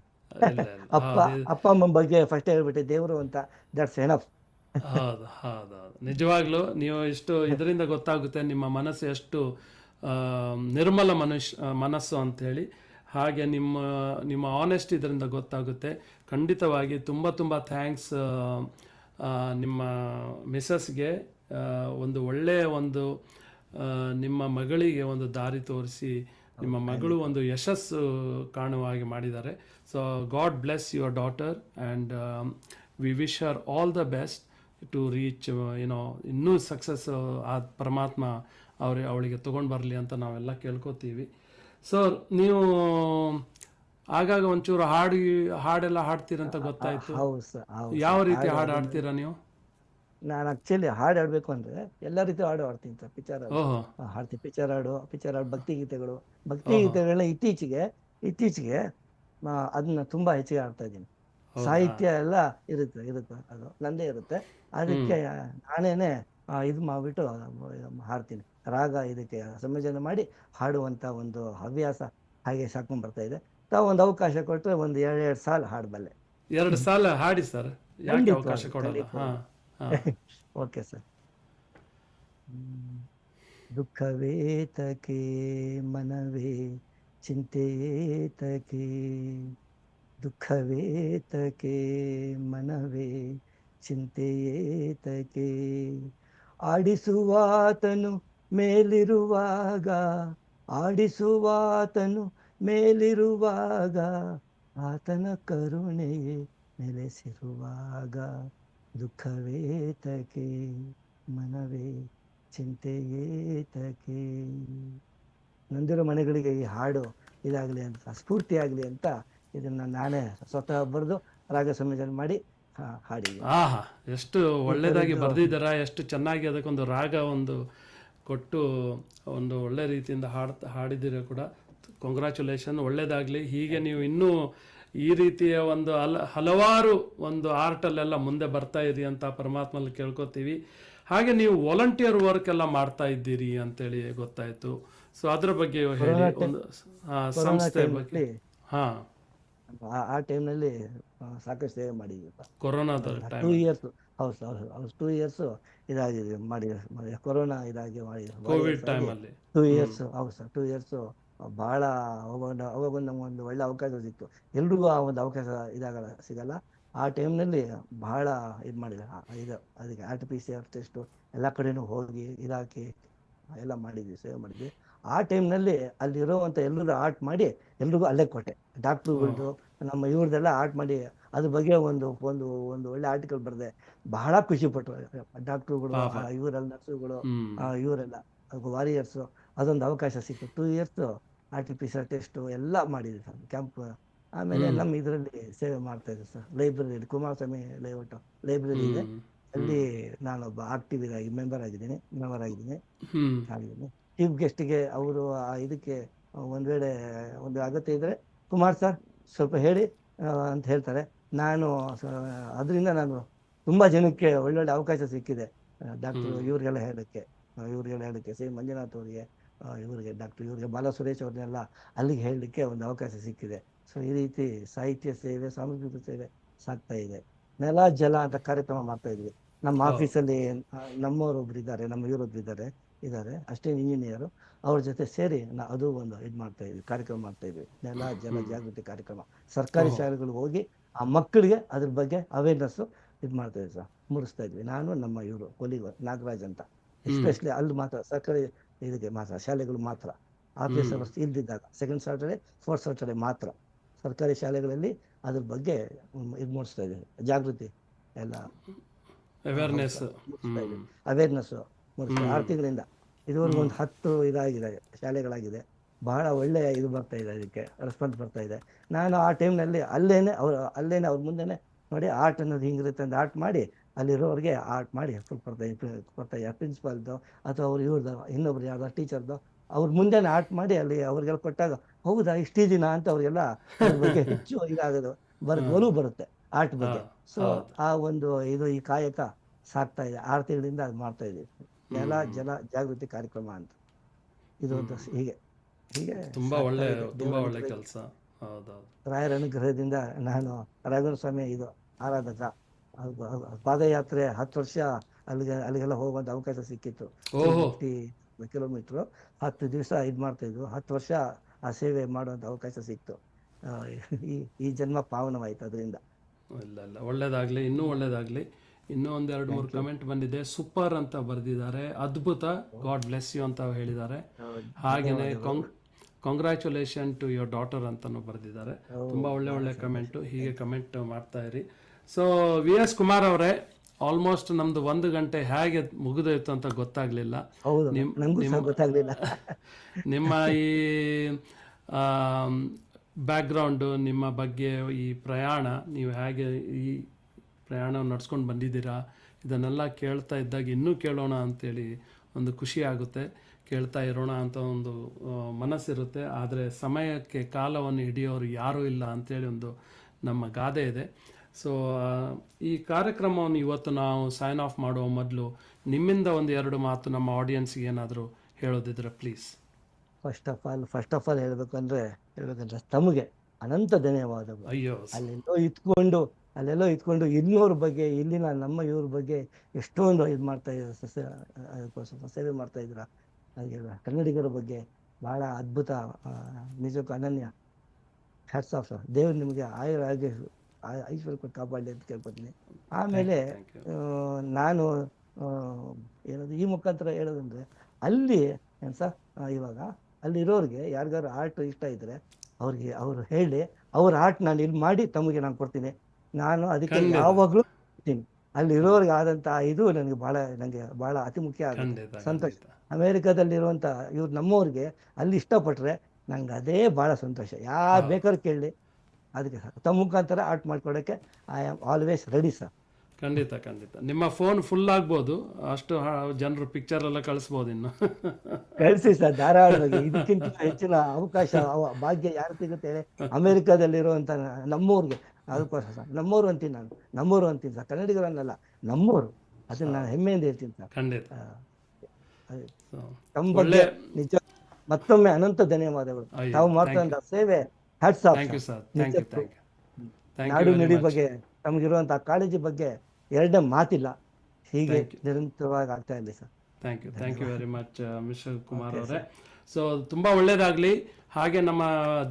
ಅಪ್ಪ ಅಮ್ಮ ಬಗ್ಗೆ ಫಸ್ಟ್ ಹೇಳ್ಬಿಟ್ಟೆ, ದೇವರು ಅಂತ. That's enough. ಹೌದು ಹೌದು ಹೌದು, ನಿಜವಾಗ್ಲೂ ನೀವು ಎಷ್ಟು ಇದರಿಂದ ಗೊತ್ತಾಗುತ್ತೆ ನಿಮ್ಮ ಮನಸ್ಸು ಎಷ್ಟು ನಿರ್ಮಲ ಮನಸ್ಸು ಅಂತ ಹೇಳಿ. ಹಾಗೆ ನಿಮ್ಮ ಆನೆಸ್ಟ್ ಇದರಿಂದ ಗೊತ್ತಾಗುತ್ತೆ. ಖಂಡಿತವಾಗಿ ತುಂಬ ತುಂಬ ಥ್ಯಾಂಕ್ಸ್ ನಿಮ್ಮ ಮಿಸಸ್ಗೆ. ಒಂದು ಒಳ್ಳೆಯ ಒಂದು ನಿಮ್ಮ ಮಗಳಿಗೆ ಒಂದು ದಾರಿ ತೋರಿಸಿ ನಿಮ್ಮ ಮಗಳು ಒಂದು ಯಶಸ್ಸು ಕಾಣುವ ಹಾಗೆ ಮಾಡಿದ್ದಾರೆ. So God bless your daughter and we wish her all the best to reach ಇನ್ನೂ ಸಕ್ಸಸ್ ಆ ಪರಮಾತ್ಮ ಅವಳಿಗೆ ತೊಗೊಂಡು ಬರಲಿ ಅಂತ ನಾವೆಲ್ಲ ಕೇಳ್ಕೊತೀವಿ. ಸೊ ನೀವು ಆಗಾಗ ಒಂಚೂರು ಹಾಡೆಲ್ಲ ಹಾಡ್ತೀರಂತ ಗೊತ್ತಾಯ್ತು. ಹೌದು ಸರ್, ಹೌದು. ಯಾವ ರೀತಿ ಹಾಡು ಹಾಡ್ತೀರಾ ನೀವು? ನಾನು ಆಕ್ಚುಲಿ ಹಾಡು ಹಾಡ್ಬೇಕು ಅಂದ್ರೆ ಎಲ್ಲ ರೀತಿ ಹಾಡು ಹಾಡ್ತೀನಿ ಸರ್. ಪಿಕ್ಚರ್ ಓಹೋ, ಹಾಡ್ತೀನಿ, ಪಿಕ್ಚರ್ ಹಾಡು, ಭಕ್ತಿ ಗೀತೆಗಳನ್ನ ಇತ್ತೀಚೆಗೆ ಅದನ್ನ ತುಂಬಾ ಹೆಚ್ಚಿಗೆ ಹಾಡ್ತಾ ಇದ್ದೀನಿ. ಸಾಹಿತ್ಯ ಎಲ್ಲ ಇರುತ್ತೆ ಅದು ನಂದೇ ಇರುತ್ತೆ. ಅದಕ್ಕೆ ನಾನೇನೆ ಇದು ಮಾಡ್ಬಿಟ್ಟು ಹಾಡ್ತೀನಿ. ರಾಗ ಇದಕ್ಕೆ ಸಂಯೋಜನೆ ಮಾಡಿ ಹಾಡುವಂತ ಒಂದು ಹವ್ಯಾಸ ಹಾಗೆ ಸಾಕೊಂಡ್ ಬರ್ತಾ ಇದೆ. ತಾವು ಒಂದು ಅವಕಾಶ ಕೊಟ್ಟರೆ ಒಂದು 2 ಸಾಲ ಹಾಡಬಲ್ಲೆ. 2 ಸಾಲ ಹಾಡಿ ಸರ್, ಯಾಕೆ ಅವಕಾಶ ಕೊಡಲ್ಲ? ಹಾ, ಓಕೆ ಸರ್. ದುಃಖವೇತಕೆ ಮನವೇ ಚಿಂತೆಯೇತಕೆ, ದುಃಖವೇತಕೆ ಮನವೇ ಚಿಂತೆಯೇತಕೆ, ಆಡಿಸುವಾತನು ಮೇಲಿರುವಾಗ ಆತನ ಕರುಣೆಯೇ ನೆಲೆಸಿರುವಾಗ, ದುಃಖವೇತಕೆ ಮನವೇ ಚಿಂತೆಯೇತಕೆ. ನೊಂದಿರೋ ಮನೆಗಳಿಗೆ ಈ ಹಾಡು ಇದಾಗಲಿ ಅಂತ, ಸ್ಫೂರ್ತಿಯಾಗಲಿ ಅಂತ ಇದನ್ನ ನಾನೇ ಸ್ವತಃ ಬರೆದು ರಾಗ ಸಂಯೋಜನೆ ಮಾಡಿ ಹಾಡಿದ್ದೀನಿ. ಆಹಾ, ಎಷ್ಟು ಒಳ್ಳೆಯದಾಗಿ ಬರೆದಿದ್ದಾರ, ಎಷ್ಟು ಚೆನ್ನಾಗಿ ಅದಕ್ಕೊಂದು ರಾಗ ಒಂದು ಕೊಟ್ಟು ಒಂದು ಒಳ್ಳೆ ರೀತಿಯಿಂದ ಹಾಡಿದ್ದೀರ ಕೂಡ. ಕಂಗ್ರ್ಯಾಚುಲೇಷನ್, ಒಳ್ಳೇದಾಗಲಿ. ಹೀಗೆ ನೀವು ಇನ್ನೂ ಈ ರೀತಿಯ ಒಂದು ಹಲವಾರು ಒಂದು ಆರ್ಟಲ್ಲೆಲ್ಲ ಮುಂದೆ ಬರ್ತಾ ಇರಿ ಅಂತ ಪರಮಾತ್ಮಲ್ಲಿ ಕೇಳ್ಕೊತೀವಿ. ಹಾಗೆ ನೀವು ವಾಲಂಟಿಯರ್ ವರ್ಕ್ ಎಲ್ಲ ಮಾಡ್ತಾ ಇದ್ದೀರಿ ಅಂತೇಳಿ ಗೊತ್ತಾಯ್ತು. ಸೊ ಅದ್ರ ಬಗ್ಗೆ ಹೇಳಿ, ಒಂದು ಸಂಸ್ಥೆ ಬಗ್ಗೆ. ಹಾ, ಆ ಟೈಮ್ನಲ್ಲಿ ಸಾಕಷ್ಟು ಸೇವೆ ಮಾಡಿದ್ವಿ. ಕೊರೋನಾದ 2 ಇಯರ್ಸ್, ಹೌದು ಸರ್, 2 ಇಯರ್ಸ್ ಇದಾಗಿದೆ ಮಾಡಿ, ಕೊರೋನಾ ಇದಾಗಿ ಮಾಡಿ, ಕೋವಿಡ್ ಟೈಮಲ್ಲಿ 2 ಇಯರ್ಸ್. ಹೌದು ಸರ್, 2 ಇಯರ್ಸ್ ಬಹಳ ಅವಾಗ ನಮಗೊಂದು ಒಳ್ಳೆ ಅವಕಾಶ ಸಿಕ್ತು. ಎಲ್ರಿಗೂ ಆ ಒಂದು ಅವಕಾಶ ಸಿಗಲ್ಲ. ಆ ಟೈಮ್ನಲ್ಲಿ ಬಹಳ ಇದು ಮಾಡಿದೆ. ಅದಕ್ಕೆ RT-PCR ಟೆಸ್ಟು ಎಲ್ಲ ಕಡೆನೂ ಹೋಗಿ ಇದಾಕಿ ಎಲ್ಲ ಮಾಡಿದ್ವಿ, ಸೇವೆ ಮಾಡಿದ್ವಿ. ಆ ಟೈಮ್ನಲ್ಲಿ ಅಲ್ಲಿರೋವಂಥ ಎಲ್ಲರೂ ಆರ್ಟ್ ಮಾಡಿ ಎಲ್ರಿಗೂ ಅಲ್ಲೇ ಕೊಟ್ಟೆ. ಡಾಕ್ಟ್ರುಗಳದ್ದು ನಮ್ಮ ಇವ್ರದ್ದೆಲ್ಲ ಆರ್ಟ್ ಮಾಡಿ ಅದ್ರ ಬಗ್ಗೆ ಒಂದು ಒಂದು ಒಂದು ಒಳ್ಳೆ ಆರ್ಟಿಕಲ್ ಬರೆದೆ. ಬಹಳ ಖುಷಿ ಪಟ್ರು ಡಾಕ್ಟ್ರುಗಳು, ಇವರೆಲ್ಲ ನರ್ಸುಗಳು, ಇವರೆಲ್ಲ ವಾರಿಯರ್ಸು. ಅದೊಂದು ಅವಕಾಶ ಸಿಕ್ತು. 2 ಇಯರ್ಸ್ RT-PCR ಟೆಸ್ಟು ಎಲ್ಲ ಮಾಡಿದ್ವಿ ಸರ್, ಕ್ಯಾಂಪ್. ಆಮೇಲೆ ನಮ್ಮ ಇದರಲ್ಲಿ ಸೇವೆ ಮಾಡ್ತಾ ಇದ್ದೆ sir, library, Kumaraswamy layout library ಇದೆ, ಅಲ್ಲಿ ನಾನೊಬ್ಬ ಆಕ್ಟಿವ್ ಮೆಂಬರ್ ಆಗಿದ್ದೀನಿ. ಚೀಫ್ ಗೆಸ್ಟ್ಗೆ ಅವರು ಇದಕ್ಕೆ ಒಂದ್ ವೇಳೆ ಒಂದು ಅಗತ್ಯ ಇದ್ರೆ, ಕುಮಾರ್ ಸರ್ ಸ್ವಲ್ಪ ಹೇಳಿ ಅಂತ ಹೇಳ್ತಾರೆ. ನಾನು ಅದರಿಂದ ನಾನು ತುಂಬಾ ಜನಕ್ಕೆ ಒಳ್ಳೊಳ್ಳೆ ಅವಕಾಶ ಸಿಕ್ಕಿದೆ. ಡಾಕ್ಟರ್ ಇವ್ರಿಗೆಲ್ಲ ಹೇಳಕ್ಕೆ ಸಿ ಮಂಜುನಾಥ್ ಅವರಿಗೆ, ಇವ್ರಿಗೆ ಬಾಲ ಸುರೇಶ್ ಅವ್ರನ್ನೆಲ್ಲ ಅಲ್ಲಿಗೆ ಹೇಳಲಿಕ್ಕೆ ಒಂದು ಅವಕಾಶ ಸಿಕ್ಕಿದೆ. ಸೊ ಈ ರೀತಿ ಸಾಹಿತ್ಯ ಸೇವೆ, ಸಾಂಸ್ಕೃತಿಕ ಸೇವೆ ಸಾಗ್ತಾ ಇದೆ. ನೆಲ ಜಲ ಅಂತ ಕಾರ್ಯಕ್ರಮ ಮಾಡ್ತಾ ಇದ್ವಿ ನಮ್ಮ ಆಫೀಸಲ್ಲಿ. ನಮ್ಮವರೊಬ್ರು ಇದ್ದಾರೆ, ನಮ್ಮ ಇವರೊಬ್ರು ಇದ್ದಾರೆ ಅಷ್ಟೇ ಇಂಜಿನಿಯರು. ಅವ್ರ ಜೊತೆ ಸೇರಿ ಅದು ಒಂದು ಇದು ಮಾಡ್ತಾ ಇದ್ವಿ, ಕಾರ್ಯಕ್ರಮ ಮಾಡ್ತಾ ಇದ್ವಿ, ನೆಲ ಜಲ ಜಾಗೃತಿ ಕಾರ್ಯಕ್ರಮ. ಸರ್ಕಾರಿ ಶಾಲೆಗಳಿಗೆ ಹೋಗಿ ಆ ಮಕ್ಕಳಿಗೆ ಅದ್ರ ಬಗ್ಗೆ ಅವೇರ್ನೆಸ್ ಇದು ಮಾಡ್ತಾ ಇದ್ವಿ ಸರ್, ಮೂಡಿಸ್ತಾ ಇದ್ವಿ. ನಾನು ನಮ್ಮ ಇವರು ಕೊಲಿಗ ನಾಗರಾಜ್ ಅಂತ, ಎಸ್ಪೆಷಲಿ ಅಲ್ಲಿ ಮಾತ್ರ ಸರ್ಕಾರಿ ಇದಕ್ಕೆ ಮಾತ್ರ, ಶಾಲೆಗಳು ಮಾತ್ರ, ಆಫೀಸರ್ಸ್ ಇಲ್ದಿದ್ದಾಗ ಸೆಕೆಂಡ್ ಸ್ಯಾಟರ್ಡೆ, ಫೋರ್ತ್ ಸ್ಯಾಟರ್ಡೆ ಮಾತ್ರ ಸರ್ಕಾರಿ ಶಾಲೆಗಳಲ್ಲಿ ಅದ್ರ ಬಗ್ಗೆ ಇದು ಮೂಡಿಸ್ತಾ ಇದ್ದೀವಿ, ಜಾಗೃತಿ ಎಲ್ಲ ಅವೇರ್ನೆಸ್ ಮೂಡಿಸ್ತಾ. 6 ತಿಂಗಳಿಂದ ಇದುವರೆಗೂ ಒಂದು 10 ಇದಾಗಿದೆ, ಶಾಲೆಗಳಾಗಿದೆ. ಬಹಳ ಒಳ್ಳೆಯ ಇದು ಬರ್ತಾ ಇದೆ, ಅದಕ್ಕೆ ರೆಸ್ಪಾನ್ಸ್ ಬರ್ತಾ ಇದೆ. ನಾನು ಆ ಟೈಮ್ನಲ್ಲಿ ಅಲ್ಲೇನೆ ಅವ್ರ ಮುಂದೆನೆ ನೋಡಿ ಆರ್ಟ್ ಅನ್ನೋದು ಹಿಂಗಿರುತ್ತೆ ಅಂತ ಆರ್ಟ್ ಮಾಡಿ ಅಲ್ಲಿರೋರಿಗೆ ಆರ್ಟ್ ಮಾಡಿ ಕೊಡ್ತಾ ಪ್ರಿನ್ಸಿಪಾಲ್ದು ಅಥವಾ ಅವ್ರು ಇವ್ರದ್ದು ಇನ್ನೊಬ್ರು ಯಾವ್ದು ಟೀಚರ್ದು ಅವ್ರ ಮುಂದೆನೆ ಆರ್ಟ್ ಮಾಡಿ ಅಲ್ಲಿ ಅವ್ರಿಗೆಲ್ಲ ಕೊಟ್ಟಾಗ, ಹೌದಾ ಇಷ್ಟು ದಿನ ಅಂತ ಅವ್ರಿಗೆಲ್ಲ ಅದ್ರ ಬಗ್ಗೆ ಹೆಚ್ಚು ಇದಾಗೋದು ಒಲವು ಬರುತ್ತೆ ಆರ್ಟ್ ಬಗ್ಗೆ. ಸೊ ಆ ಒಂದು ಇದು ಈ ಕಾಯಕ ಸಾಕ್ತಾ ಇದೆ. 6 ತಿಂಗಳಿಂದ ಅದು ಮಾಡ್ತಾ ಇದೀವಿ, ನೆಲ ಜಲ ಜಾಗೃತಿ ಕಾರ್ಯಕ್ರಮ ಅಂತ. ಇದು ಹೀಗೆ ತುಂಬಾ ಒಳ್ಳೆ ಕೆಲಸ. ರಾಯರ ಅನುಗ್ರಹದಿಂದ ನಾನು ರಾಘವೇಂದ್ರ ಸ್ವಾಮಿ ಇದು ಆರಾಧಕ. ಪಾದಯಾತ್ರೆ 10 ವರ್ಷ ಅಲ್ಲಿಗೆಲ್ಲ ಹೋಗುವಂತ ಅವಕಾಶ ಸಿಕ್ಕಿತ್ತು. 50 ಕಿಲೋಮೀಟರ್ 10 ದಿವಸ ಇದು ಮಾಡ್ತಾ ಇದ್ವು. 10 ವರ್ಷ ಆ ಸೇವೆ ಮಾಡುವಂಥ ಅವಕಾಶ ಸಿಕ್ತು. ಈ ಜನ್ಮ ಪಾವನವಾಯಿತು ಅದರಿಂದ. ಇಲ್ಲ ಇಲ್ಲ, ಒಳ್ಳೇದಾಗಲಿ, ಇನ್ನೂ ಒಳ್ಳೇದಾಗಲಿ. ಇನ್ನೂ ಒಂದು 2-3 ಕಮೆಂಟ್ ಬಂದಿದೆ. ಸೂಪರ್ ಅಂತ ಬರೆದಿದ್ದಾರೆ, ಅದ್ಭುತ, ಗಾಡ್ ಬ್ಲೆಸ್ ಯು ಅಂತ ಹೇಳಿದ್ದಾರೆ. ಹಾಗೆಯೇ ಕಾಂಗ್ರ್ಯಾಚುಲೇಷನ್ ಟು ಯುವರ್ ಡಾಟರ್ ಅಂತಲೂ ಬರೆದಿದ್ದಾರೆ. ತುಂಬ ಒಳ್ಳೆ ಕಮೆಂಟು. ಹೀಗೆ ಕಮೆಂಟ್ ಮಾಡ್ತಾ ಇರಿ. ಸೊ VS ಕುಮಾರ್ ಅವರೇ, ಆಲ್ಮೋಸ್ಟ್ ನಮ್ದು 1 ಗಂಟೆ ಹೇಗೆ ಮುಗಿದೋಯ್ತು ಅಂತ ಗೊತ್ತಾಗ್ಲಿಲ್ಲ. ನಿಮ್ಮ ಈ ಬ್ಯಾಕ್ಗ್ರೌಂಡು, ನಿಮ್ಮ ಬಗ್ಗೆ, ಈ ಪ್ರಯಾಣ, ನೀವು ಹೇಗೆ ಈ ಪ್ರಯಾಣ ನಡ್ಸ್ಕೊಂಡು ಬಂದಿದ್ದೀರಾ, ಇದನ್ನೆಲ್ಲ ಕೇಳ್ತಾ ಇದ್ದಾಗ ಇನ್ನೂ ಕೇಳೋಣ ಅಂತೇಳಿ ಒಂದು ಖುಷಿ ಆಗುತ್ತೆ. ಕೇಳ್ತಾ ಇರೋಣ ಅಂತ ಒಂದು ಮನಸ್ಸಿರುತ್ತೆ. ಆದರೆ ಸಮಯಕ್ಕೆ ಕಾಲವನ್ನು ಹಿಡಿಯೋರು ಯಾರೂ ಇಲ್ಲ ಅಂತೇಳಿ ಒಂದು ನಮ್ಮ ಗಾದೆ ಇದೆ. ಸೊ ಈ ಕಾರ್ಯಕ್ರಮವನ್ನು ಇವತ್ತು ನಾವು ಸೈನ್ ಆಫ್ ಮಾಡುವ ಮೊದಲು ನಿಮ್ಮಿಂದ 1-2 ಮಾತು ನಮ್ಮ ಆಡಿಯನ್ಸ್ಗೆ ಏನಾದರೂ ಹೇಳೋದಿದ್ರೆ ಪ್ಲೀಸ್. ಫಸ್ಟ್ ಆಫ್ ಆಲ್ ಹೇಳ್ಬೇಕಂದ್ರೆ ತಮಗೆ ಅನಂತ ಧನ್ಯವಾದಗಳು. ಅಯ್ಯೋ, ಅಲ್ಲೆಲ್ಲೋ ಇದ್ಕೊಂಡು ಇನ್ನೂರ ಬಗ್ಗೆ, ಇಲ್ಲಿನ ನಮ್ಮ ಇವ್ರ ಬಗ್ಗೆ ಎಷ್ಟೊಂದು ಇದು ಮಾಡ್ತಾ ಸೇವೆ ಮಾಡ್ತಾ ಇದ್ರ. ಹಾಗೆ ಕನ್ನಡಿಗರ ಬಗ್ಗೆ ಬಹಳ ಅದ್ಭುತ, ನಿಜಕ್ಕೂ ಅನನ್ಯ. Hats off sir. ದೇವ್ರು ನಿಮಗೆ ಐಶ್ವರ್ಯ ಕೊಟ್ಟು ಕಾಪಾಡಲಿ ಅಂತ ಕೇಳ್ಕೊತೀನಿ. ಆಮೇಲೆ ನಾನು ಏನದು ಈ ಮುಖಾಂತರ ಹೇಳೋದಂದ್ರೆ, ಅಲ್ಲಿ ಏನು ಸರ್, ಇವಾಗ ಅಲ್ಲಿರೋರಿಗೆ ಯಾರಿಗಾರು ಆರ್ಟ್ ಇಷ್ಟ ಇದ್ರೆ ಅವ್ರು ಹೇಳಿ, ಅವ್ರ ಆರ್ಟ್ ನಾನು ಇಲ್ಲಿ ಮಾಡಿ ತಮಗೆ ನಾನು ಕೊಡ್ತೀನಿ. ನಾನು ಅದಕ್ಕೆ ಯಾವಾಗಲೂ ಕೊಡ್ತೀನಿ. ಅಲ್ಲಿರೋರಿಗೆ ಆದಂಥ ಇದು ನನಗೆ ಭಾಳ ಅತಿ ಮುಖ್ಯ ಆಗುತ್ತೆ. ಸಂತೋಷ. ಅಮೇರಿಕಾದಲ್ಲಿರುವಂಥ ಇವ್ರು ನಮ್ಮವ್ರಿಗೆ ಅಲ್ಲಿ ಇಷ್ಟಪಟ್ರೆ ನಂಗೆ ಅದೇ ಭಾಳ ಸಂತೋಷ. ಯಾರು ಬೇಕಾದ್ರೂ ಕೇಳಲಿ, ಅದಕ್ಕೆ ಸರ್ ತಮ್ಮ ಮುಖಾಂತರ ಆರ್ಟ್ ಮಾಡ್ಕೊಡೋಕ್ಕೆ I am always ready sir. ಖಂಡಿತ. ನಿಮ್ಮ ಫೋನ್ ಫುಲ್ ಆಗ್ಬೋದು, ಅಷ್ಟು ಜನರು ಪಿಕ್ಚರ್ ಎಲ್ಲ ಕಳಿಸ್ಬೋದು. ಇನ್ನು ಕಳಿಸಿ ಸರ್, ಧಾರಾಳವಾಗಿ. ಇದಕ್ಕಿಂತ ಹೆಚ್ಚಿನ ಅವಕಾಶ ಭಾಗ್ಯ ಯಾರು ಸಿಗುತ್ತೆ ಅಮೆರಿಕಾದಲ್ಲಿರುವಂಥ ನಮ್ಮೂರಿಗೆ. ಅದಕ್ಕೋಸ್ಕರ ಸರ್ ನಮ್ಮೂರು ಅಂತೀನಿ, ನಾನು ನಮ್ಮೂರು ಅಂತೀನಿ ಸರ್, ಕನ್ನಡಿಗರನ್ನಲ್ಲ, ನಮ್ಮೂರು. ಅದನ್ನ ನಾನು ಹೆಮ್ಮೆಯಿಂದ ಹೇಳ್ತೀನಿ ಸರ್. ಖಂಡಿತ. ತಮ್ಮ ಬಗ್ಗೆ ನಿಜ ಮತ್ತೊಮ್ಮೆ ಅನಂತ ಧನ್ಯವಾದಗಳು. ತಾವು ಮಾಡ್ತಾ ಸೇವೆ ಹ್ಯಾಟ್ಸ್ ಆಫ್. ನಾಡು ನುಡಿ ಬಗ್ಗೆ ತಮಗಿರುವಂತಹ ಕಾಳಜಿ ಬಗ್ಗೆ ಎರಡನೇ ಮಾತಿಲ್ಲ. ಹೀಗೆ ನಿರಂತರವಾಗಿ ಆಗ್ತಾ ಇದೆ sir. Thank you very much mister Kumar ಅವರೇ. ಸೊ ತುಂಬ ಒಳ್ಳೇದಾಗಲಿ. ಹಾಗೆ ನಮ್ಮ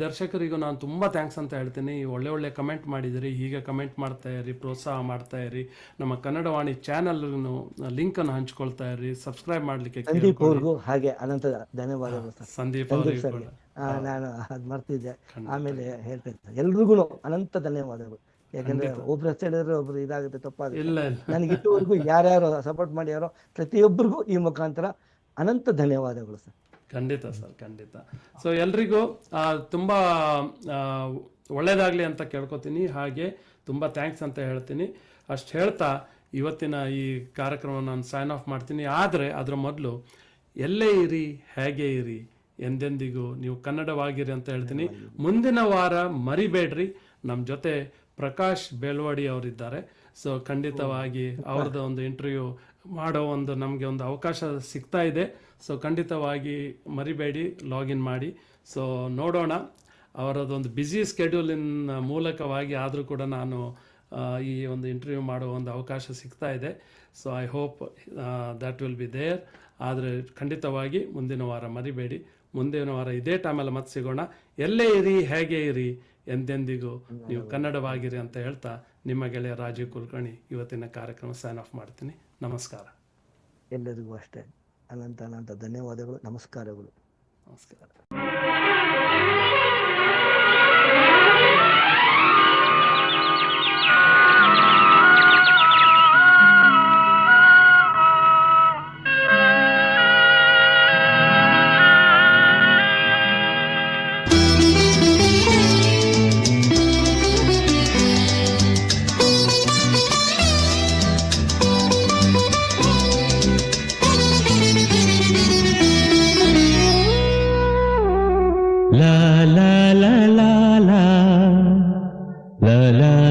ದರ್ಶಕರಿಗೂ ನಾನು ತುಂಬ ಥ್ಯಾಂಕ್ಸ್ ಅಂತ ಹೇಳ್ತೀನಿ. ಒಳ್ಳೆ ಕಮೆಂಟ್ ಮಾಡಿದಿರಿ. ಹೀಗೆ ಕಮೆಂಟ್ ಮಾಡ್ತಾ ಇರಿ, ಪ್ರೋತ್ಸಾಹ ಮಾಡ್ತಾ ಇರಿ. ನಮ್ಮ ಕನ್ನಡವಾಣಿ ಚಾನಲ್ ಲಿಂಕನ್ನು ಹಂಚ್ಕೊಳ್ತಾ ಇರಿ, ಸಬ್ಸ್ಕ್ರೈಬ್ ಮಾಡಲಿಕ್ಕೆ. ಸಂದೀಪ್ ಅವ್ರಿಗೂ ಹಾಗೆ ಅನಂತ ಧನ್ಯವಾದಗಳು ಸರ್. ಸಂದೀಪ್ ಅವರಿಗೂ ನಾನು ಅದು ಮರ್ತಿದ್ದೆ, ಆಮೇಲೆ ಹೇಳ್ತೇನೆ. ಎಲ್ರಿಗೂ ಅನಂತ ಧನ್ಯವಾದಗಳು. ಯಾಕಂದ್ರೆ ಒಬ್ರು ಹೇಳಿದ್ರೆ ಒಬ್ರು ಇದಾಗುತ್ತೆ, ತಪ್ಪಾಗುತ್ತೆ. ನನಗೆ ಇಟ್ಟುವರೆಗೂ ಯಾರ್ಯಾರು ಸಪೋರ್ಟ್ ಮಾಡ್ಯಾರೋ ಪ್ರತಿಯೊಬ್ಬರಿಗೂ ಈ ಮುಖಾಂತರ ಅನಂತ ಧನ್ಯವಾದಗಳು ಸರ್. ಖಂಡಿತ ಸರ್, ಖಂಡಿತ. ಸೊ ಎಲ್ರಿಗೂ ತುಂಬ ಒಳ್ಳೇದಾಗಲಿ ಅಂತ ಕೇಳ್ಕೊತೀನಿ. ಹಾಗೆ ತುಂಬ ಥ್ಯಾಂಕ್ಸ್ ಅಂತ ಹೇಳ್ತೀನಿ. ಅಷ್ಟು ಹೇಳ್ತಾ ಇವತ್ತಿನ ಈ ಕಾರ್ಯಕ್ರಮ ನಾನು ಸೈನ್ ಆಫ್ ಮಾಡ್ತೀನಿ. ಆದರೆ ಅದರ ಮೊದಲು ಎಲ್ಲೇ ಇರಿ, ಹೇಗೆ ಇರಿ, ಎಂದೆಂದಿಗೂ ನೀವು ಕನ್ನಡವಾಗಿರಿ ಅಂತ ಹೇಳ್ತೀನಿ. ಮುಂದಿನ ವಾರ ಮರಿಬೇಡ್ರಿ, ನಮ್ಮ ಜೊತೆ ಪ್ರಕಾಶ್ ಬೇಲ್ವಾಡಿ ಅವರಿದ್ದಾರೆ. ಸೊ ಖಂಡಿತವಾಗಿ ಅವ್ರದ್ದು ಒಂದು ಇಂಟರ್ವ್ಯೂ ಮಾಡೋ ನಮಗೆ ಒಂದು ಅವಕಾಶ ಸಿಗ್ತಾ ಇದೆ. ಸೊ ಖಂಡಿತವಾಗಿ ಮರಿಬೇಡಿ, ಲಾಗಿನ್ ಮಾಡಿ. ಸೊ ನೋಡೋಣ, ಅವರದೊಂದು ಬ್ಯುಸಿ ಸ್ಕೆಡ್ಯೂಲಿನ ಮೂಲಕವಾಗಿ ಆದರೂ ಕೂಡ ನಾನು ಈ ಒಂದು ಇಂಟರ್ವ್ಯೂ ಮಾಡೋ ಒಂದು ಅವಕಾಶ ಸಿಗ್ತಾ ಇದೆ. So I hope that will be there. ಆದರೆ ಖಂಡಿತವಾಗಿ ಮುಂದಿನ ವಾರ ಮರಿಬೇಡಿ. ಮುಂದಿನ ವಾರ ಇದೇ ಟೈಮಲ್ಲಿ ಮತ್ತೆ ಸಿಗೋಣ. ಎಲ್ಲೇ ಇರಿ, ಹೇಗೆ ಇರಿ, ಎಂದೆಂದಿಗೂ ನೀವು ಕನ್ನಡವಾಗಿರಿ ಅಂತ ಹೇಳ್ತಾ ನಿಮ್ಮ ಗೆಳೆಯ ರಾಜೀವ್ ಕುಲಕರ್ಣಿ ಇವತ್ತಿನ ಕಾರ್ಯಕ್ರಮ ಸೈನ್ ಆಫ್ ಮಾಡ್ತೀನಿ. ನಮಸ್ಕಾರ. ಎಲ್ಲರಿಗೂ ಅಷ್ಟೇ ಅನಂತ ಧನ್ಯವಾದಗಳು. ನಮಸ್ಕಾರಗಳು. La la la la la la la